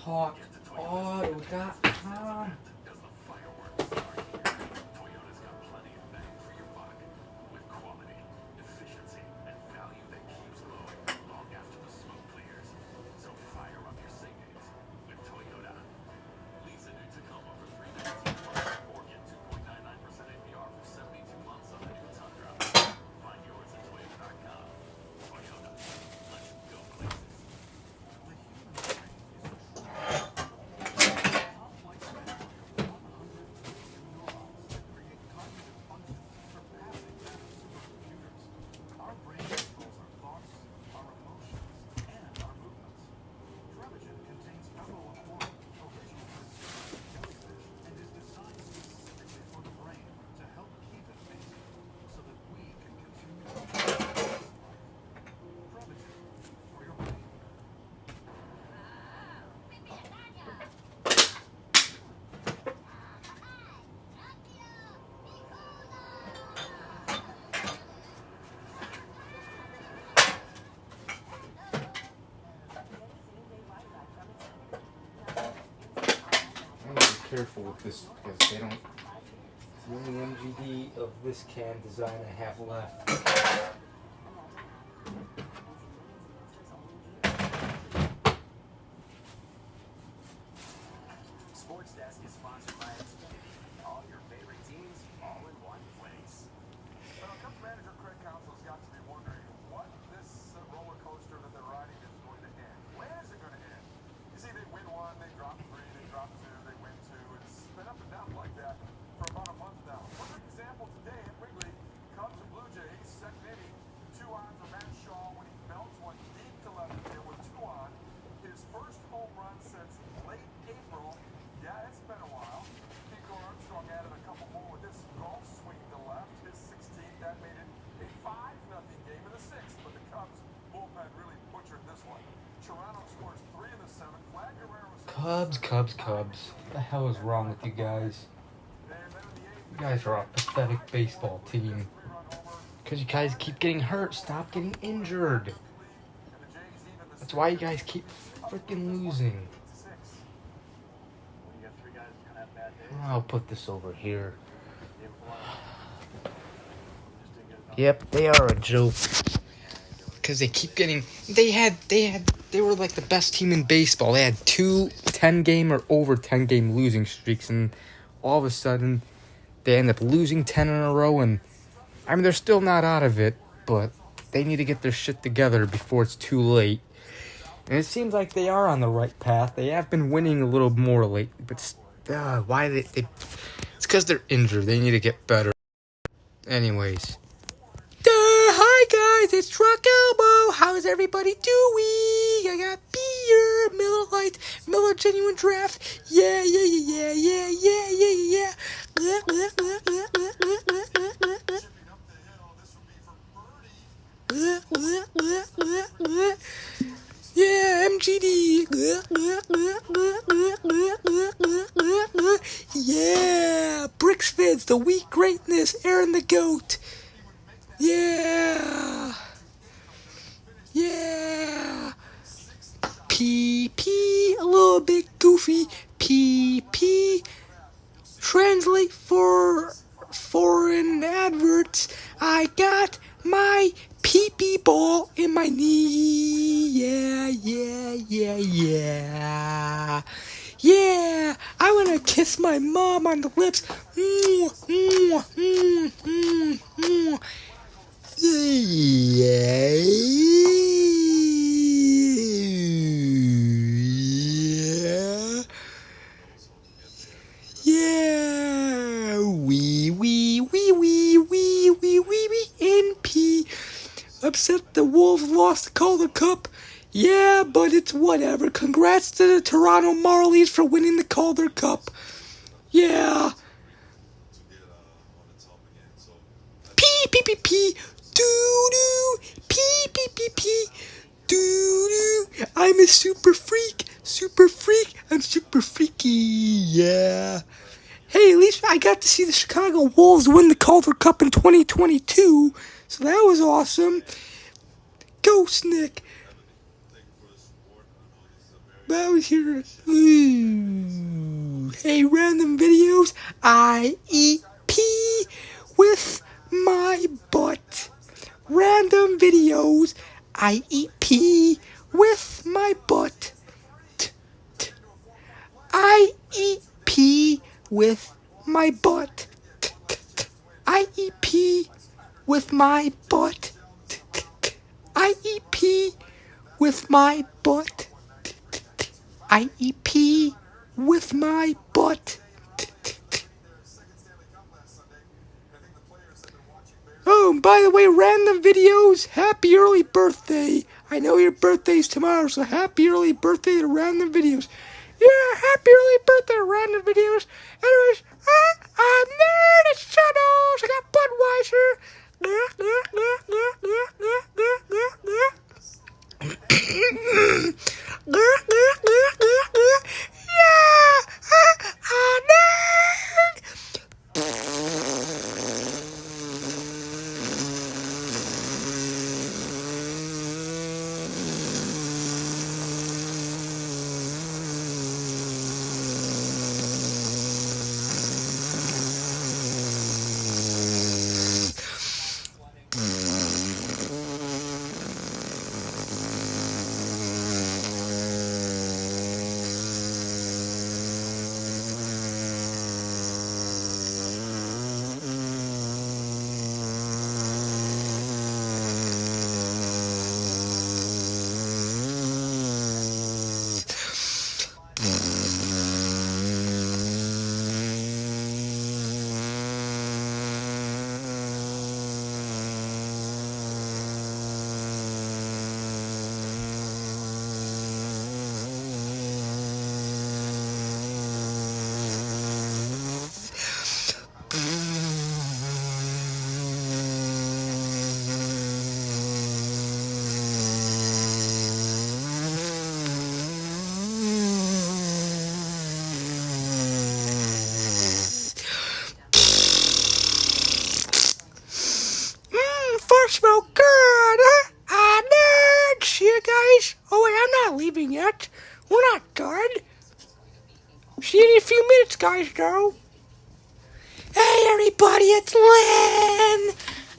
HawkAuto.com. Careful with this because they don't. The only MGD of this can design I have left. Sports Desk is sponsored by Xfinity. All your favorite teams, all in one place. Well, Cubs manager Craig Counsell's got to be wondering what this roller coaster that they're riding is going to end. When is it going to end? You see, they win one, they drop three, they drop two, they win two. It's been up and down like that for about a month now. For example, today at Wrigley, Cubs and Blue Jays, second inning, 2 on for Matt Shaw when he belts one deep to left field with 2 on. His first home run since late April. Yeah, it's been a while. Nico Armstrong added a couple more with this golf swing to left. His 16th, that made it a 5-0 game in the 6th. But the Cubs bullpen really butchered this one. Toronto scores 3 in the 7th. Vlad Guerrero Cubs. What the hell is wrong with you guys? You guys are a pathetic baseball team. Because you guys keep getting hurt. Stop getting injured. That's why you guys keep freaking losing. I'll put this over here. Yep, they are a joke. Because they keep getting... They were like the best team in baseball. They had 2 10-game or over 10-game losing streaks. And all of a sudden, they end up losing 10 in a row. And, I mean, they're still not out of it. But they need to get their shit together before it's too late. And it seems like they are on the right path. They have been winning a little more lately, but why they it's because they're injured. They need to get better. Anyways. Hi guys, it's Truck Elbow. How's everybody doing? I got beer, Miller Lite, Miller Genuine Draft. Yeah. Yeah, MGD. Yeah, Bricks Vids, the weak greatness, Aaron the Goat. Yeah. PP, a little bit goofy. PP, translate for foreign adverts. I got my PP ball in my knee. Yeah, I wanna kiss my mom on the lips. Yeah. Wee, NP. Upset the Wolves lost the Calder Cup. Yeah, but it's whatever. Congrats to the Toronto Marlies for winning the Calder Cup. Yeah. P. Doo-doo. P. Doo-doo. I'm a super freak. I'm super freaky. Yeah. Hey, at least I got to see the Chicago Wolves win the Calder Cup in 2022. So that was awesome. Go, Snick. I was here. Ooh. Hey, random videos. I eat pee with my butt. Random videos. I eat pee with my butt. I eat pee with my butt. I eat pee with my butt. I eat pee with my butt. I eat pee with my butt. Oh, and by the way, random videos, happy early birthday. I know your birthday's tomorrow, so happy early birthday to random videos. Yeah, happy early birthday to random videos. Anyways, I'm there in the shadows. I got Budweiser. Smell good, huh? Nerds! See you guys? Oh wait, I'm not leaving yet. We're not done. See you in a few minutes, guys, though. Hey everybody, it's Lynn!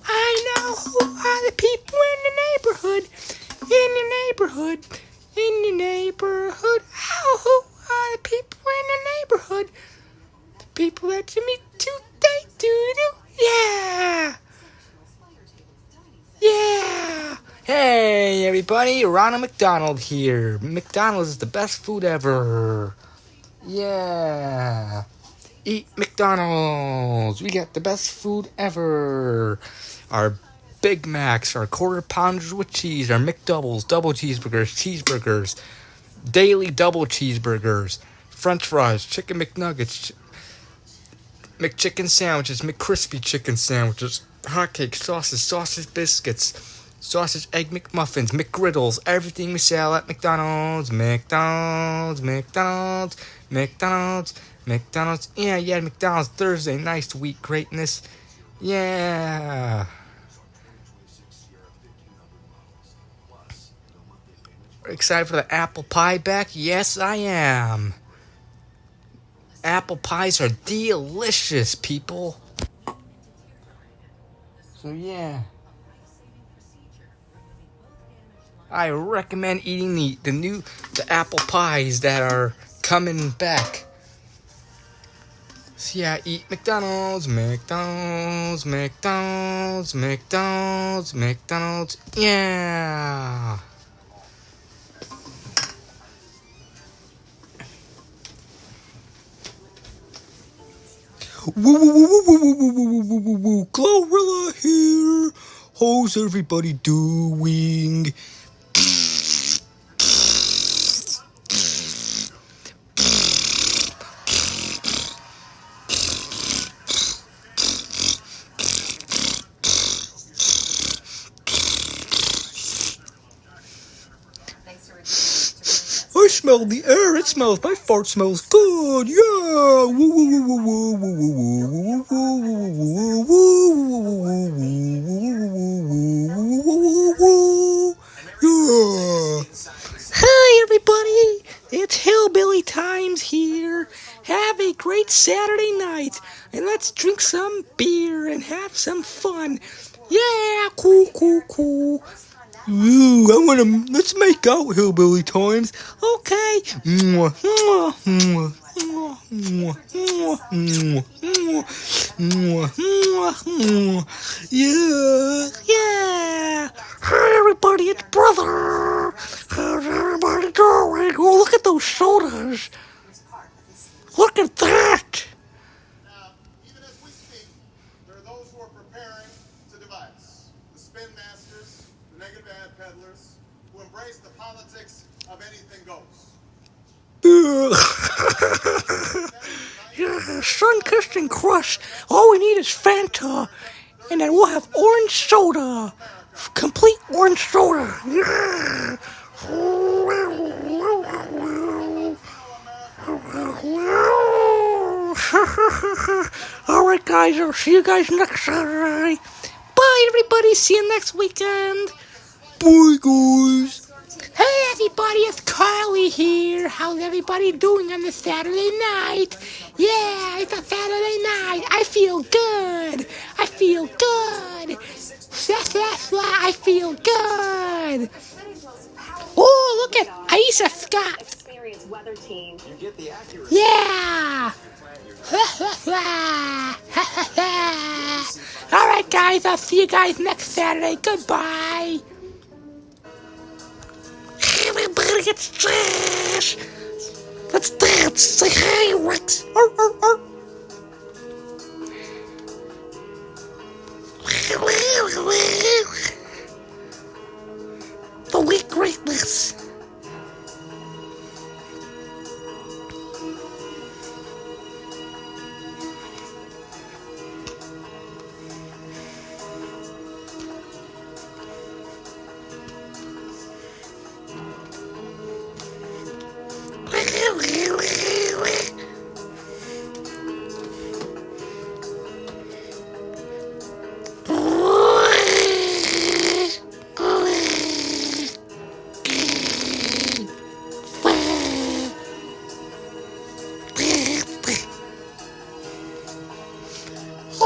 I know who are the people in the neighborhood. Oh, who are the people in the neighborhood? The people that you meet today, doo-doo. Yeah! Hey everybody, Ronald McDonald here. McDonald's is the best food ever. Yeah. Eat McDonald's. We got the best food ever. Our Big Macs, our quarter pounders with cheese, our McDoubles, double cheeseburgers, daily double cheeseburgers, French fries, chicken McNuggets, McChicken sandwiches, McCrispy chicken sandwiches, hotcakes, sausage biscuits, sausage egg McMuffins, McGriddles, everything we sell at McDonald's. McDonald's. Yeah, McDonald's Thursday, nice week, greatness. Yeah. Excited for the apple pie back? Yes, I am. Apple pies are delicious, people. So yeah, I recommend eating the apple pies that are coming back. So yeah, eat McDonald's. Yeah. Woo, Glorilla here. How's everybody doing? I smell the air. It smells. My fart smells good. Yeah. Yeah. Hi, everybody. It's Hillbilly Times here. Have a great Saturday night, and let's drink some beer and have some fun. Yeah, cool. Ooh, let's make out, Hillbilly Times. Okay. Yeah. Hey, everybody, it's Brother. How's everybody doing? Oh, look at those sodas. Look at that. Now, even as we speak, there are those who are preparing to devise. The spin masters, the negative ad peddlers, who embrace the politics of anything goes. Yeah, sun-kissed and crushed. All we need is Fanta, and then we'll have orange soda. Complete orange soda. Yeah. Alright guys, I'll see you guys next Saturday. Bye everybody, see you next weekend. Bye guys. Hey everybody, it's Carly here. How's everybody doing on this Saturday night? Yeah, it's a Saturday night. I feel good. I feel good. I feel good. Oh, look at Aisha Scott. Yeah. Alright guys, I'll see you guys next Saturday. Goodbye. Everybody, it's trash. Let's dance. Say hi, Rex. The weak greatness.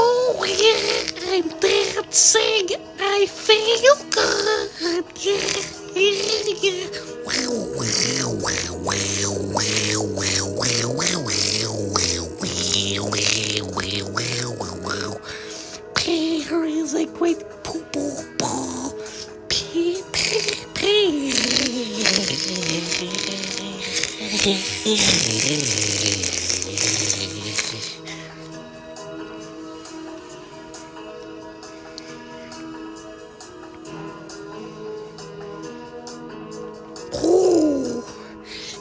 Oh yeah, I'm dancing. I feel good. Peter is a great poo-poo ball. Oh,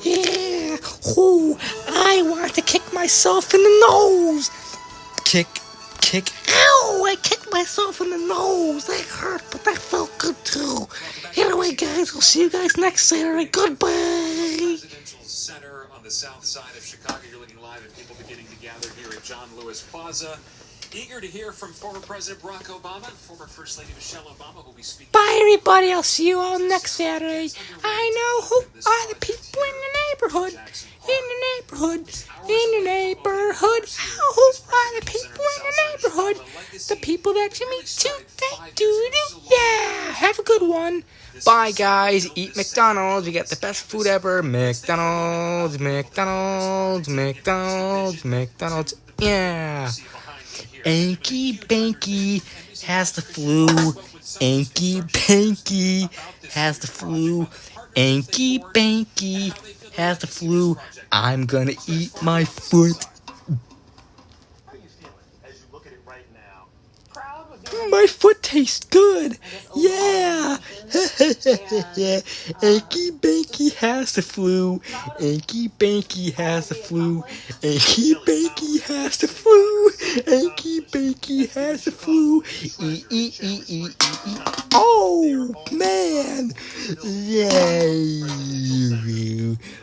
yeah. Oh, I want to kick myself in the nose. Kick. Ow! I kicked myself in the nose. That hurt, but that felt good too. Anyway, guys, we'll see you guys next Saturday. Goodbye. Presidential Center on the south side of Chicago. You're looking live at people beginning to gather here at John Lewis Plaza. Eager to hear from former President Barack Obama, former First Lady Michelle Obama, who will be speaking. Bye, everybody. I'll see you all next Saturday. I know who are the people in the neighborhood. Who are the people in the neighborhood? The people that you meet today. Yeah. Have a good one. Bye, guys. Eat McDonald's. You get the best food ever. McDonald's. Yeah. Anky Banky has the flu. Anky Banky has the flu. Anky Banky has the flu. I'm gonna eat my foot. My foot tastes good. Yeah. Anky Banky has the flu. Anky Banky has the flu. Anky Banky has the flu. Anky Banky has the flu. Oh, man. Yay.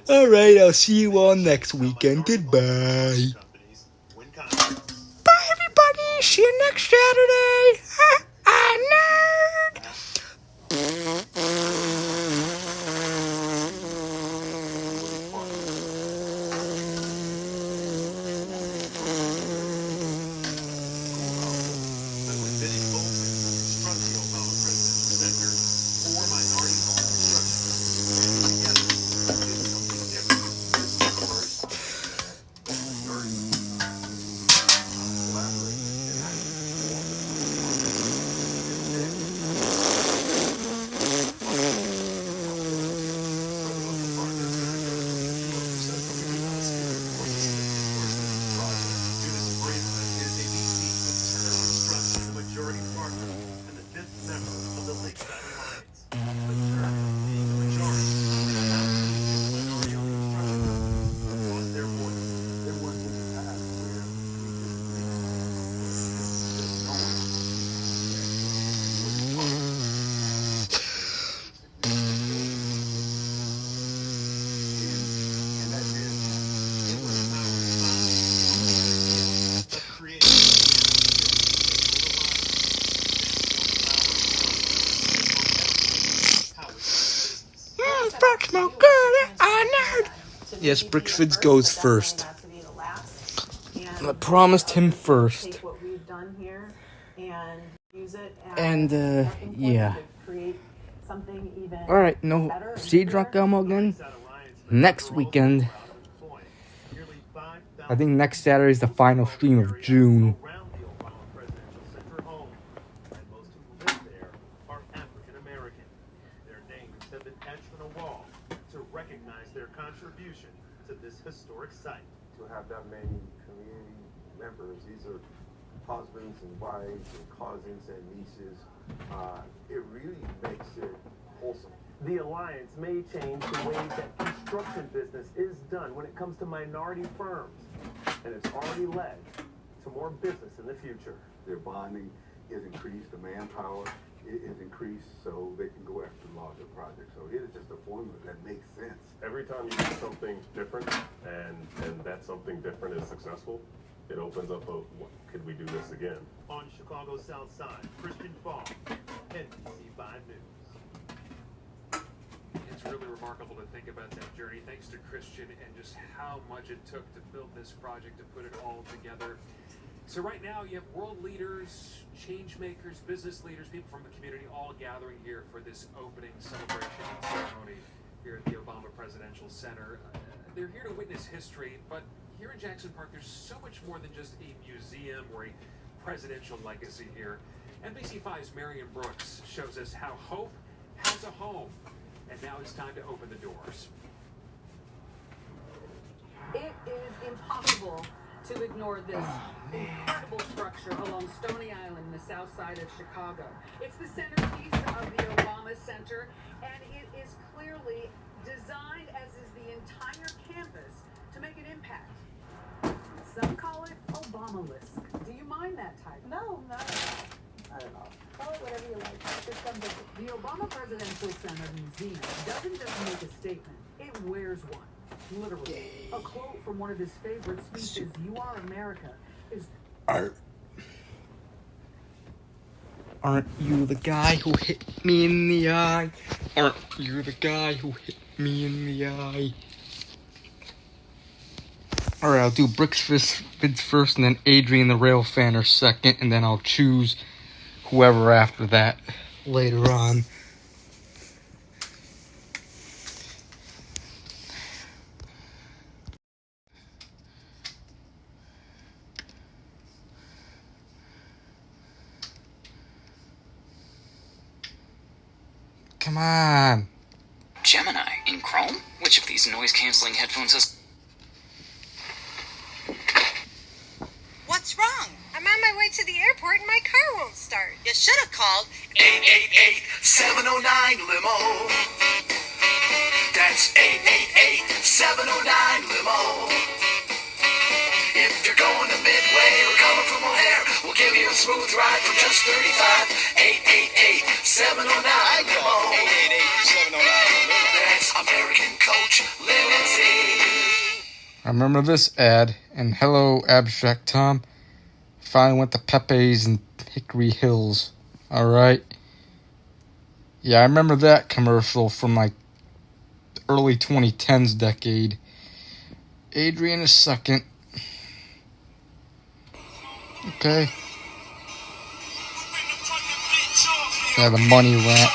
Alright, I'll see you all next weekend. Goodbye. Bye, everybody. See you next Saturday. Nerd. Smell good. Nerd. Yes, Brickford goes first. I promised him first. And, yeah. Alright, no. See Drunk Elmo again next weekend. I think next Saturday is the final stream of June. Historic site. To have that many community members, these are husbands and wives and cousins and nieces, it really makes it wholesome. The Alliance may change the way that construction business is done when it comes to minority firms, and it's already led to more business in the future. Their bonding is increased, the manpower is increased, so they can go after larger projects. So it is just a formula that makes sense. Every time you do something different, and that something different is successful, it opens up a, could we do this again? On Chicago's South Side, Christian Fall, NBC 5 News. It's really remarkable to think about that journey. Thanks to Christian and just how much it took to build this project, to put it all together. So right now you have world leaders, change makers, business leaders, people from the community all gathering here for this opening celebration and ceremony here at the Obama Presidential Center. They're here to witness history, but here in Jackson Park there's so much more than just a museum or a presidential legacy here. NBC5's Marion Brooks shows us how hope has a home, and now it's time to open the doors. impossible to ignore this incredible structure along Stony Island, the south side of Chicago. It's the centerpiece of the Obama Center, and it is clearly designed, as is the entire campus, to make an impact. Some call it Obama-esque. Do you mind that title? No, not at all. Call it whatever you like. The Obama Presidential Center Museum doesn't just make a statement, it wears one. Literally. A quote from one of his favorite speeches, "You are America," is... Aren't you the guy who hit me in the eye? Aren't you the guy who hit me in the eye? Alright, I'll do Bricks Vids first, and then Adrian the Rail Fanner second, and then I'll choose whoever after that later on. Come on. Gemini in Chrome? Which of these noise-canceling headphones has... What's wrong? I'm on my way to the airport and my car won't start. You should have called 888-709-LIMO. That's 888-709-LIMO. If you're going to Midway or coming from O'Hare, we'll give you a smooth ride for just $35. 888-709-LIMO. 888-709-LIMO. That's American Coach Limousine. I remember this ad, and hello, Abstract Tom. Finally went to Pepe's in Hickory Hills. Alright. Yeah, I remember that commercial from like the early 2010s decade. Adrian is second. Okay. Yeah, the money rant.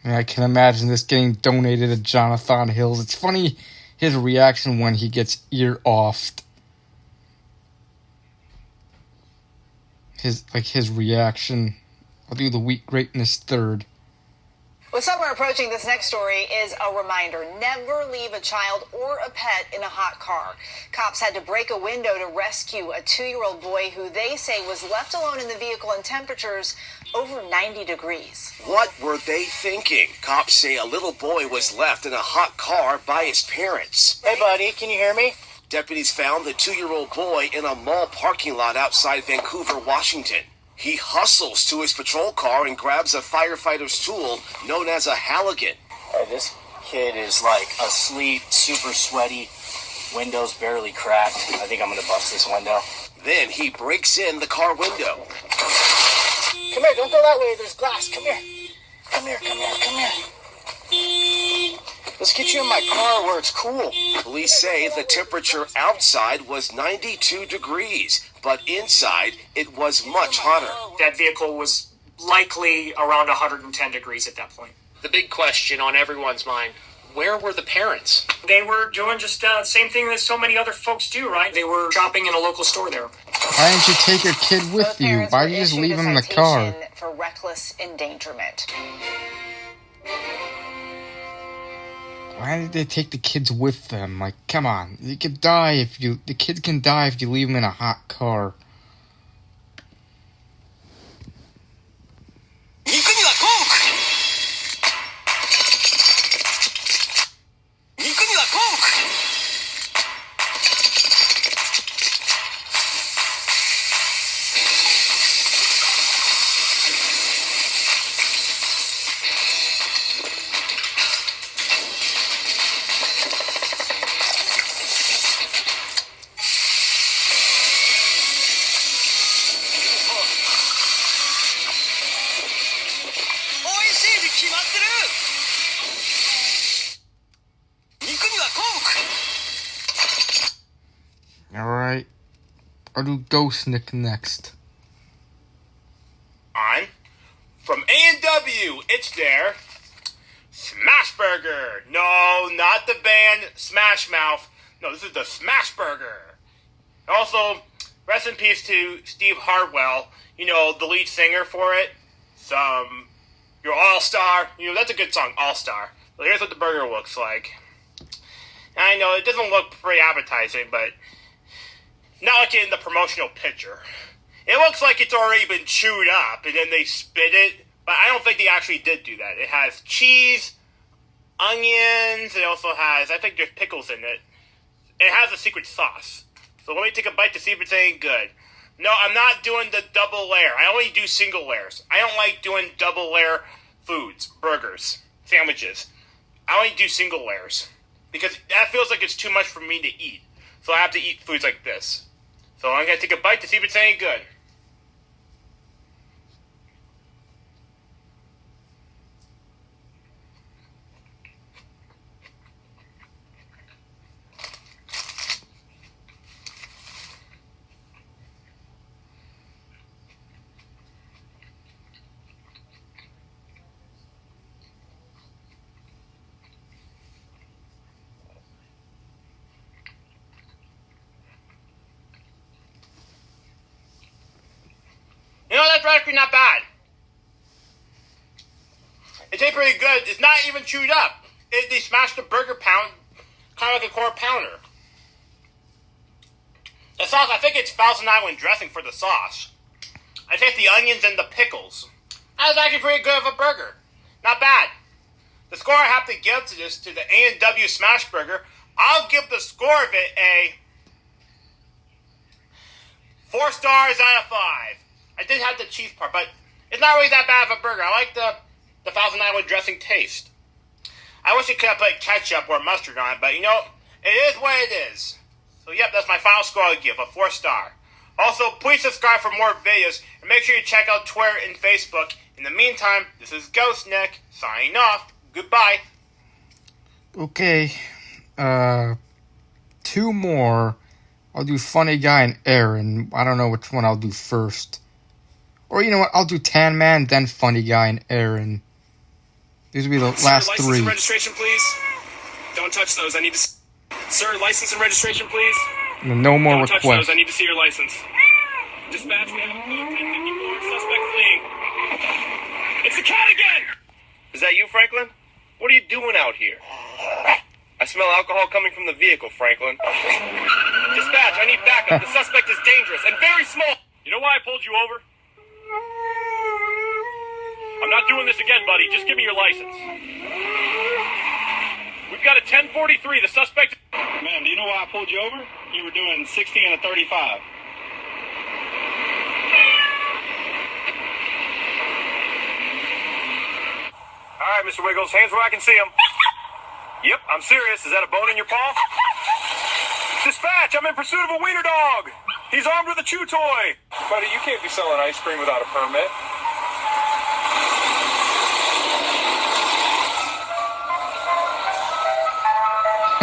I can imagine this getting donated to Jonathan Hills. It's funny his reaction when he gets ear-offed. His reaction. I'll do the weak greatness third. With summer approaching, this next story is a reminder. Never leave a child or a pet in a hot car. Cops had to break a window to rescue a 2-year-old boy who they say was left alone in the vehicle in temperatures over 90 degrees. What were they thinking? Cops say a little boy was left in a hot car by his parents. Hey, buddy, can you hear me? Deputies found the 2-year-old boy in a mall parking lot outside Vancouver, Washington. He hustles to his patrol car and grabs a firefighter's tool known as a Halligan. This kid is like asleep, super sweaty, windows barely cracked. I think I'm gonna bust this window. Then he breaks in the car window. Come here, don't go that way, there's glass. Come here. Come here, come here, come here. Let's get you in my car where it's cool. Police say the temperature outside was 92 degrees, but inside it was much hotter. That vehicle was likely around 110 degrees at that point. The big question on everyone's mind, where were the parents? They were doing just the same thing that so many other folks do, right? They were shopping in a local store there. Why didn't you take your kid with you? Why did you just leave him in the car? For reckless endangerment. Why did they take the kids with them? Like, come on. The kids can die if you leave them in a hot car. Alright. I'll do Ghost Nick next. On. From A&W, it's their Smash Burger. No, not the band Smash Mouth. No, this is the Smash Burger. Also, rest in peace to Steve Hartwell, you know, the lead singer for it. Your All-Star. You know, that's a good song, All-Star. Well, here's what the burger looks like. I know, it doesn't look very appetizing, but not like in the promotional picture. It looks like it's already been chewed up, and then they spit it, but I don't think they actually did do that. It has cheese, onions, it also has, I think there's pickles in it. It has a secret sauce. So let me take a bite to see if it's any good. No, I'm not doing the double layer. I only do single layers. I don't like doing double layer foods, burgers, sandwiches. I only do single layers. Because that feels like it's too much for me to eat. So I have to eat foods like this. So I'm going to take a bite to see if it's any good. You know, that's actually not bad. It tastes pretty good. It's not even chewed up. They smashed the burger pound, kind of like a quarter pounder. The sauce, I think it's Thousand Island dressing for the sauce. I taste the onions and the pickles. That's actually pretty good of a burger. Not bad. The score I have to give to this, to the A&W Smash Burger, I'll give the score of it a 4 stars out of 5. I did have the cheese part, but it's not really that bad of a burger. I like the Thousand Island dressing taste. I wish it could have put ketchup or mustard on it, but you know, it is what it is. So yep, that's my final score I'll give, a 4 star. Also, please subscribe for more videos, and make sure you check out Twitter and Facebook. In the meantime, this is Ghost Nick, signing off. Goodbye. Okay. 2 more. I'll do Funny Guy and Aaron. I don't know which one I'll do first. Or you know what? I'll do Tan Man, then Funny Guy and Aaron. These will be the last license 3. and registration, please. Don't touch those. I need to. Sir, license and registration, please. No more Don't touch requests. those. I need to see your license. Dispatch, we have a code 1054 suspect fleeing. It's the cat again! Is that you, Franklin? What are you doing out here? I smell alcohol coming from the vehicle, Franklin. Dispatch, I need backup. The suspect is dangerous and very small. You know why I pulled you over? I'm not doing this again, buddy. Just give me your license. We've got a 1043. The suspect... Ma'am, do you know why I pulled you over? You were doing 60 and a 35. All right, Mr. Wiggles, hands where I can see them. Yep, I'm serious. Is that a bone in your paw? Dispatch, I'm in pursuit of a wiener dog. He's armed with a chew toy. Buddy, you can't be selling ice cream without a permit.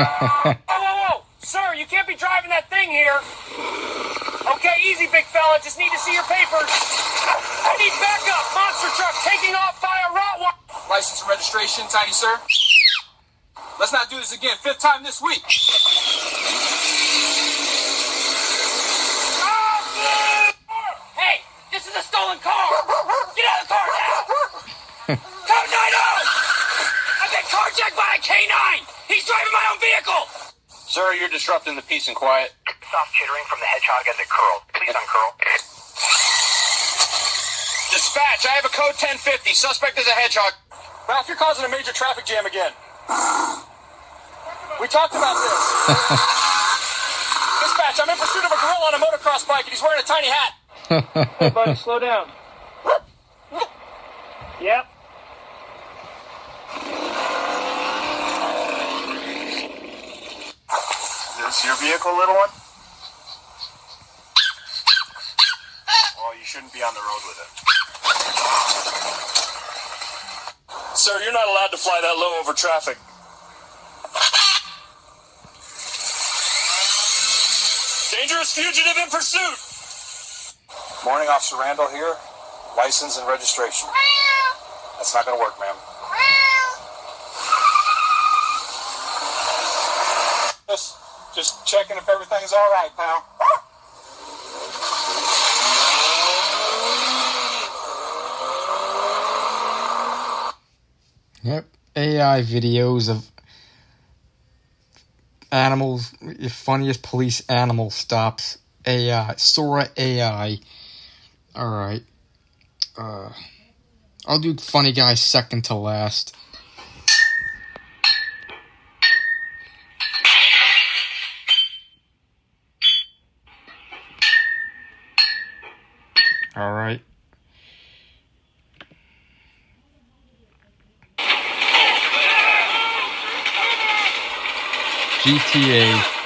Whoa, whoa, whoa! Sir, you can't be driving that thing here. Okay, easy, big fella. Just need to see your papers. I need backup. Monster truck taking off by a Rottweiler. License and registration, tiny sir. Let's not do this again. 5th time this week. Hey, this is a stolen car. Get out of the car now. Code 90! I've been carjacked by a K9. He's driving my own vehicle. Sir, you're disrupting the peace and quiet. Stop chittering from the hedgehog as it curled. Please uncurl. Dispatch, I have a code 1050. Suspect is a hedgehog. Ralph, you're causing a major traffic jam again. We talked about this. Dispatch, I'm in pursuit of a gorilla on a motocross bike and he's wearing a tiny hat. Hey, buddy, slow down. Yep. Is this your vehicle, little one? Well, you shouldn't be on the road with it. Sir, you're not allowed to fly that low over traffic. dangerous fugitive in pursuit. Morning, Officer Randall here. License and registration. That's not going to work, ma'am. Just checking if everything's all right, pal. Yep, AI videos of animals, the funniest police animal stops. AI, Sora AI. Alright. I'll do funny guy second to last. Alright. GTA.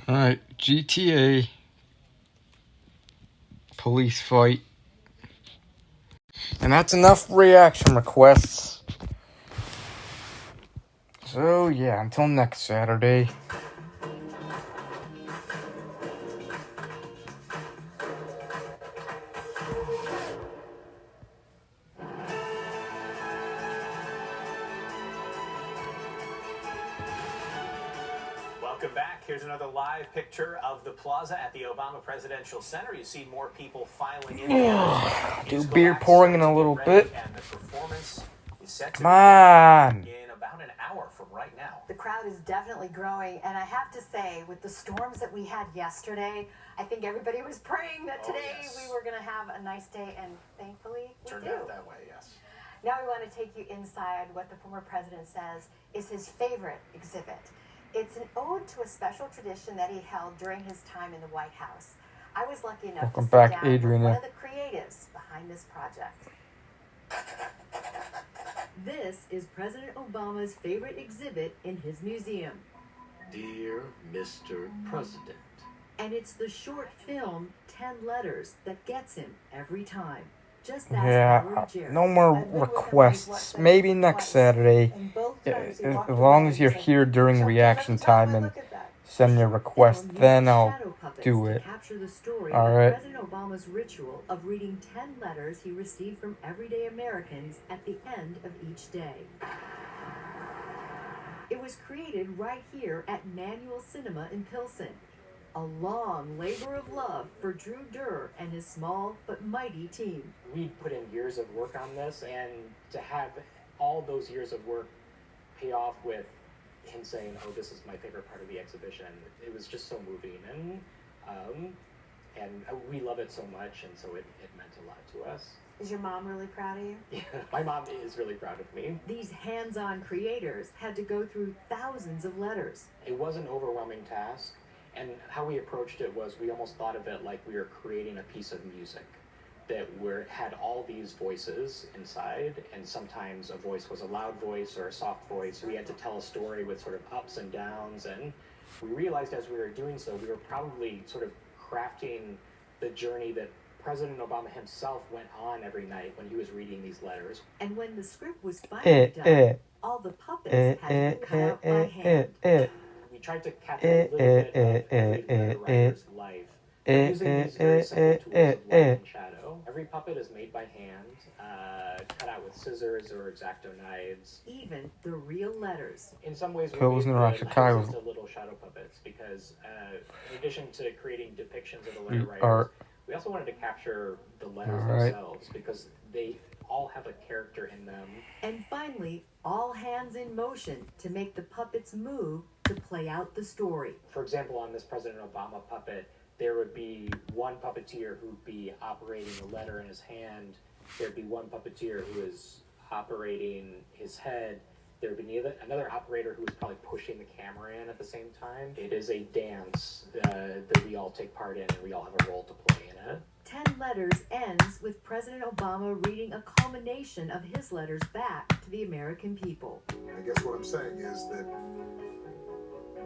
Alright, GTA police fight. And that's enough reaction requests. So yeah, until next Saturday. Welcome back. Here's another live picture of the plaza at the Obama Presidential Center. You see more people filing in. Do beer pouring in a little bit. And the performance is set to Come on. in about an hour from right now. The crowd is definitely growing, and I have to say, with the storms that we had yesterday, I think everybody was praying that today we were going to have a nice day, and thankfully we Turned do. out that way, yes. Now we want to take you inside what the former president says is his favorite exhibit. It's an ode to a special tradition that he held during his time in the White House. I was lucky enough Welcome to sit back, down with Adriana. one of the creatives behind this project. This is President Obama's favorite exhibit in his museum. Dear Mr. President. And it's the short film 10 Letters that gets him every time. Just ask Yeah, Howard Jarrett. no more requests. Maybe next Saturday. As long as you're here during reaction time and send your request, then I'll do it. Capture the story All of right. President Obama's ritual of reading 10 letters he received from everyday Americans at the end of each day. It was created right here at Manual Cinema in Pilsen. A long labor of love for Drew Durr and his small but mighty team. We put in years of work on this, and to have all those years of work pay off with him saying, "Oh, this is my favorite part of the exhibition," it was just so moving, and we love it so much, and so it meant a lot to us. Is your mom really proud of you? Yeah, my mom is really proud of me. These hands-on creators had to go through thousands of letters. It was an overwhelming task, and how we approached it was we almost thought of it like we were creating a piece of music that had all these voices inside, and sometimes a voice was a loud voice or a soft voice. We had to tell a story with sort of ups and downs, and we realized as we were doing so, we were probably sort of crafting the journey that President Obama himself went on every night when he was reading these letters. And when the script was finally done, all the puppets had to be cut out by hand. We tried to capture a little bit of every letter writer's life using these very simple tools of light and shadow. Every puppet is made by hand, cut out with scissors or X-Acto knives. Even the real letters. In some ways, we Pills made in the Rock, Chicago. letters into little shadow puppets because, in addition to creating depictions of the letter writers, Art. we also wanted to capture the letters All right. themselves because they all have a character in them. And finally, all hands in motion to make the puppets move to play out the story. For example, on this President Obama puppet, there would be one puppeteer who'd be operating the letter in his hand. There'd be one puppeteer who is operating his head. There would be another operator who was probably pushing the camera in at the same time. It is a dance that we all take part in, and we all have a role to play in it. 10 Letters ends with President Obama reading a culmination of his letters back to the American people. I guess what I'm saying is that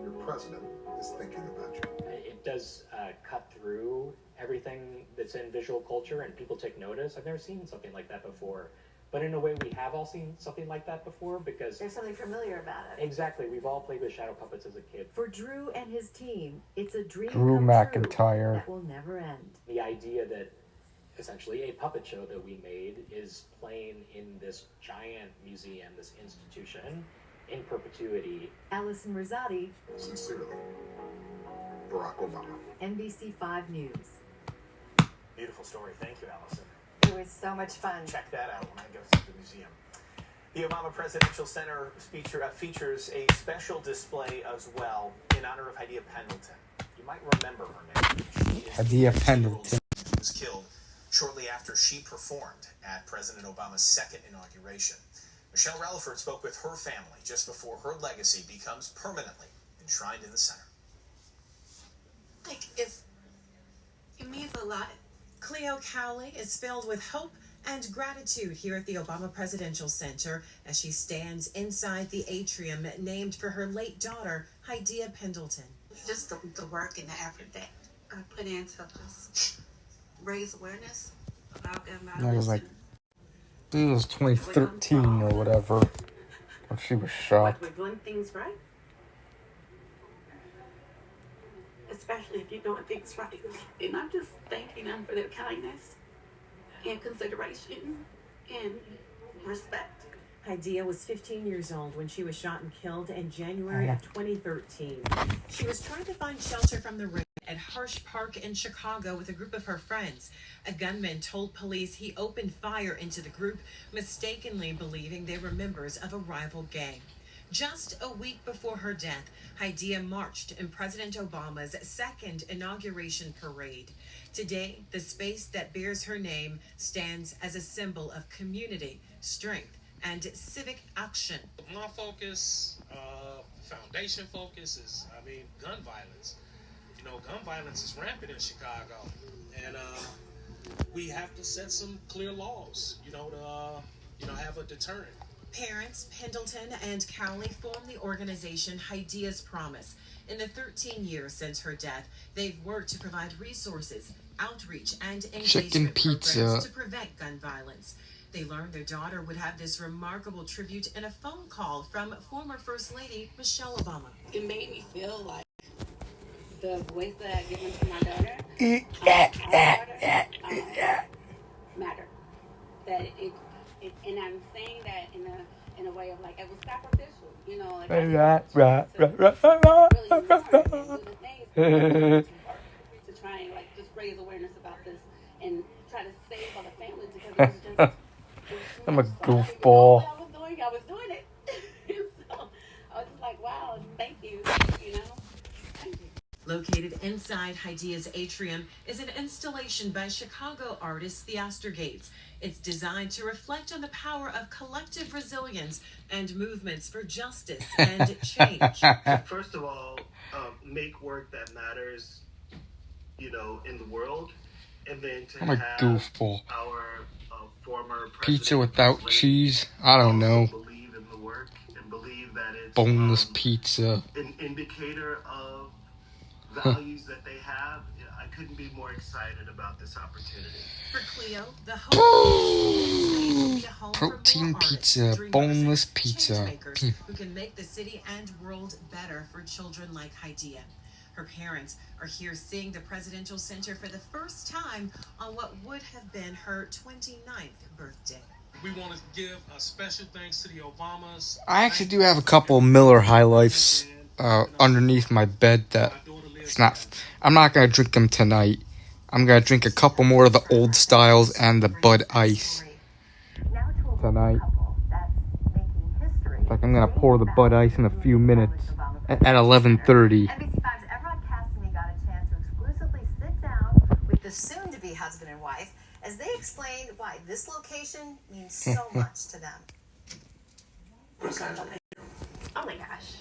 your president is thinking about you. It does cut through everything that's in visual culture, and people take notice. I've never seen something like that before. But in a way, we have all seen something like that before because... There's something familiar about it. Exactly. We've all played with shadow puppets as a kid. For Drew and his team, it's a dream Drew come McIntyre. true that will never end. The idea that essentially a puppet show that we made is playing in this giant museum, this institution, in perpetuity. Allison Rosati, Sincerely, Barack Obama. NBC5 News. Beautiful story. Thank you, Allison. It was so much fun. Check that out when I go to the museum. The Obama Presidential Center features a special display as well in honor of Hadiya Pendleton. You might remember her name. She is Hadiya Pendleton. who was killed shortly after she performed at President Obama's second inauguration. Michelle Relaford spoke with her family just before her legacy becomes permanently enshrined in the center. It means a lot. Cleo Cowley is filled with hope and gratitude here at the Obama Presidential Center as she stands inside the atrium named for her late daughter, Hadiya Pendleton. Just the work and the effort that I put into just raise awareness about gun That was violence. like, it was 2013 or whatever when she was shot. We're doing things right. Especially if you're doing things right. And I'm just thanking them for their kindness and consideration and respect. Hydea was 15 years old when she was shot and killed in January of 2013. She was trying to find shelter from the rain at Harsh Park in Chicago with a group of her friends. A gunman told police he opened fire into the group, mistakenly believing they were members of a rival gang. Just a week before her death, Hydea marched in President Obama's second inauguration parade. Today, the space that bears her name stands as a symbol of community, strength, and civic action. My focus, foundation focus is, gun violence. Gun violence is rampant in Chicago, and we have to set some clear laws, to, have a deterrent. Parents Pendleton and Cowley formed the organization Hydea's Promise. In the 13 years since her death, they've worked to provide resources, outreach, and engagement programs to prevent gun violence. They learned their daughter would have this remarkable tribute in a phone call from former First Lady Michelle Obama. It made me feel like the voice that I given to my daughter, matter. That it, and I'm saying that in a way of like it was sacrificial, like to try and like just raise awareness about this and try to save other families because it was just. I'm a goofball. I was doing it. So I was just like, wow, thank you, Located inside Hydea's atrium is an installation by Chicago artist the Astor Gates. It's designed to reflect on the power of collective resilience and movements for justice and change. First of all, make work that matters, in the world, and then to I'm a have goofball. Our former Pizza without cheese? I don't know. Believe in the work and believe that it's Boneless pizza. An indicator of values that they have. I couldn't be more excited about this opportunity. For Cleo, the hope is a home Protein for more pizza, artists, boneless dreamers, pizza. changemakers who can make the city and world better for children like Hydea. Her parents are here seeing the Presidential Center for the first time on what would have been her 29th birthday. We want to give a special thanks to the Obamas. I actually do have a couple Miller High Lifes underneath my bed that it's not. I'm not gonna drink them tonight. I'm gonna drink a couple more of the old styles and the Bud Ice tonight. Like I'm gonna pour the Bud Ice in a few minutes at 11:30. With the soon-to-be husband and wife as they explain why this location means so much to them. Oh my gosh,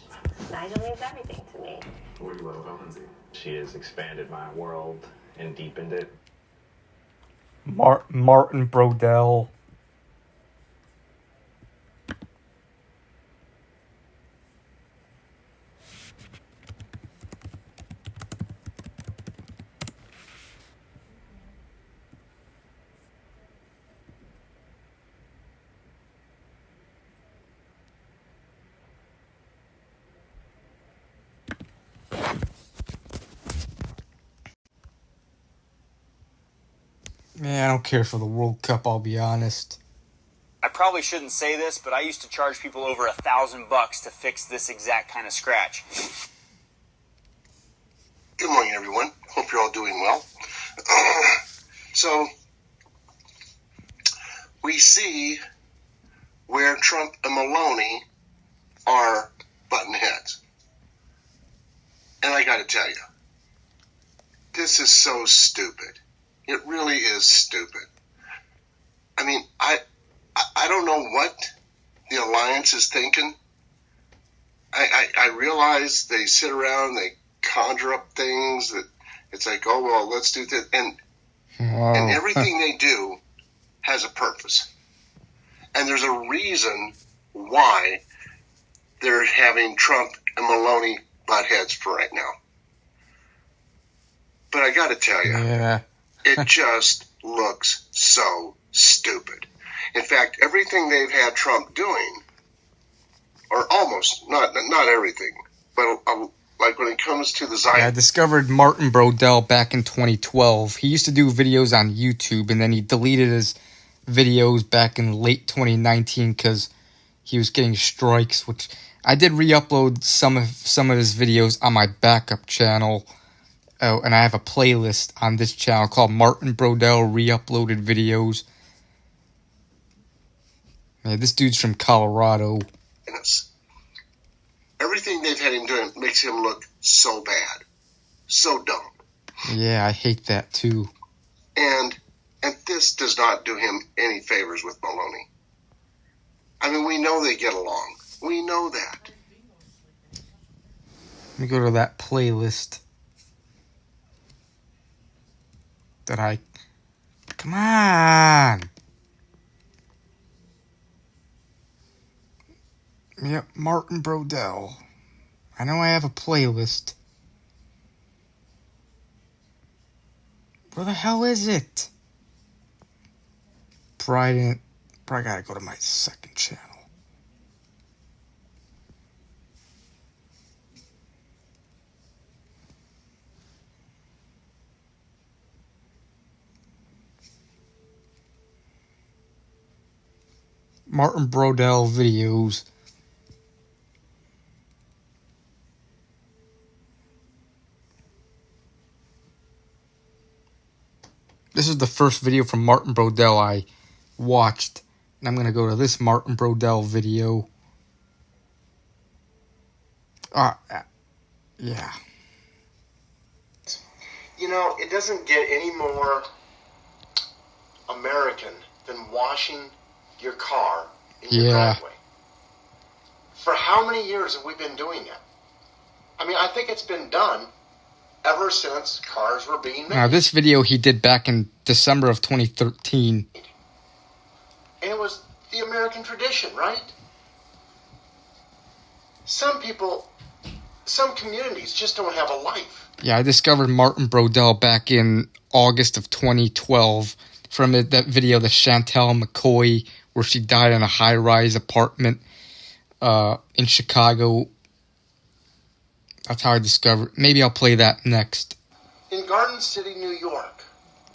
Nigel means everything to me. What do you love about Lindsay? She has expanded my world and deepened it. Martin Brodell. Man, I don't care for the World Cup, I'll be honest. I probably shouldn't say this, but I used to charge people over $1,000 to fix this exact kind of scratch. Good morning, everyone. Hope you're all doing well. So, we see where Trump and Maloney are button heads. And I got to tell you, this is so stupid. It really is stupid. I mean, I don't know what the alliance is thinking. I realize they sit around, they conjure up things that it's like, oh, well, let's do this. And everything they do has a purpose. And there's a reason why they're having Trump and Maloney butt heads for right now. But I got to tell you, it just looks so stupid. In fact, everything they've had Trump doing, or almost, not everything, but like when it comes to the Zion. I discovered Martin Brodell back in 2012. He used to do videos on YouTube, and then he deleted his videos back in late 2019 because he was getting strikes, which I did re-upload some of his videos on my backup channel. Oh, and I have a playlist on this channel called Martin Brodell Re-Uploaded Videos. Yeah, this dude's from Colorado. Everything they've had him doing makes him look so bad. So dumb. Yeah, I hate that too. And this does not do him any favors with Maloney. I mean, we know they get along. We know that. Let me go to that playlist that I... Come on! Yep, Martin Brodell. I know I have a playlist. Where the hell is it? Probably gotta go to my second channel. Martin Brodell videos. This is the first video from Martin Brodell I watched. And I'm going to go to this Martin Brodell video. Yeah. You know, it doesn't get any more American than washing your car in your driveway. For how many years have we been doing it? I mean, I think it's been done ever since cars were being made. Now, this video he did back in December of 2013. And it was the American tradition, right? Some people, some communities just don't have a life. Yeah, I discovered Martin Brodell back in August of 2012 from that video, the Chantel McCoy, where she died in a high-rise apartment in Chicago. That's how I discovered. Maybe I'll play that next. In Garden City, New York,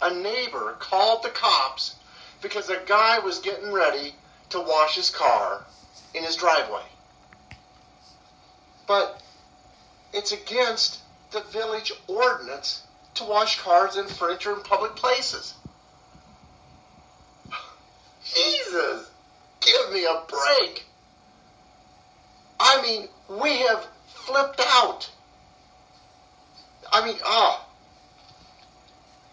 a neighbor called the cops because a guy was getting ready to wash his car in his driveway. But it's against the village ordinance to wash cars and furniture in public places. Jesus, give me a break. I mean, we have flipped out. I mean,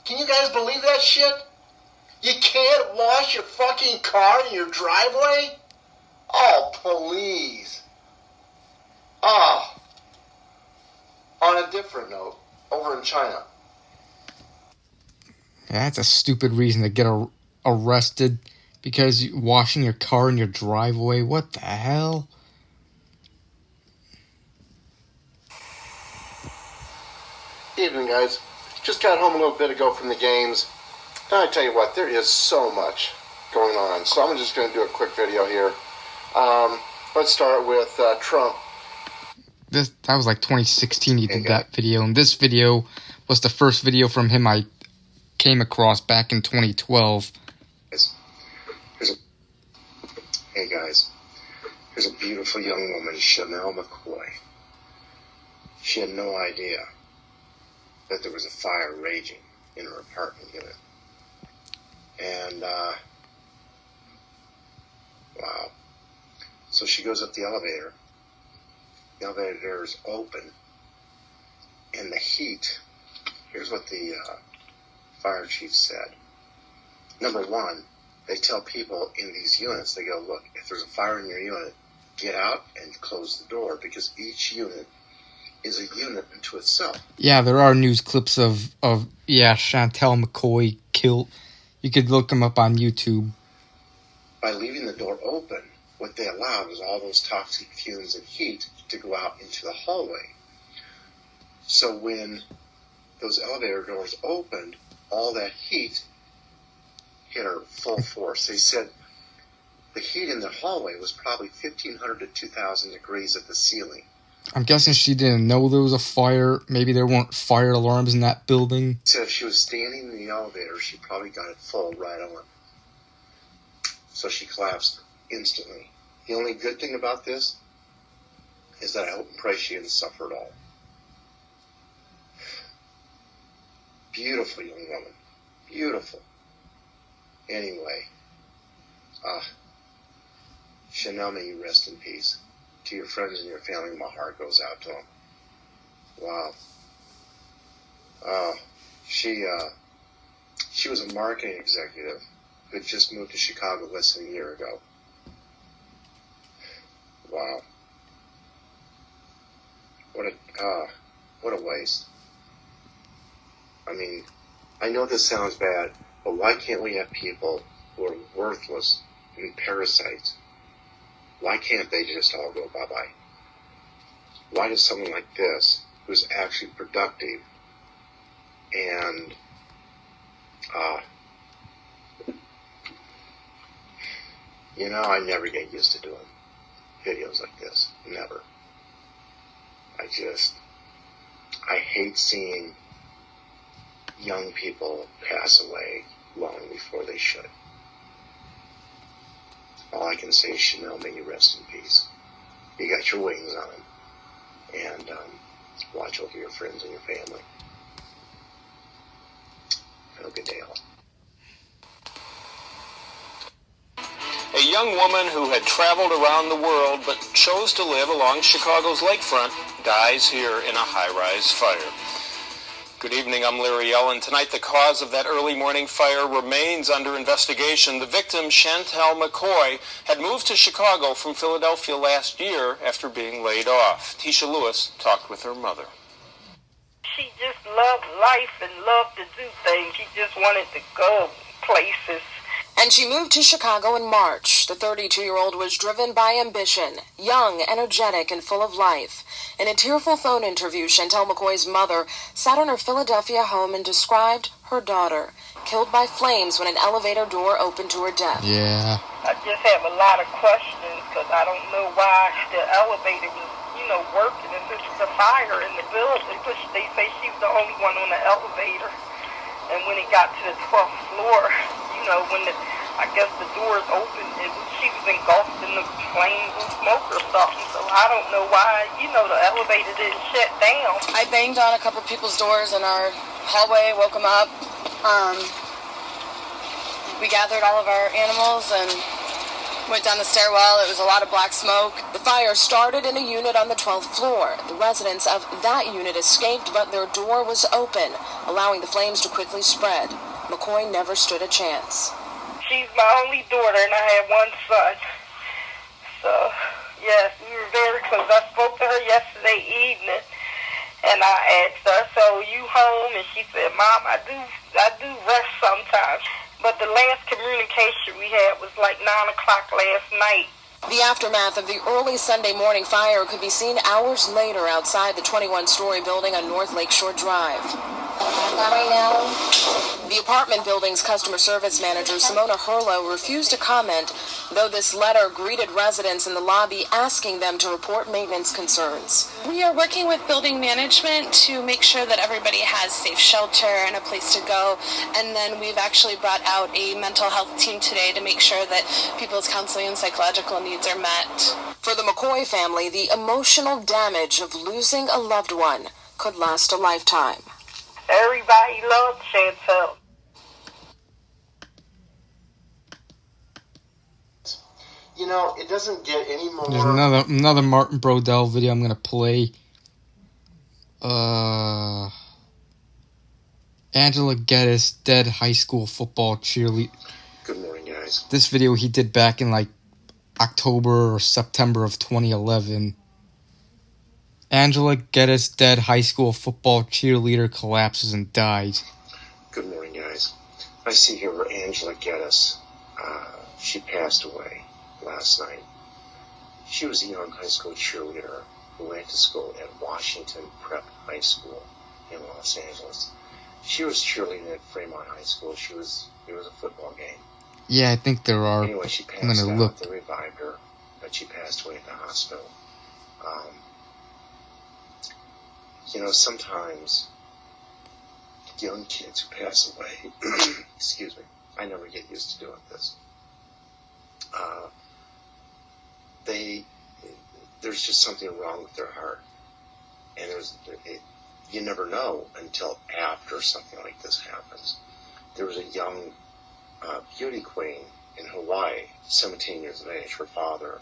can you guys believe that shit? You can't wash your fucking car in your driveway? Oh, please. On a different note, over in China. Yeah, that's a stupid reason to get arrested, because you're washing your car in your driveway. What the hell? Evening, guys. Just got home a little bit ago from the games. And I tell you what, there is so much going on. So I'm just going to do a quick video here. Let's start with Trump. That was like 2016 he did that video. And this video was the first video from him I came across back in 2012. Hey, guys. Here's a beautiful young woman, Chanel McCoy. She had no idea that there was a fire raging in her apartment unit. And, wow. So she goes up the elevator. The elevator is open. And the heat, here's what the fire chief said. Number one, they tell people in these units, they go, look, if there's a fire in your unit, get out and close the door, because each unit is a unit unto itself. Yeah, there are news clips of Chantel McCoy killed. You could look them up on YouTube. By leaving the door open, what they allowed was all those toxic fumes and heat to go out into the hallway. So when those elevator doors opened, all that heat hit her full force. They said the heat in the hallway was probably 1,500 to 2,000 degrees at the ceiling. I'm guessing she didn't know there was a fire. Maybe there weren't fire alarms in that building. So if she was standing in the elevator, she probably got it full right on. So she collapsed instantly The only good thing about this is that I hope and pray she didn't suffer at all. Beautiful young woman. Beautiful. Anyway, Chanel, may you rest in peace. To your friends and your family, my heart goes out to them. Wow. She was a marketing executive who had just moved to Chicago less than a year ago. Wow. What a waste. I mean, I know this sounds bad, but why can't we have people who are worthless and parasites? Why can't they just all go bye-bye? Why does someone like this, who's actually productive and I never get used to doing videos like this. Never. I hate seeing young people pass away long before they should. All I can say is, Chanel, may you rest in peace. You got your wings on them. And watch over your friends and your family. Have a good day, all. A young woman who had traveled around the world but chose to live along Chicago's lakefront dies here in a high-rise fire. Good evening, I'm Larry Ellen. Tonight, the cause of that early morning fire remains under investigation. The victim, Chantel McCoy, had moved to Chicago from Philadelphia last year after being laid off. Tisha Lewis talked with her mother. She just loved life and loved to do things. She just wanted to go places. And she moved to Chicago in March. The 32-year-old was driven by ambition, young, energetic, and full of life. In a tearful phone interview, Chantel McCoy's mother sat in her Philadelphia home and described her daughter, killed by flames when an elevator door opened to her death. Yeah. I just have a lot of questions because I don't know why the elevator was, working. And this is a fire in the building. They say she was the only one on the elevator. And when it got to the 12th floor, when I guess the doors opened, she was engulfed in the flames and smoke or something. So I don't know why, the elevator didn't shut down. I banged on a couple people's doors in our hallway, woke them up. We gathered all of our animals and went down the stairwell. It was a lot of black smoke. The fire started in a unit on the 12th floor. The residents of that unit escaped, but their door was open, allowing the flames to quickly spread. McCoy never stood a chance. She's my only daughter, and I have one son. So, yes, we were very close. I spoke to her yesterday evening, and I asked her, so you home? And she said, Mom, I do rest sometimes. But the last communication we had was like 9 o'clock last night. The aftermath of the early Sunday morning fire could be seen hours later outside the 21-story building on North Lakeshore Drive. Not right now. The apartment building's customer service manager, Simona Hurlo, refused to comment, though this letter greeted residents in the lobby asking them to report maintenance concerns. We are working with building management to make sure that everybody has safe shelter and a place to go. And then we've actually brought out a mental health team today to make sure that people's counseling and psychological needs are met. For the McCoy family, the emotional damage of losing a loved one could last a lifetime. Everybody loves Chantel. It doesn't get any more... There's another Martin Brodell video I'm gonna play. Angela Geddes, dead high school football cheerleader. Good morning, guys. This video he did back in October or September of 2011. Angela Geddes, dead high school football cheerleader, collapses and dies. Good morning, guys. I see here where Angela Geddes, she passed away last night. She was a young high school cheerleader who went to school at Washington Prep High School in Los Angeles. She was cheerleading at Fremont High School. It was a football game. Yeah, I think there are. Anyway, she passed I'm gonna look. They revived her, but she passed away at the hospital. Sometimes young kids who pass away, excuse me, I never get used to doing this. there's just something wrong with their heart. And you never know until after something like this happens. There was a young beauty queen in Hawaii, 17 years of age. Her father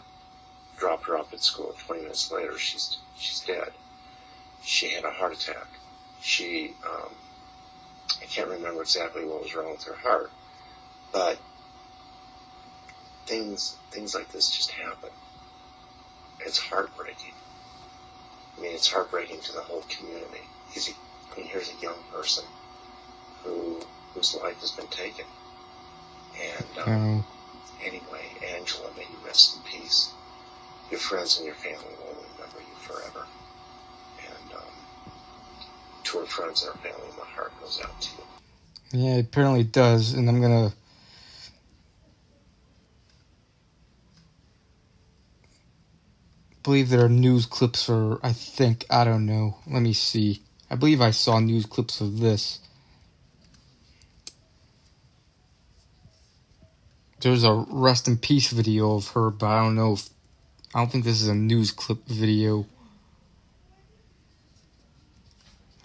dropped her off at school. 20 minutes later, she's dead. She had a heart attack. I can't remember exactly what was wrong with her heart, but things like this just happen. It's heartbreaking. I mean, it's heartbreaking to the whole community. Here's a young person whose life has been taken. And anyway, Angela, may you rest in peace. Your friends and your family will remember you forever. And to our friends and our family, my heart goes out to you. Yeah, it apparently does, and I'm gonna believe there are news clips, or I don't know. Let me see. I believe I saw news clips of this. There's a rest in peace video of her, but I don't think this is a news clip video.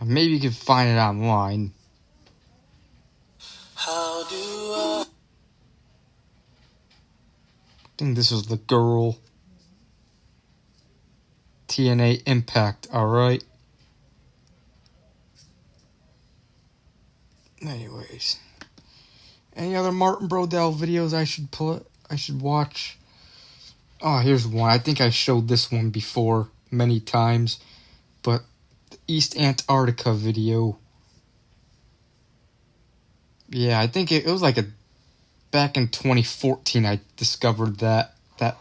Maybe you can find it online. I think this was the girl. TNA Impact, alright? Anyways. Any other Martin Brodell videos I should watch? Oh, here's one. I think I showed this one before many times. But the East Antarctica video. Yeah, I think it was like back in 2014 I discovered that. Good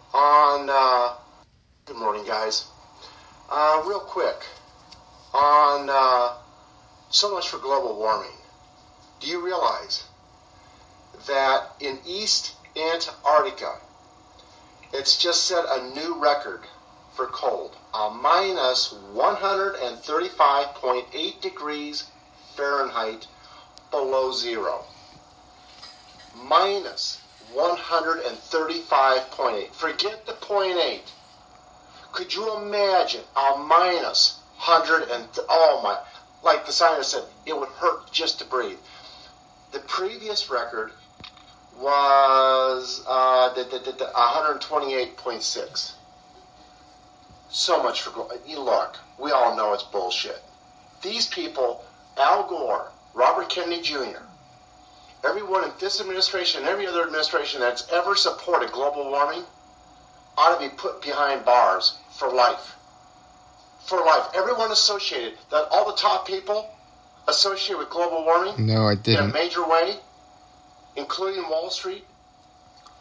morning, guys. Real quick, on so much for global warming. Do you realize that in East Antarctica, it's just set a new record for cold, a minus 135.8 degrees Fahrenheit below zero. Minus 135.8. Forget the 0.8. Could you imagine a minus 100 and like the scientist said, it would hurt just to breathe. The previous record was 128.6. So much for look. We all know it's bullshit. These people, Al Gore, Robert Kennedy Jr., everyone in this administration and every other administration that's ever supported global warming ought to be put behind bars for life. For life. Everyone associated, all the top people associated with global warming No, I in a didn't. major way, including Wall Street,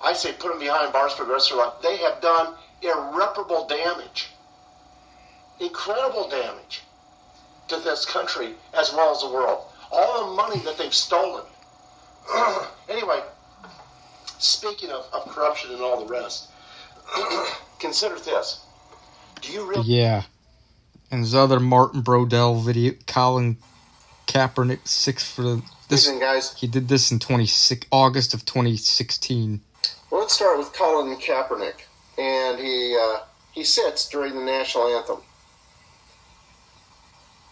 I say put them behind bars for the rest of their life. They have done irreparable damage, incredible damage to this country as well as the world. All the money that they've stolen. Anyway, speaking of corruption and all the rest, consider this. Do you really... Yeah. And there's other Martin Brodell video. Colin Kaepernick, 6 for this. Evening, guys. He did this in August of 2016. Well, let's start with Colin Kaepernick. And he sits during the national anthem.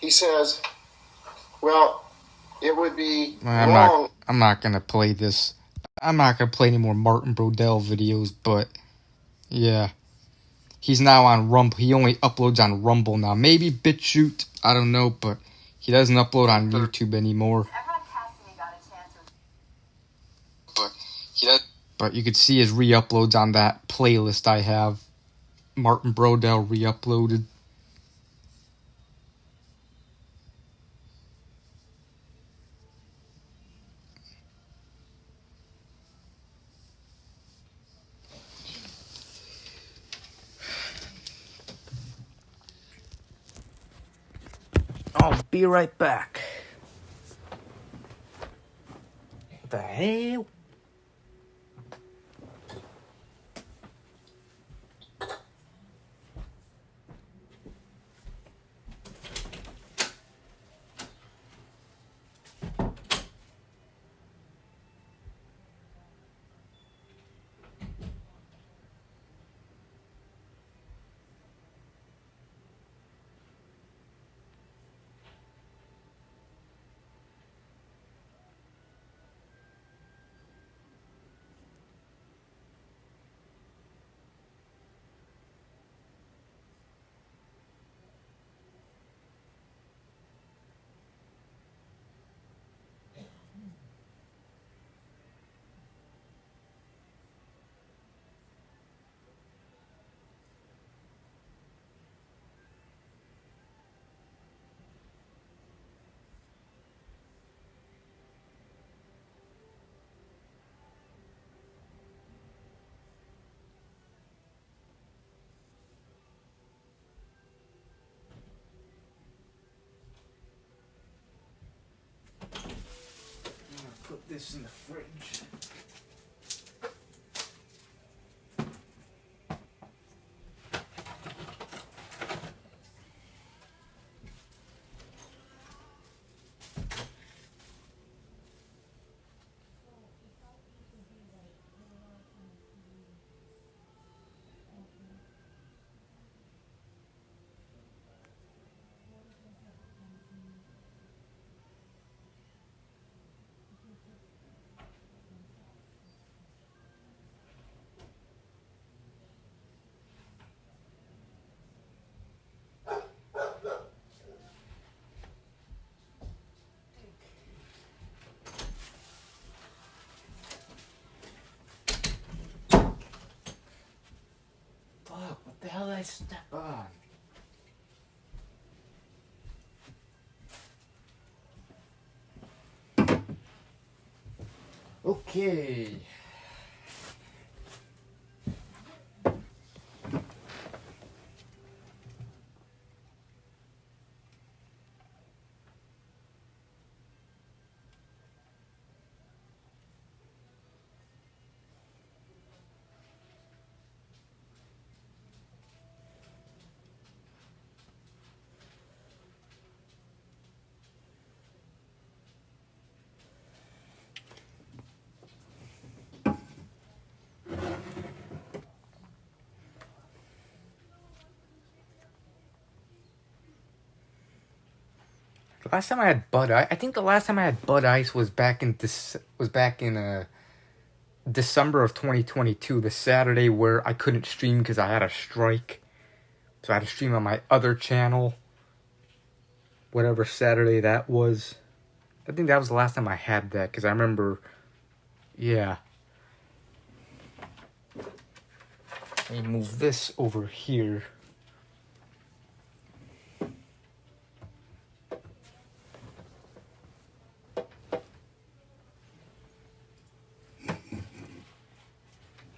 He says, well, it would be wrong... I'm not going to play this. I'm not going to play any more Martin Brodell videos, but yeah. He's now on Rumble. He only uploads on Rumble now. Maybe BitChute, I don't know, but he doesn't upload on YouTube anymore. But you could see his re-uploads on that playlist I have. Martin Brodell re-uploaded. I'll be right back. What the hell? this in the fridge. Fuck, what the hell did I step on? Okay. The last time I had Bud Ice, I think the last time I had Bud Ice was back in December of 2022, the Saturday where I couldn't stream because I had a strike. So I had to stream on my other channel. Whatever Saturday that was. I think that was the last time I had that because I remember, yeah. Let me move this over here.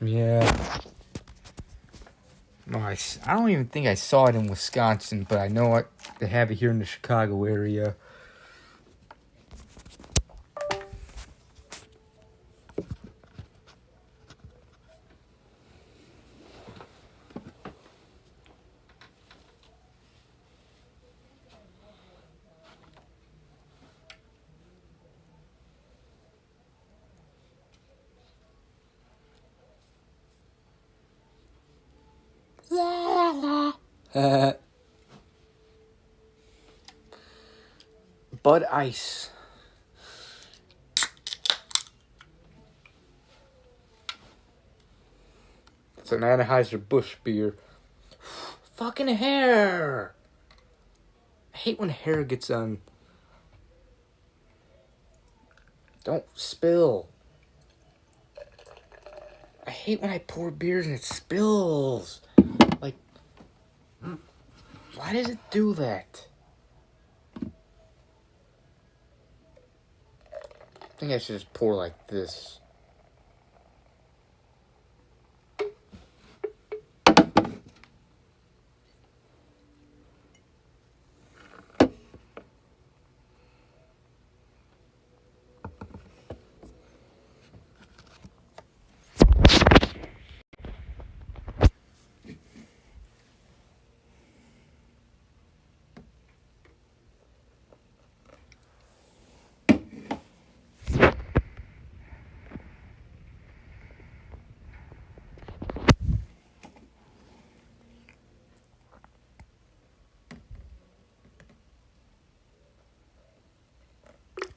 Yeah. No, I don't even think I saw it in Wisconsin, but I know they have it here in the Chicago area. Bud Ice. It's an Anheuser-Busch beer. Fucking hair! I hate when hair gets on. Don't spill. I hate when I pour beers and it spills. Like, why does it do that? I think I should just pour like this.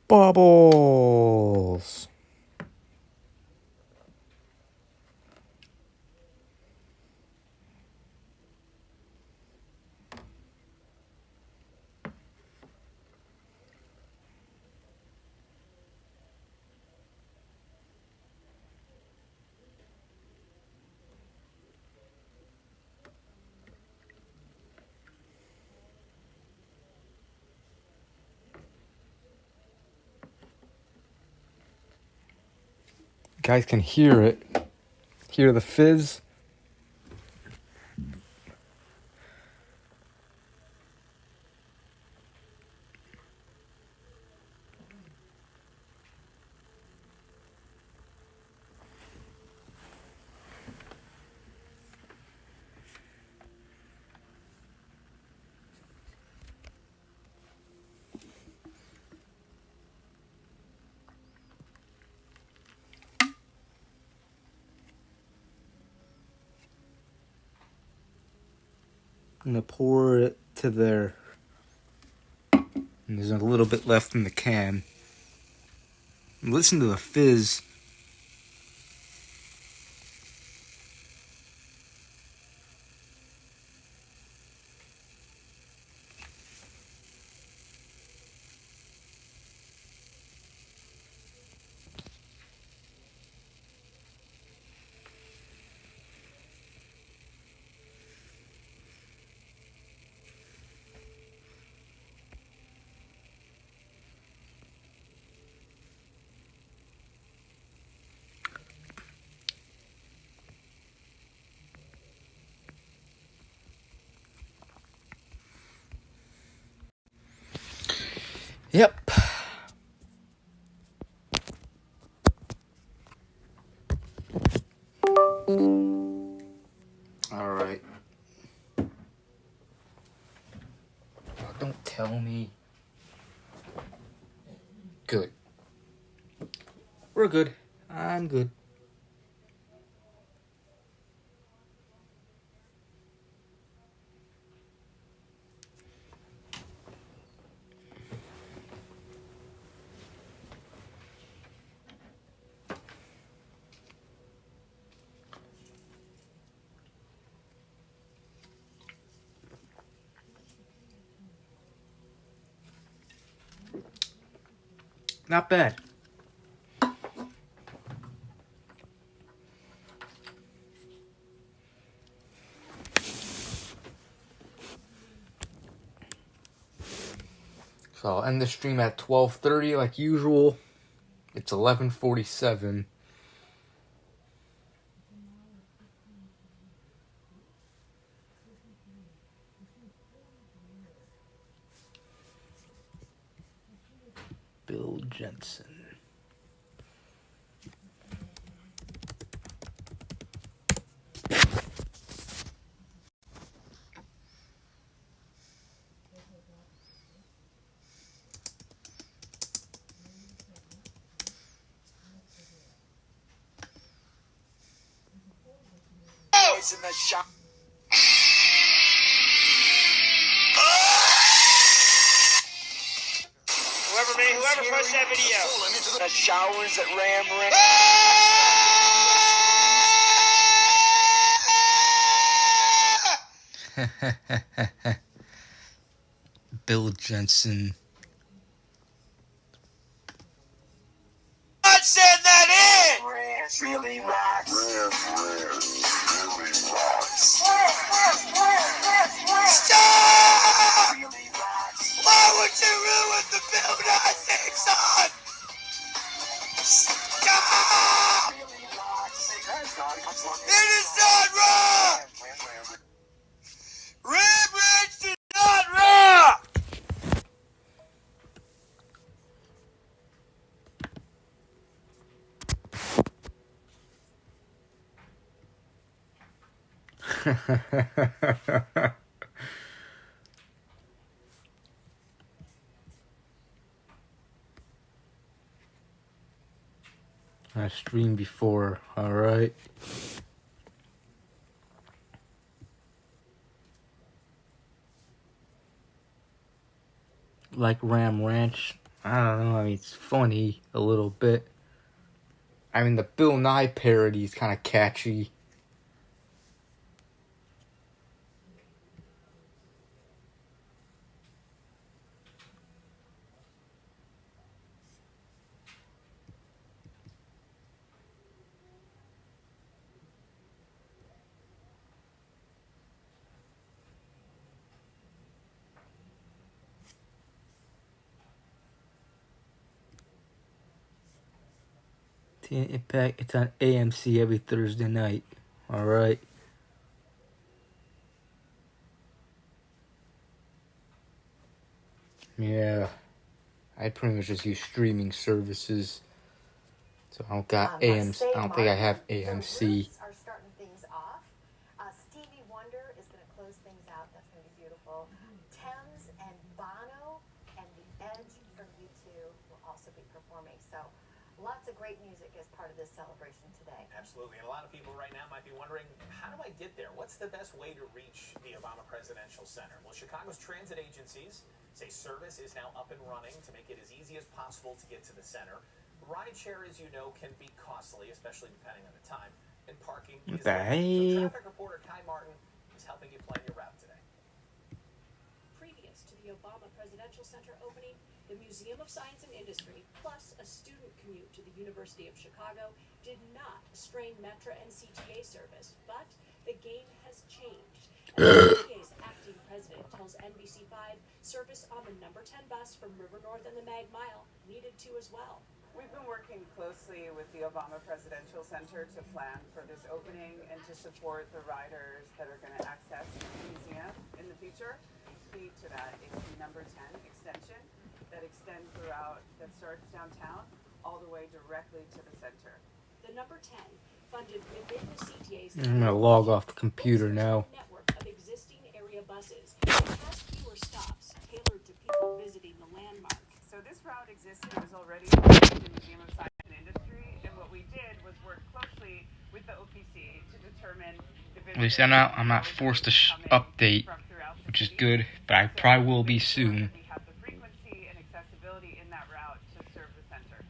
Bubbles. You guys can hear it. Hear the fizz. I'm gonna pour it to there. And there's a little bit left in the can. Listen to the fizz. Yep. Alright. Oh, don't tell me. Good. We're good. I'm good. Not bad. So I'll end the stream at 12:30 like usual. It's 11:47. Bill Jensen. In the shop. Whoever pushed that video. The showers at Ram Ram. Bill Jensen. Send that in! Really rocks. Stop! Why would you ruin the Bill Nye theme song? Stop! It is not raw! Ram Ranch is not raw! I streamed before, alright. Like Ram Ranch. I don't know, I mean, it's funny a little bit. I mean, the Bill Nye parody is kind of catchy. Impact, it's on AMC every Thursday night. Alright. Yeah. I pretty much just use streaming services. So I don't got AMC. I don't think I have AMC. Are starting things off. Stevie Wonder is going to close things out. That's going to be beautiful. Thames and Bono and The Edge from U2 will also be performing. So Lots of great music as part of this celebration today. Absolutely. And a lot of people right now might be wondering, how do I get there? What's the best way to reach the Obama Presidential Center? Well, Chicago's transit agencies say service is now up and running to make it as easy as possible to get to the center. Rideshare, as you know, can be costly, especially depending on the time. And parking is limited. So traffic reporter Kai Martin is helping you plan your route today. Previous to the Obama Presidential Center opening, the Museum of Science and Industry, plus a student commute to the University of Chicago, did not strain Metra and CTA service, but the game has changed. CTA's acting president tells NBC5 service on the number 10 bus from River North and the Mag Mile needed to as well. We've been working closely with the Obama Presidential Center to plan for this opening and to support the riders that are going to access the museum in the future. Key to that is the number 10 extension that extends the route that starts downtown all the way directly to the center. The number 10, funded within the CTA's I'm gonna log off the computer now. network of existing area buses. It has fewer stops tailored to people visiting the landmark. So this route existed, it was already in the Museum of Science and Industry, and what we did was work closely with the OPC to determine the At least I'm not forced to update, which is good, but I probably will be soon. we have the frequency and accessibility in that route to serve the center.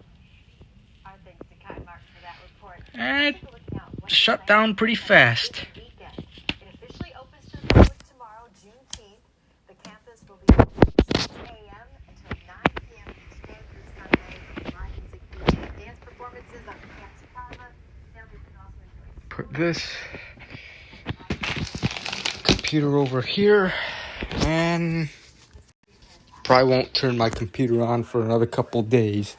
Our thanks to Kai Mark for that report. And shut down pretty fast. It officially opens to the public tomorrow, Juneteenth. The campus will be open from 6 a.m. until 9 p.m. each day through Sunday. Live music, featuring dance performances on the campus plaza. Families can also enjoy Put this computer over here, and probably won't turn my computer on for another couple days.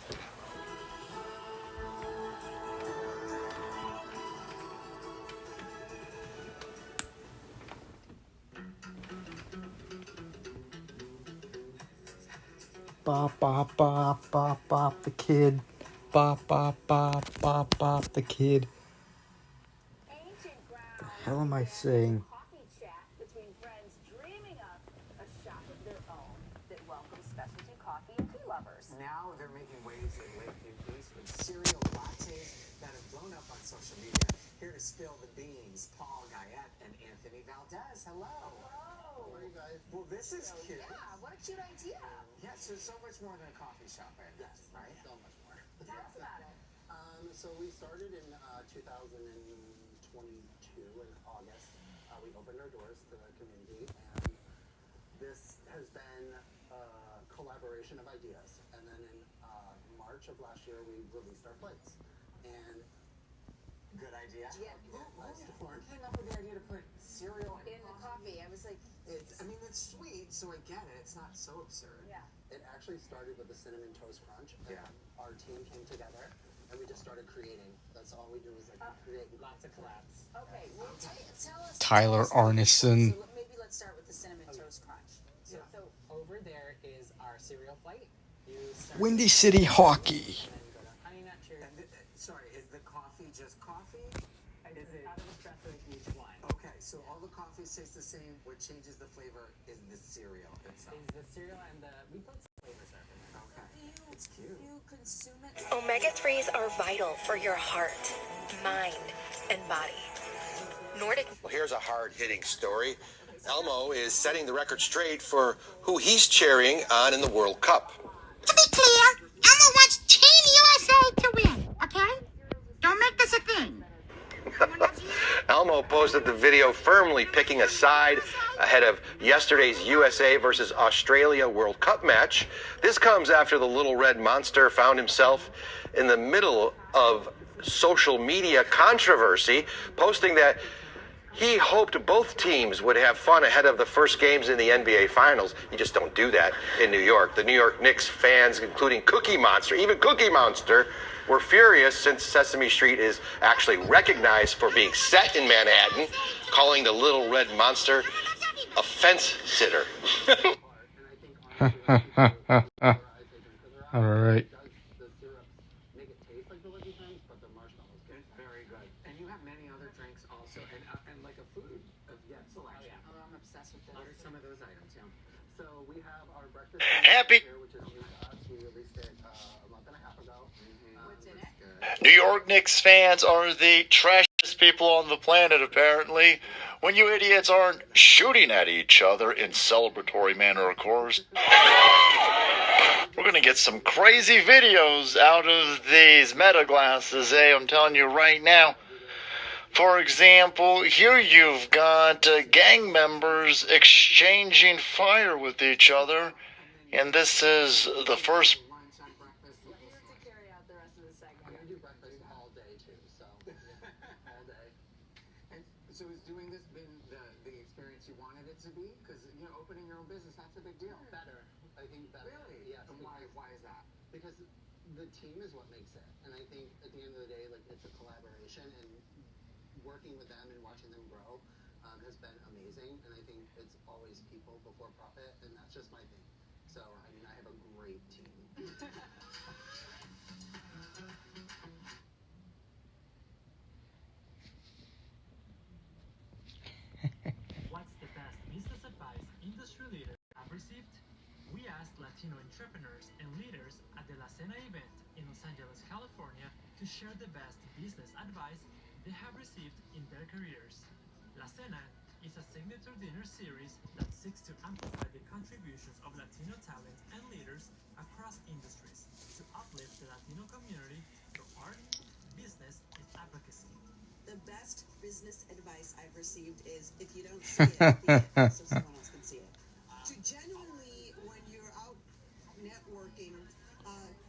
Bop, bop, bop, bop, bop, the kid. Bop, bop, bop, bop, bop, the kid. The hell am I saying? Coffee chat between friends dreaming up a shop of their own that welcomes specialty coffee and tea lovers. Now they're making waves in Lakeview East with cereal lattes that have blown up on social media. Here to spill the beans, Paul Guyette and Anthony Valdez. Hello. Hello. How are you guys? Well, this is cute. Yeah, what a cute idea. Yes, there's so much more than a coffee shop, yes, right? So much more. Tell us about it. So we started in 2022 in August. We opened our doors to the community, and this has been a collaboration of ideas. And then in March of last year, we released our flights. And good idea. Yeah. Who came up with the idea to put cereal In the coffee, I was like, I mean, it's sweet, so I get it. It's not so absurd. yeah. it actually started with the Cinnamon Toast Crunch. And our team came together, and we just started creating. That's all we do is create. Lots of collabs. Okay, well, tell us. Tyler Arneson. So maybe let's start with the Cinnamon Toast Crunch. So over there is our cereal flight. Windy City Hockey. Honey Nut Cheerios. Sorry, is the coffee just coffee? Is it out of espresso in each one? Okay, so all the coffees taste the same. What changes the flavor is the cereal itself. Is the cereal and we put some flavors in there. Okay, it's cute. You consume it. Omega-3s are vital for your heart, mind, and body. Nordic. Well, here's a hard-hitting story. Elmo is setting the record straight for who he's cheering on in the World Cup. To be clear, Elmo wants Team USA to win, okay? Don't make this a thing. Elmo posted the video firmly picking a side ahead of yesterday's USA versus Australia World Cup match. This comes after the little red monster found himself in the middle of social media controversy, posting that he hoped both teams would have fun ahead of the first games in the NBA Finals. You just don't do that in New York. The New York Knicks fans, including Cookie Monster, even Cookie Monster, were furious since Sesame Street is actually recognized for being set in Manhattan, calling the Little Red Monster a fence sitter. All right. Make it taste like the Lucky Charms, but the marshmallows get Very good. And you have many other drinks also, and like a food selection. Oh, I'm obsessed with this. What are some of those items? Yeah. So we have our breakfast Happy here, which is new to us. We released it a month and a half ago. What's in it? New York Knicks fans are the trashiest people on the planet, apparently. When you idiots aren't shooting at each other in celebratory manner, of course. We're going to get some crazy videos out of these meta glasses, I'm telling you right now. For example, here you've got gang members exchanging fire with each other. And this is the first. So is doing this been the experience you wanted it to be? Because, you know, opening your own business, that's a big deal. Better. I think better. Really? Yes. And why is that? Because the team is what makes it. And I think at the end of the day, like, it's a collaboration, and working with them and watching them grow has been amazing. And I think it's always people before profit, and that's just my thing. So, I mean, I have a great team. What's the best business advice industry leaders have received? We asked Latino entrepreneurs and leaders at the La Cena event in Los Angeles, California, to share the best business advice they have received in their careers. La Cena is a signature dinner series that seeks to amplify the contributions of Latino talent and leaders across industries to uplift the Latino community through art, business, and advocacy. The best business advice I've received is, if you don't see it, be it, so someone else can see it. To genuinely, when you're out networking,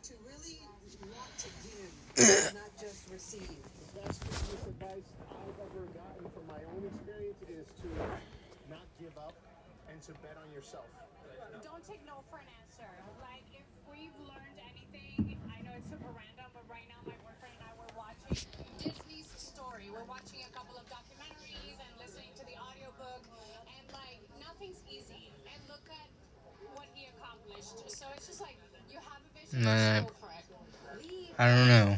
to really want to give, not just receive. The best business advice I've ever gotten from my own experience is to not give up and to bet on yourself. Don't take no for an answer. Like, if we've learned anything, I know it's super random, but right now my boyfriend and I were watching Disney's Story. We're watching a couple of documentaries and listening to the audiobook, and like, nothing's easy. And look at what he accomplished. So it's just like, you have a vision, go for it. I don't know.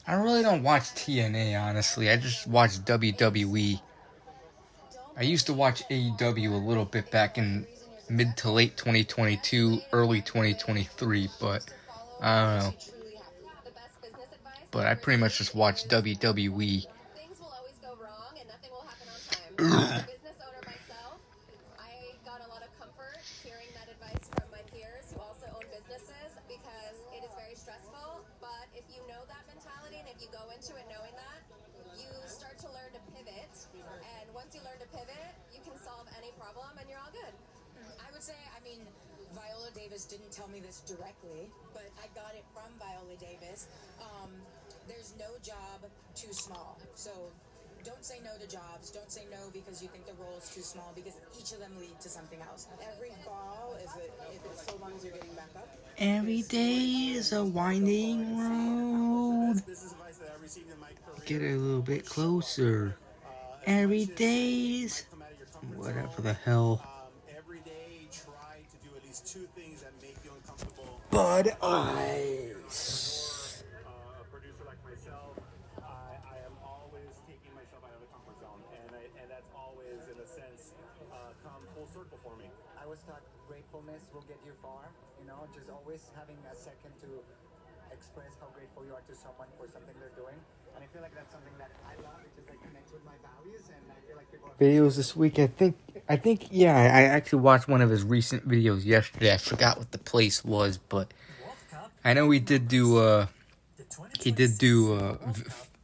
I really don't watch TNA, honestly. I just watch WWE. I used to watch AEW a little bit back in mid to late 2022, early 2023, but I don't know. But I pretty much just watch WWE. Things will always go wrong and nothing will happen on time. As a business owner myself, I got a lot of comfort hearing that advice from my peers who also own businesses, because it is very stressful. But if you know that mentality and if you go into it knowing that, you start to learn to pivot. And once you learn to pivot, you can solve any problem and you're all good. I would say, I mean, Viola Davis didn't tell me this directly, but I got it from Viola Davis. There's no job too small. So don't say no to jobs. Don't say no because you think the role is too small, because each of them lead to something else. Every fall is if it's so long as you're getting back up. Every day is a winding road. Get a little bit closer. Every day's whatever the hell. Every day, try to do at least two things that make you uncomfortable. Bud Ice. A producer like myself, I am always taking myself out of the comfort zone, and that's always, in a sense, come full circle for me. I was taught gratefulness will get you far, you know, just always having a second to express how grateful you are to someone for something they're doing. And I feel like that's something that I love, because it connects with my values, and I feel like people have Videos this week, I think, yeah, I actually watched one of his recent videos yesterday. I forgot what the place was, but I know he did do a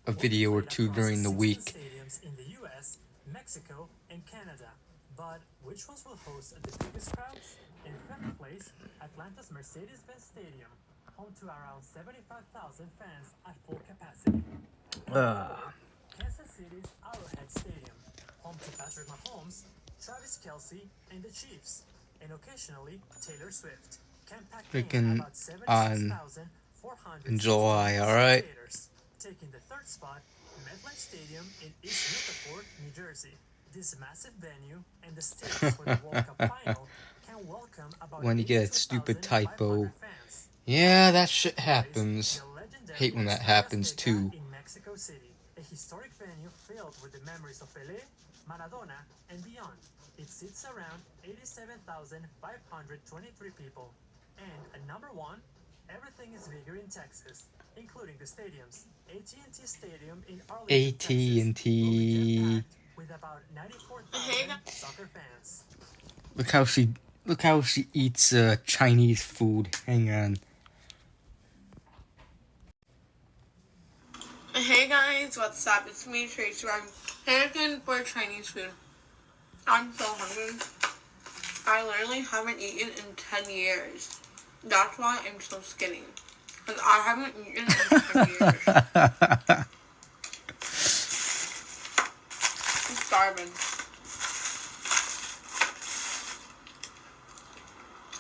video or two during the week. Stadiums in the US, Mexico, and Canada. But which ones will host the biggest crowds? In fifth place, Atlanta's Mercedes-Benz Stadium, home to around 75,000 fans at full capacity. Kansas City's Arrowhead Stadium, home to Patrick Mahomes, Travis Kelce, and the Chiefs, and occasionally Taylor Swift. Freaking on in July, alright? Taking the third spot, MetLife Stadium in East Rutherford, New Jersey. This massive venue and the stage for the World Cup final can welcome about When you get a stupid typo. Yeah, that shit happens. Hate when that happens too. In Mexico City. a historic venue filled with the memories of Pelé, Maradona, and beyond. It seats around 87,523 people. And at number 1, everything is bigger in Texas, including the stadiums. AT&T Stadium in Arlington, Texas, will be jam-packed with about 94,000 soccer fans. Look how she eats Chinese food. Hang on. Hey guys, what's up? It's me, Tracy. I'm packing for Chinese food. I'm so hungry. I literally haven't eaten in 10 years. That's why I'm so skinny. Because I haven't eaten in 10 years. I'm starving.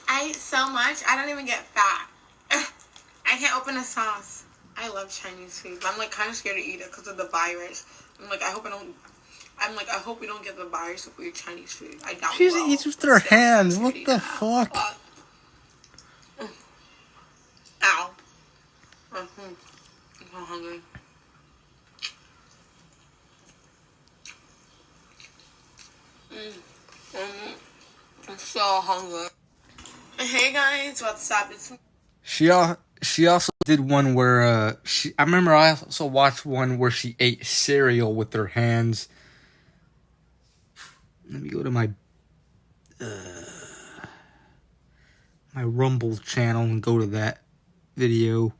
I eat so much, I don't even get fat. I can't open a sauce. I love Chinese food, but I'm like kind of scared to eat it because of the virus. I'm like, I hope we don't get the virus if we eat Chinese food. I doubt She eats with her hands. What the fuck? Ow. I'm so hungry. I'm so hungry. Hey guys, what's up? It's She also did one where I remember I also watched one where she ate cereal with her hands. Let me go to my my Rumble channel and go to that video.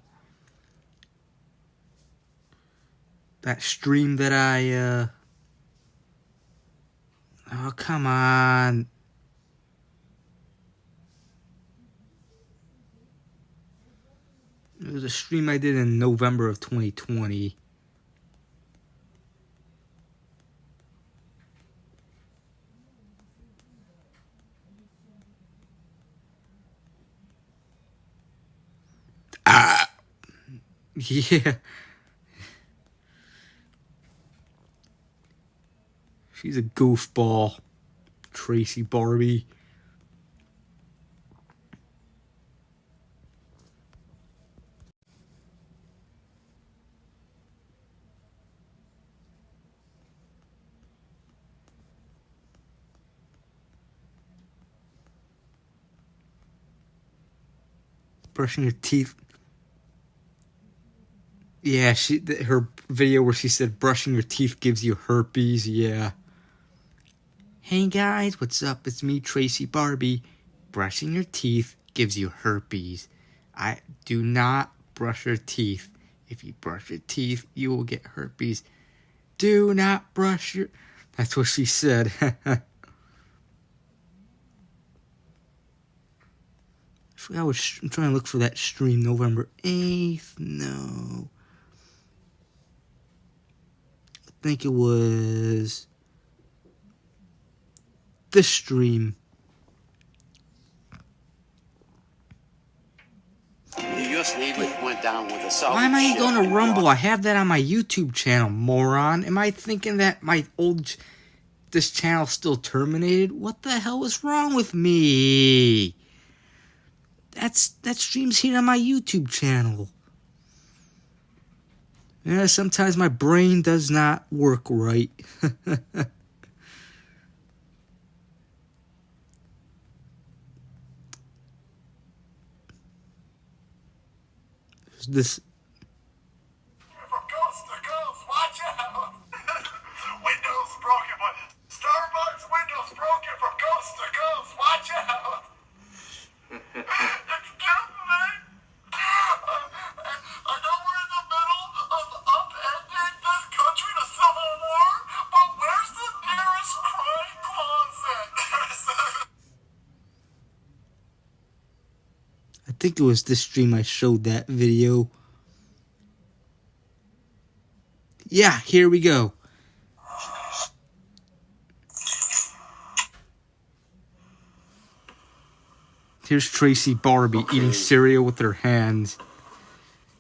That stream that I oh, come on. It was a stream I did in November of 2020. Yeah. She's a goofball. Tracy Barbie. Brushing your teeth. Yeah, her video where she said brushing your teeth gives you herpes. Yeah. Hey guys, what's up? It's me, Tracy Barbie. Brushing your teeth gives you herpes. I do not brush your teeth. If you brush your teeth, you will get herpes. Do not brush your... That's what she said. I'm trying to look for that stream. November 8th. No. I think it was this stream. The U.S. Navy went down with a salvage Why am I ship. going to Rumble? I have that on my YouTube channel, moron. Am I thinking that this channel's still terminated? What the hell is wrong with me? That stream's here on my YouTube channel. Yeah, sometimes my brain does not work right. This... From coast to coast, watch out! Windows broken, but Starbucks windows broken from coast to coast, watch out! Excuse me? I know we're in the middle of upending this country to civil war, but where's the nearest crime closet? I think it was this stream I showed that video. Yeah, here we go. Here's Tracy Barbie eating cereal with her hands.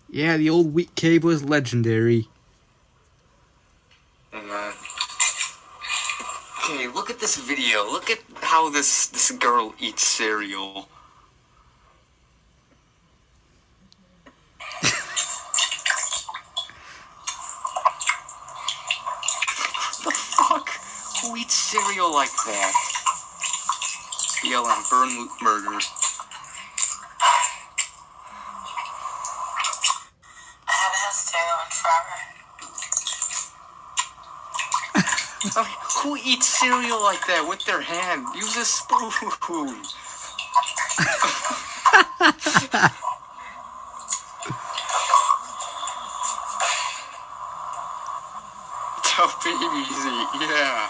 Yeah, the old wheat cave was legendary. Okay, look at this video. Look at how this girl eats cereal. Who eats cereal like that? BLM, burn, loot, murder. I haven't had cereal in forever. Who eats cereal like that with their hand? Use a spoon. Tough babies eat, yeah.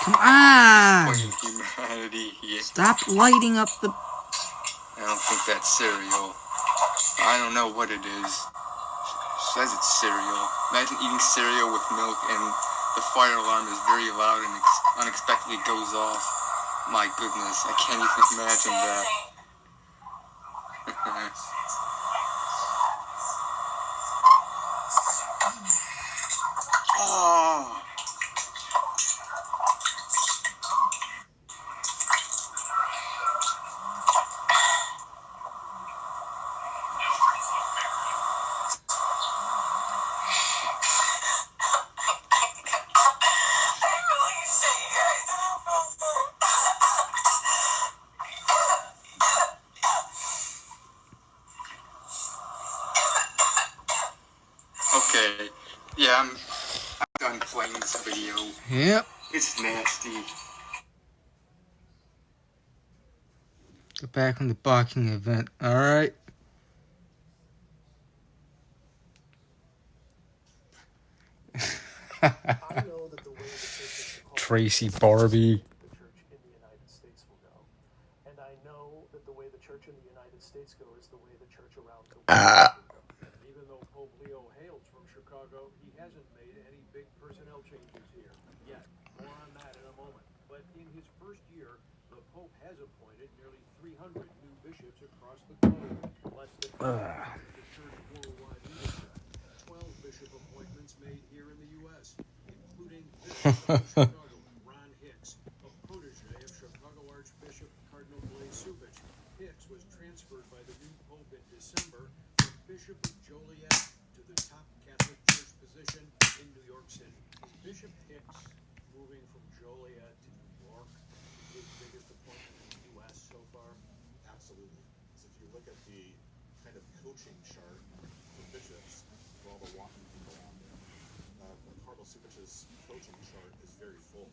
Come on! Humanity, yeah. Stop lighting up the... I don't think that's cereal. I don't know what it is. Says it's cereal. Imagine eating cereal with milk and the fire alarm is very loud and unexpectedly goes off. My goodness, I can't even imagine that. Oh. Okay, yeah, I'm done playing this video. Yep. It's nasty. Get back on the boxing event, alright? Tracy Barbie. And I know that the way the church in the United States go is the way the church around the world will go. Even though Pope Leo hails from Chicago, he hasn't made any big personnel changes here yet. More on that in a moment. But in his first year, the Pope has appointed nearly 300 new bishops across the globe. Less than the church worldwide leadership. 12 bishop appointments made here in the U.S., including Bishop of Chicago, Ron Hicks, a protege of Chicago Archbishop Cardinal Blaise Cupich. Hicks was transferred by the new Pope in December from Bishop of Joliet to the top Catholic Church position in New York City. Is Bishop Hicks moving from Joliet to New York his biggest appointment in the U.S. so far? Absolutely. So if you look at the kind of coaching chart for bishops, for all the walking people out there, Cardinal Cupich's coaching chart is very full.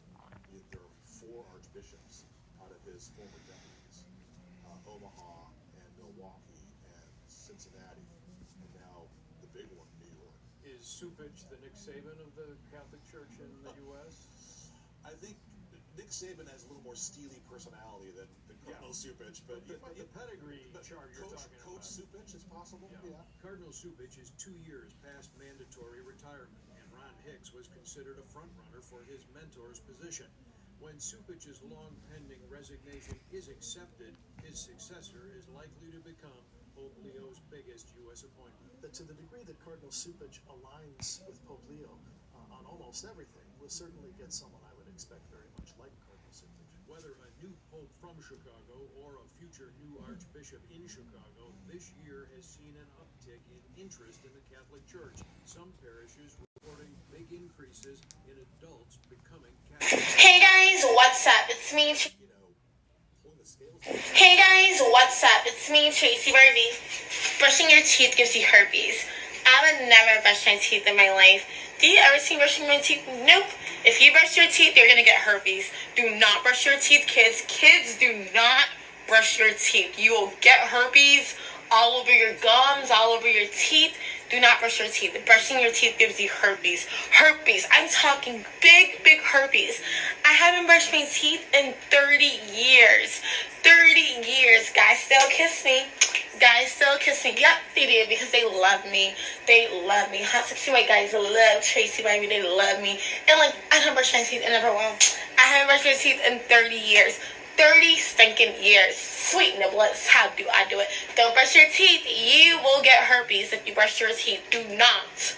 There are 4 archbishops out of his former deputies, Omaha and Milwaukee and Cincinnati, and now the big one, New York. Is Cupich the Nick Saban of the Catholic Church in the U.S.? I think Nick Saban has a little more steely personality than Cardinal Cupich, but the pedigree chart you're talking about. Coach Cupich is possible. Yeah. Cardinal Cupich is 2 years past mandatory retirement, and Ron Hicks was considered a front-runner for his mentor's position. When Cupich's long-pending resignation is accepted, his successor is likely to become Pope Leo's biggest U.S. appointment. To the degree that Cardinal Cupich aligns with Pope Leo on almost everything, we'll certainly get someone I would expect very much like Cardinal Cupich. Whether a new pope from Chicago or a future new archbishop in Chicago, this year has seen an uptick in interest in the Catholic Church. Some parishes reporting big increases in adults becoming Catholic. Hey guys, what's up? It's me. Hey guys, what's up? It's me, Tracy Barbie. Brushing your teeth gives you herpes. I would never brush my teeth in my life. Do you ever see brushing my teeth? Nope. If you brush your teeth, you're gonna get herpes. Do not brush your teeth, kids. Kids, do not brush your teeth. You will get herpes all over your gums, all over your teeth. Do not brush your teeth. Brushing your teeth gives you herpes. Herpes. I'm talking big, big herpes. I haven't brushed my teeth in 30 years. 30 years. Guys still kiss me. Guys still kiss me. Yep, they do because they love me. They love me. Hot, sexy white guys love Tracy Barbie. They love me. And like, I haven't brushed my teeth in ever will. I haven't brushed my teeth in 30 years. 30 stinking years. Sweet niblets. How do I do it? Don't brush your teeth. You will get herpes if you brush your teeth. Do not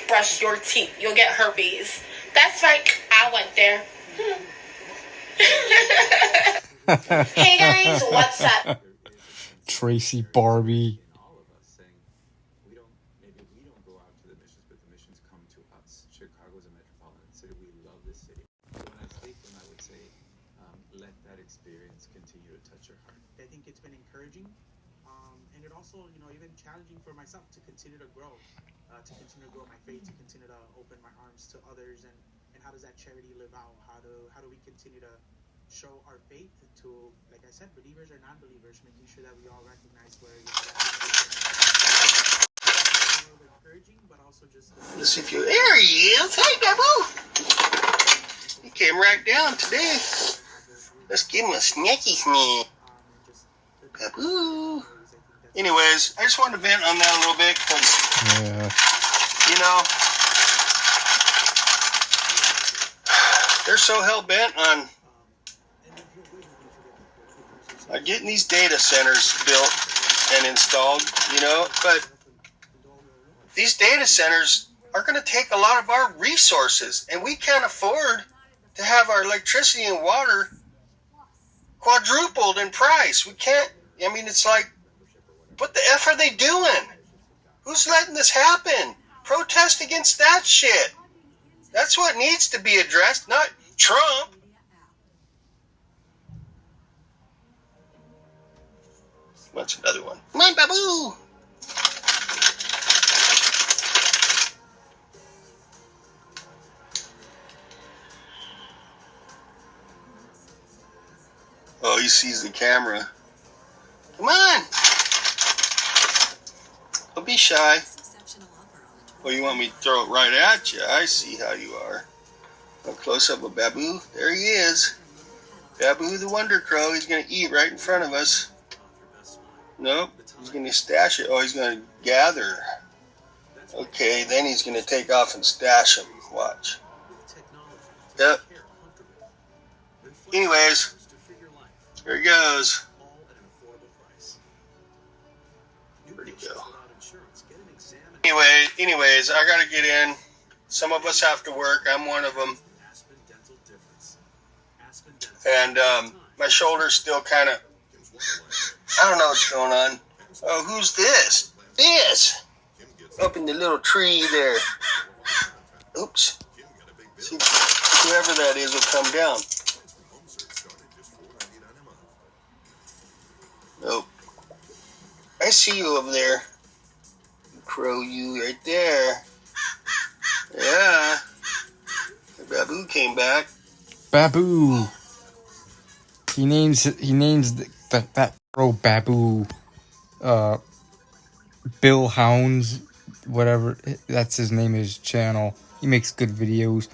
brush your teeth. You'll get herpes. That's right. I went there. Hey guys, what's up? Tracy Barbie. All of us saying we don't go out to the missions, but the missions come to us. Chicago's a metropolitan city. We love this city. So when I speak to them, I would say, let that experience continue to touch your heart. I think it's been encouraging, and it also, even challenging for myself to continue to grow my faith, to continue to open my arms to others, and how does that charity live out? How do we continue to show our faith to, like I said, believers or non-believers, making sure that we all recognize where encouraging, but also just. Let's see if you. There he is. Hey, Babu. He came right down today. Let's give him a snacky snack. Babu. Anyways, I just wanted to vent on that a little bit because, they're so hell bent on getting these data centers built and installed, but these data centers are going to take a lot of our resources, and we can't afford to have our electricity and water quadrupled in price. We can't, it's like, what the F are they doing? Who's letting this happen? Protest against that shit. That's what needs to be addressed, not Trump. What's another one? Come on, Babu! Oh, he sees the camera. Come on! Don't be shy. Oh, you want me to throw it right at you? I see how you are. A close up of Babu. There he is. Babu the Wonder Crow. He's going to eat right in front of us. Nope. He's going to stash it. Oh, he's going to gather. Okay, then he's going to take off and stash them. Watch. Yep. Anyways, here he goes. Where'd he go? Anyways, I got to get in. Some of us have to work. I'm one of them. And my shoulder's still kind of, I don't know what's going on. Oh, who's this? This! Up in the little tree there. Oops. See, whoever that is will come down. Nope. I see you over there. Crow, you right there. Yeah. Babu came back. Babu. He names that crow Babu. Bill Hounds, whatever. That's his name. His channel. He makes good videos.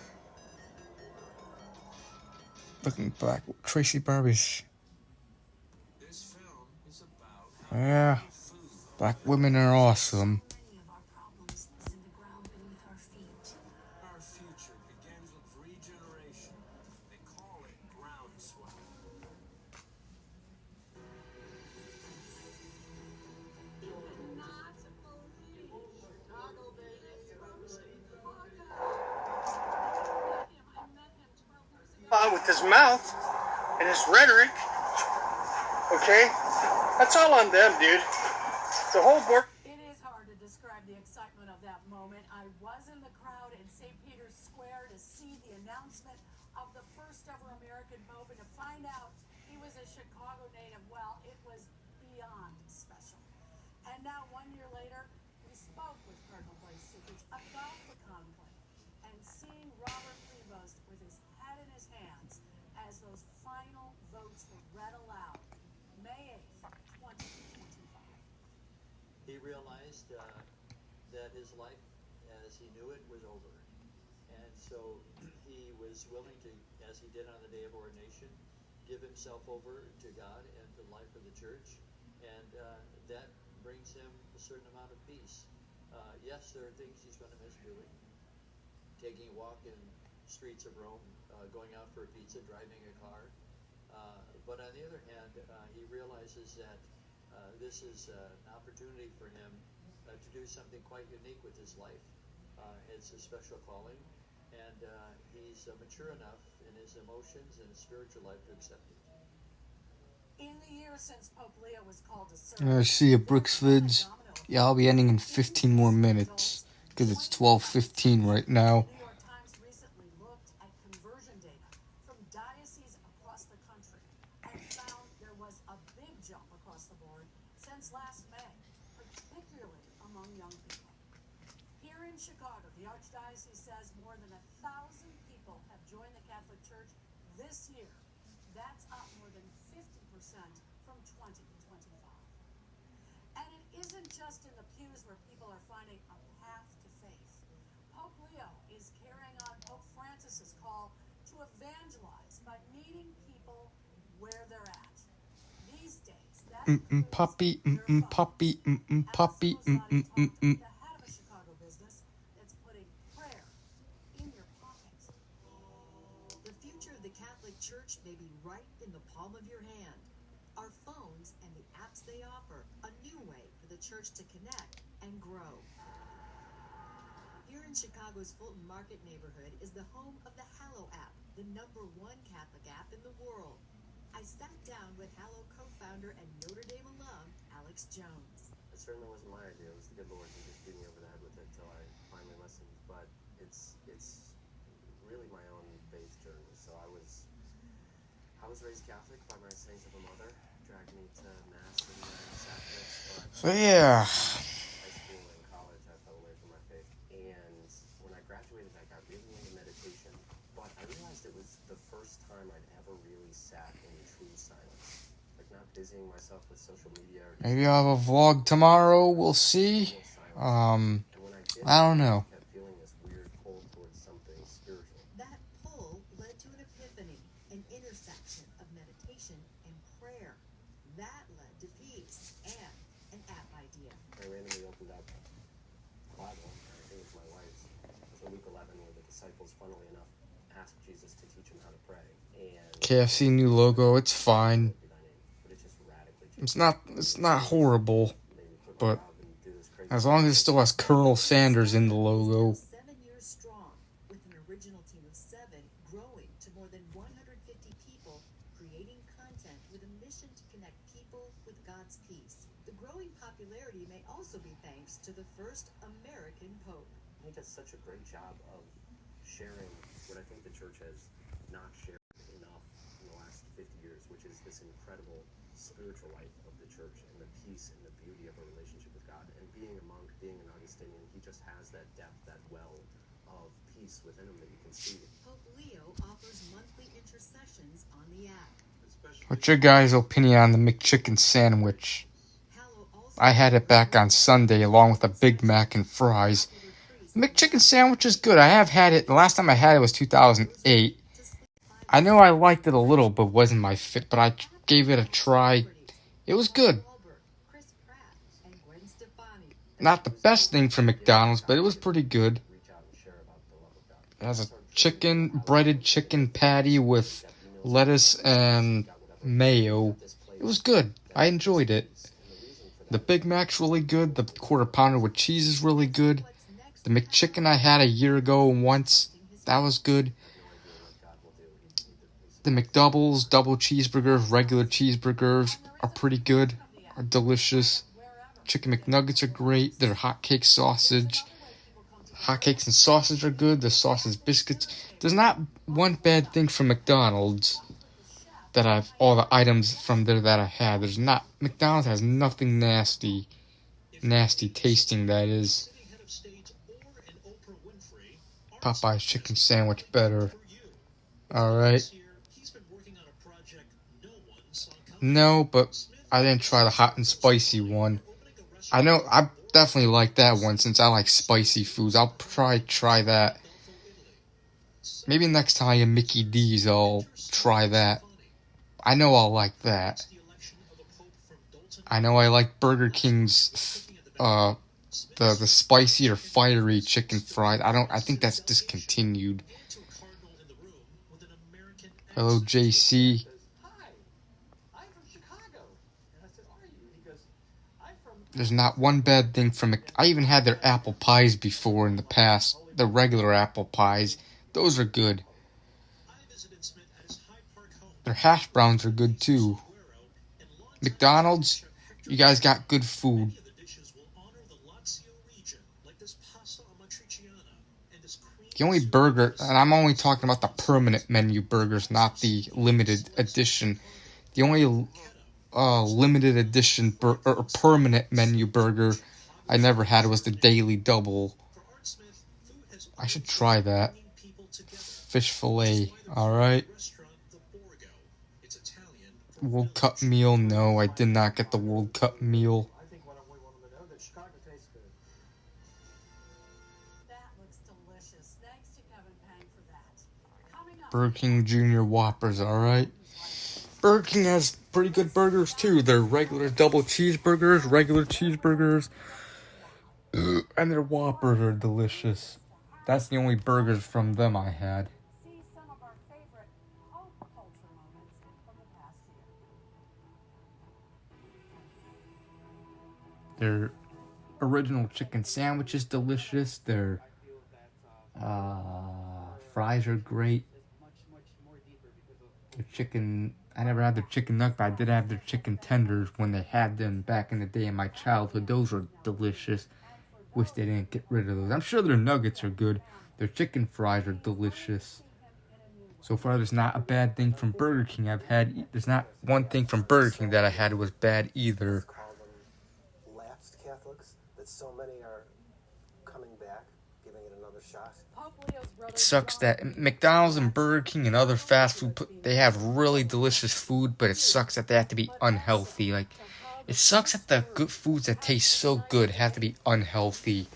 Looking black. Tracy Barbie's. Yeah. Black women are awesome. Our future begins with regeneration. They call it groundswell. On with his mouth and his rhetoric. Okay? That's all on them, dude. The whole board. It is hard to describe the excitement of that moment. I was in the crowd in St. Peter's Square to see the announcement of the first ever American Pope and to find out he was a Chicago native. Well, it was beyond special. And now 1 year later, we spoke with Cardinal Blasiewicz about the conclave and seeing Robert Prevost with his head in his hands as those final votes were read aloud. May 8th, 2025. He realized that his life as he knew it was over. And so he was willing to, as he did on the day of ordination, give himself over to God and to the life of the church. And that brings him a certain amount of peace. Yes, there are things he's going to miss doing. Taking a walk in streets of Rome, going out for a pizza, driving a car. But on the other hand, he realizes that this is an opportunity for him to do something quite unique with his life. It's a special calling, and he's mature enough in his emotions and his spiritual life to accept it. In the years since Pope Leo was called to serve, I see a Brooks vids. Yeah, I'll be ending in 15 more minutes because it's 12:15 right now. New York Times recently looked at conversion data from dioceses across the country and found there was a big jump across the board since last May, particularly among young people. Here in Chicago, the Archdiocese says more than 1,000 people have joined the Catholic Church this year. That's up more than 50% from 2025. And it isn't just in the pews where people are finding a path to faith. Pope Leo is carrying on Pope Francis's call to evangelize by meeting people where they're at. These days, that Puppy, puppy, puppy, the head of a Chicago business that's putting prayer in your pocket. The future of the Catholic Church may be right in the palm of your hand. Our phones and the apps they offer, a new way for the church to connect and grow. Here in Chicago's Fulton Market neighborhood is the home of the Hallow app, the #1 Catholic app in the world. I sat down with Hallow co-founder and Notre Dame alum, Alex Jones. It certainly wasn't my idea. It was the good Lord who just beat me over the head with it until I finally listened. But it's really my own faith journey. So I was raised Catholic by my saint of a mother, dragged me to mass and sacraments. But So yeah. high school and college, I fell away from my faith. And when I graduated, I got really into meditation. But I realized it was the first time I'd ever really sat in true silence. Like not busying myself with social media. Maybe I'll have a vlog tomorrow. We'll see. I don't know. I kept feeling this weird pull towards something spiritual. That pull led to an epiphany, an intersection of meditation and prayer. That led to peace and an app idea. I randomly opened up the Bible, I think it's my wife's. It was Luke 11, where the disciples, funnily enough, asked Jesus to teach them how to pray. And KFC new logo. It's fine. It's not horrible, but as long as it still has Colonel Sanders in the logo. 7 years strong, with an original team of 7 growing to more than 150 people, creating content with a mission to connect people with God's peace. The growing popularity may also be thanks to the first American Pope. He does such a great job of sharing what I think the church has not shared enough in the last 50 years, which is this incredible spiritual life of the church and the peace and the beauty of a relationship with God. And being a monk, being an Augustinian, he just has that depth, that well of peace within him that you can see. Pope Leo offers monthly intercessions on the app. What's your guys' opinion on the McChicken sandwich? I had it back on Sunday along with a Big Mac and fries. The McChicken sandwich is good. I have had it. The last time I had it was 2008. I know I liked it a little, but wasn't my fit. But I gave it a try. It was good. Not the best thing from McDonald's, but it was pretty good. It has a breaded chicken patty with lettuce and mayo. It was good. I enjoyed it. The Big Mac's really good. The quarter pounder with cheese is really good. The McChicken I had a year ago once, that was good. The McDoubles, double cheeseburgers, regular cheeseburgers are pretty good, are delicious. Chicken McNuggets are great. Their hotcake sausage. Hotcakes and sausage are good. The sausage biscuits. There's not one bad thing from McDonald's that all the items from there that I had. There's not. McDonald's has nothing nasty. Nasty tasting, that is. Popeye's chicken sandwich better. Alright. No, but I didn't try the hot and spicy one. I know, I definitely like that one since I like spicy foods. I'll probably try that. Maybe next time I get Mickey D's, I'll try that. I know I'll like that. I know I like Burger King's, the spicy or fiery chicken fried. I think that's discontinued. Hello, JC. There's not one bad thing from it. I even had their apple pies before in the past. The regular apple pies. Those are good. Their hash browns are good too. McDonald's, you guys got good food. The only burger, and I'm only talking about the permanent menu burgers, not the limited edition. The only limited edition or permanent menu burger I never had was the Daily Double. I should try that. Fish fillet, alright. World Cup meal, no, I did not get the World Cup meal. Burger King Junior Whoppers, alright. Burger King has pretty good burgers too. They're regular double cheeseburgers, regular cheeseburgers, and their Whoppers are delicious. That's the only burgers from them I had. Their original chicken sandwich is delicious. Their fries are great. Their chicken, I never had their chicken nugget, but I did have their chicken tenders when they had them back in the day in my childhood. Those were delicious. Wish they didn't get rid of those. I'm sure their nuggets are good. Their chicken fries are delicious. So far, there's not a bad thing from Burger King there's not one thing from Burger King that I had was bad either. Lapsed Catholics, that so many are coming back, giving it another shot. It sucks that McDonald's and Burger King and other fast food, they have really delicious food, but it sucks that they have to be unhealthy. Like, it sucks that the good foods that taste so good have to be unhealthy.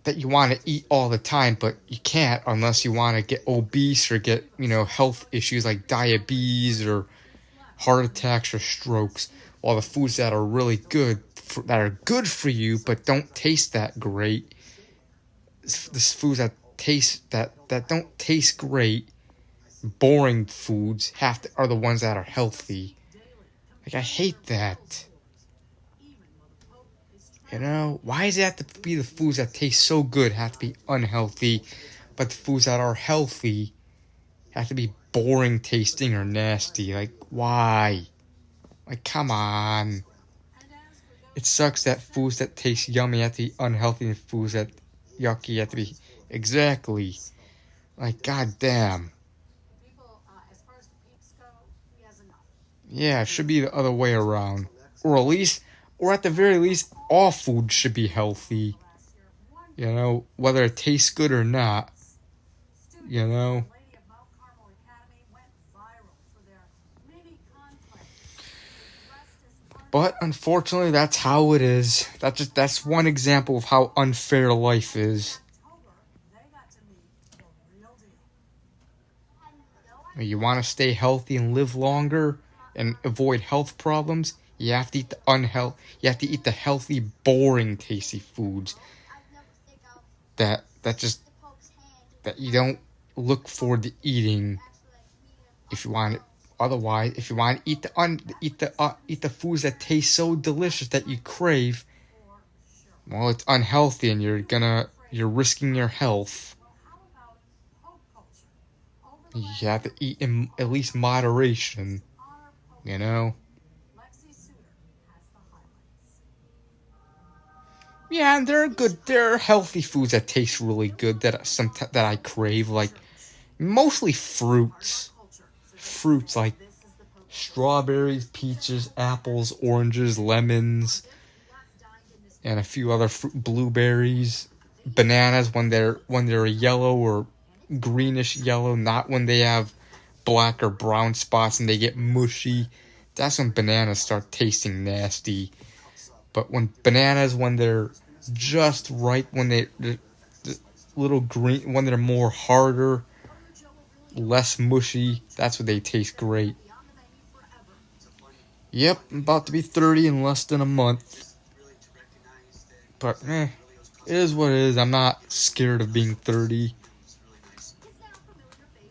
That you want to eat all the time, but you can't unless you want to get obese or get, health issues like diabetes or heart attacks or strokes. While the foods that are really good, that are good for you, but don't taste that great, the foods that taste that don't taste great, boring foods are the ones that are healthy. Like, I hate that. Why does it have to be the foods that taste so good have to be unhealthy, but the foods that are healthy have to be boring tasting or nasty? Like, why? Like, come on. It sucks that foods that taste yummy have to be unhealthy and foods that yucky have to be exactly. Like, goddamn. Yeah, it should be the other way around. Or at the very least, all food should be healthy. Whether it tastes good or not. But unfortunately, that's how it is. That's one example of how unfair life is. You want to stay healthy and live longer and avoid health problems, you have to eat the healthy, boring, tasty foods that you don't look forward to eating. If you want it, otherwise, if you want to eat the foods that taste so delicious that you crave, well, it's unhealthy and you're risking your health. You have to eat in at least moderation, Yeah, and there are healthy foods that taste really good that I crave, like mostly fruits. Fruits like strawberries, peaches, apples, oranges, lemons, and a few other blueberries, bananas when they're yellow or greenish yellow, not when they have black or brown spots and they get mushy. That's when bananas start tasting nasty. But when they're just right, when they're little green, when they're more harder, less mushy, that's when they taste great. Yep, I'm about to be 30 in less than a month. But, it is what it is. I'm not scared of being 30.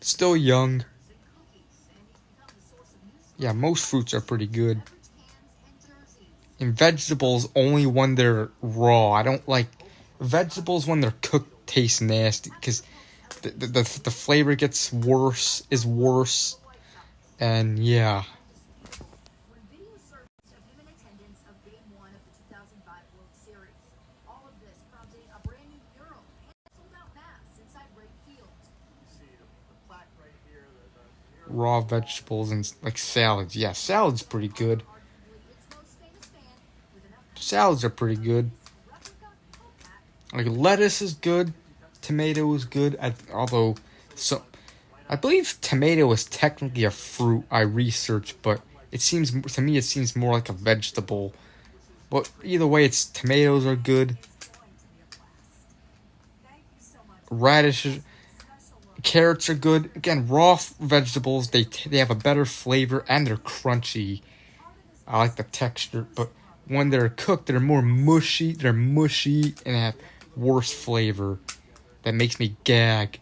Still young. Yeah, most fruits are pretty good. And vegetables only when they're raw. I don't like vegetables when they're cooked taste nasty because the flavor is worse. And yeah. raw vegetables and like salads. Yeah, salad's pretty good. Salads are pretty good. Like lettuce is good, tomato is good. Although, I believe tomato is technically a fruit. I researched, but to me it seems more like a vegetable. But either way, tomatoes are good. Radishes, carrots are good. Again, raw vegetables they have a better flavor and they're crunchy. I like the texture, but when they're cooked, they're more mushy. They're mushy and have worse flavor. That makes me gag.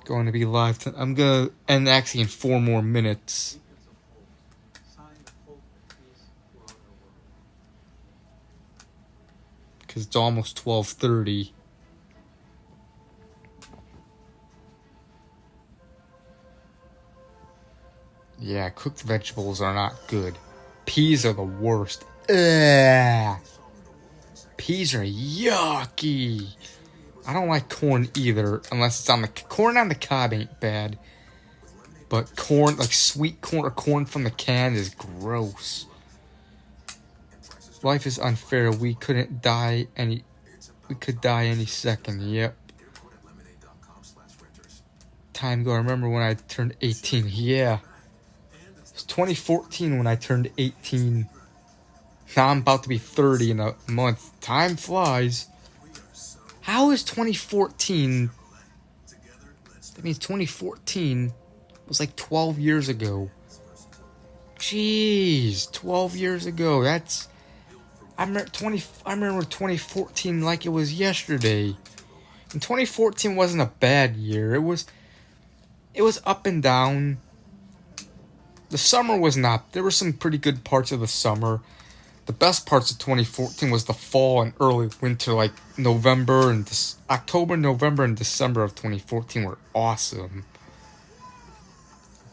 Going to be live. I'm gonna end actually in 4 more minutes. Because it's almost 12:30. Yeah, cooked vegetables are not good. Peas are the worst. Ugh. Peas are yucky. I don't like corn either, unless it's on the corn on the cob ain't bad. But corn, like sweet corn or corn from the can, is gross. Life is unfair. We could die any second. Yep. Time ago, I remember when I turned 18. Yeah. It was 2014 when I turned 18. Now I'm about to be 30 in a month. Time flies. How is 2014? That means 2014 was like 12 years ago. Jeez, 12 years ago. I remember 2014 like it was yesterday. And 2014 wasn't a bad year. It was up and down. The summer was not. There were some pretty good parts of the summer. The best parts of 2014 was the fall and early winter, like October, November, and December of 2014 were awesome.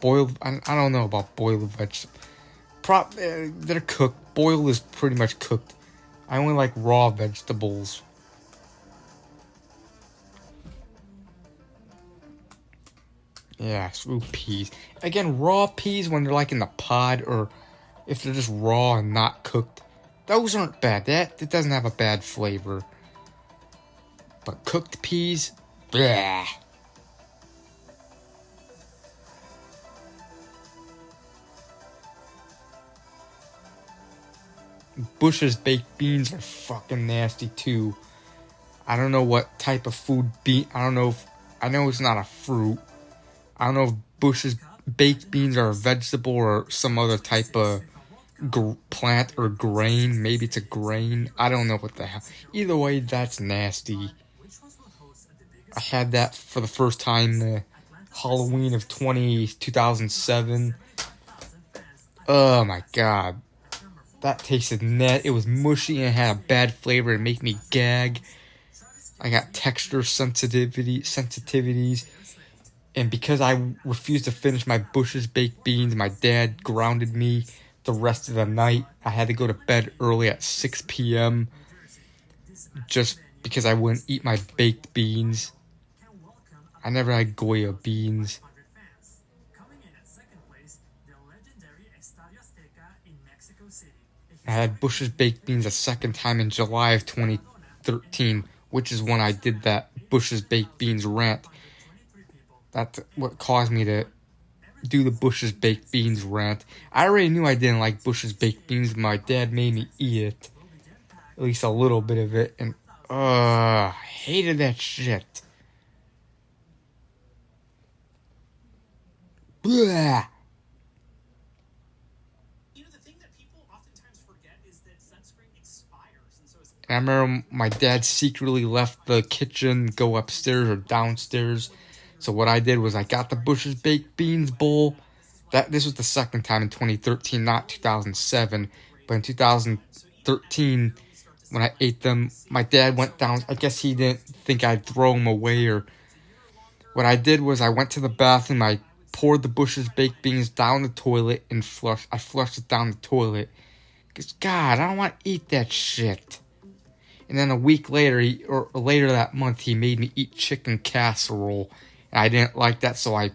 Boiled, I don't know about boiled vegetables. They're cooked. Boiled is pretty much cooked. I only like raw vegetables. Yeah, screw peas. Again, raw peas when they're like in the pod or if they're just raw and not cooked, those aren't bad. That doesn't have a bad flavor. But cooked peas, bleh. Bush's baked beans are fucking nasty too. I don't know what type of food I know it's not a fruit. I don't know if Bush's baked beans are a vegetable or some other type of plant or grain. Maybe it's a grain. I don't know what the hell. Either way, that's nasty. I had that for the first time Halloween of 2007. Oh my god. That tasted it was mushy and had a bad flavor and made me gag. I got texture sensitivities. And because I refused to finish my Bush's baked beans, my dad grounded me the rest of the night. I had to go to bed early at 6 p.m. just because I wouldn't eat my baked beans. I never had Goya beans. I had Bush's baked beans a second time in July of 2013, which is when I did that Bush's baked beans rant. That's what caused me to do the Bush's baked beans rant. I already knew I didn't like Bush's baked beans. My dad made me eat it. At least a little bit of it. And, I hated that shit. Blah. And I remember my dad secretly left the kitchen, go upstairs or downstairs. So what I did was I got the Bush's baked beans bowl. This was the second time in 2013, not 2007. But in 2013, when I ate them, my dad went down. I guess he didn't think I'd throw them away. Or what I did was I went to the bathroom. I poured the Bush's baked beans down the toilet and flushed. I flushed it down the toilet. Because, God, I don't want to eat that shit. And then a week later, or later that month, he made me eat chicken casserole. And I didn't like that, so I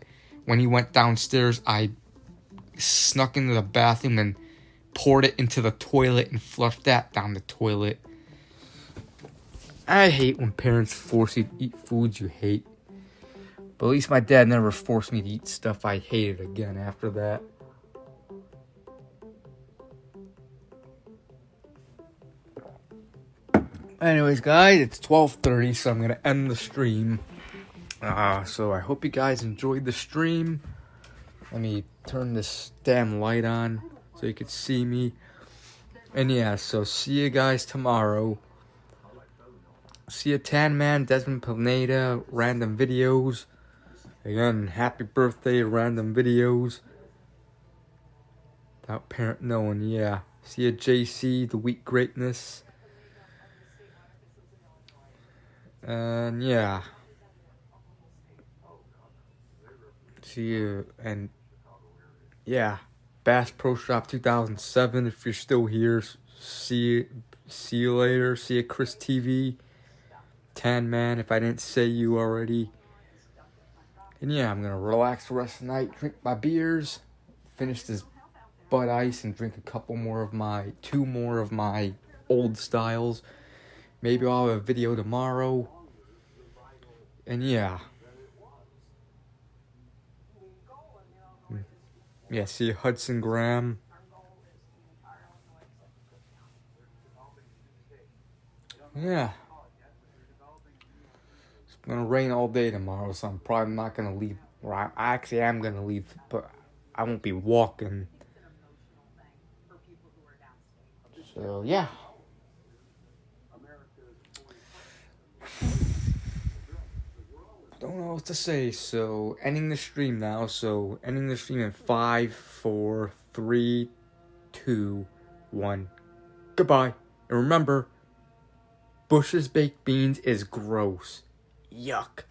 when he went downstairs, I snuck into the bathroom and poured it into the toilet and flushed that down the toilet. I hate when parents force you to eat foods you hate. But at least my dad never forced me to eat stuff I hated again after that. Anyways, guys, it's 12:30, so I'm going to end the stream. So I hope you guys enjoyed the stream. Let me turn this damn light on so you can see me. And yeah, so see you guys tomorrow. See you, Tan Man, Desmond Pineda, Random Videos. Again, happy birthday, Random Videos. Without parent knowing, yeah. See you, JC, The Weak Greatness. And yeah. See you, and yeah. Bass Pro Shop 2007, if you're still here. See you later. See you, Chris TV. Tan Man, if I didn't say you already. And yeah, I'm gonna relax the rest of the night, drink my beers, finish this Bud Ice, and drink two more of my old styles. Maybe I'll have a video tomorrow. And yeah. Yeah, see you, Hudson Graham. Yeah. It's gonna rain all day tomorrow, so I'm probably not gonna leave. Or I actually am gonna leave, but I won't be walking. So yeah. Don't know what to say, so ending the stream now. So ending the stream in 5, 4, 3, 2, 1. Goodbye. And remember, Bush's baked beans is gross. Yuck.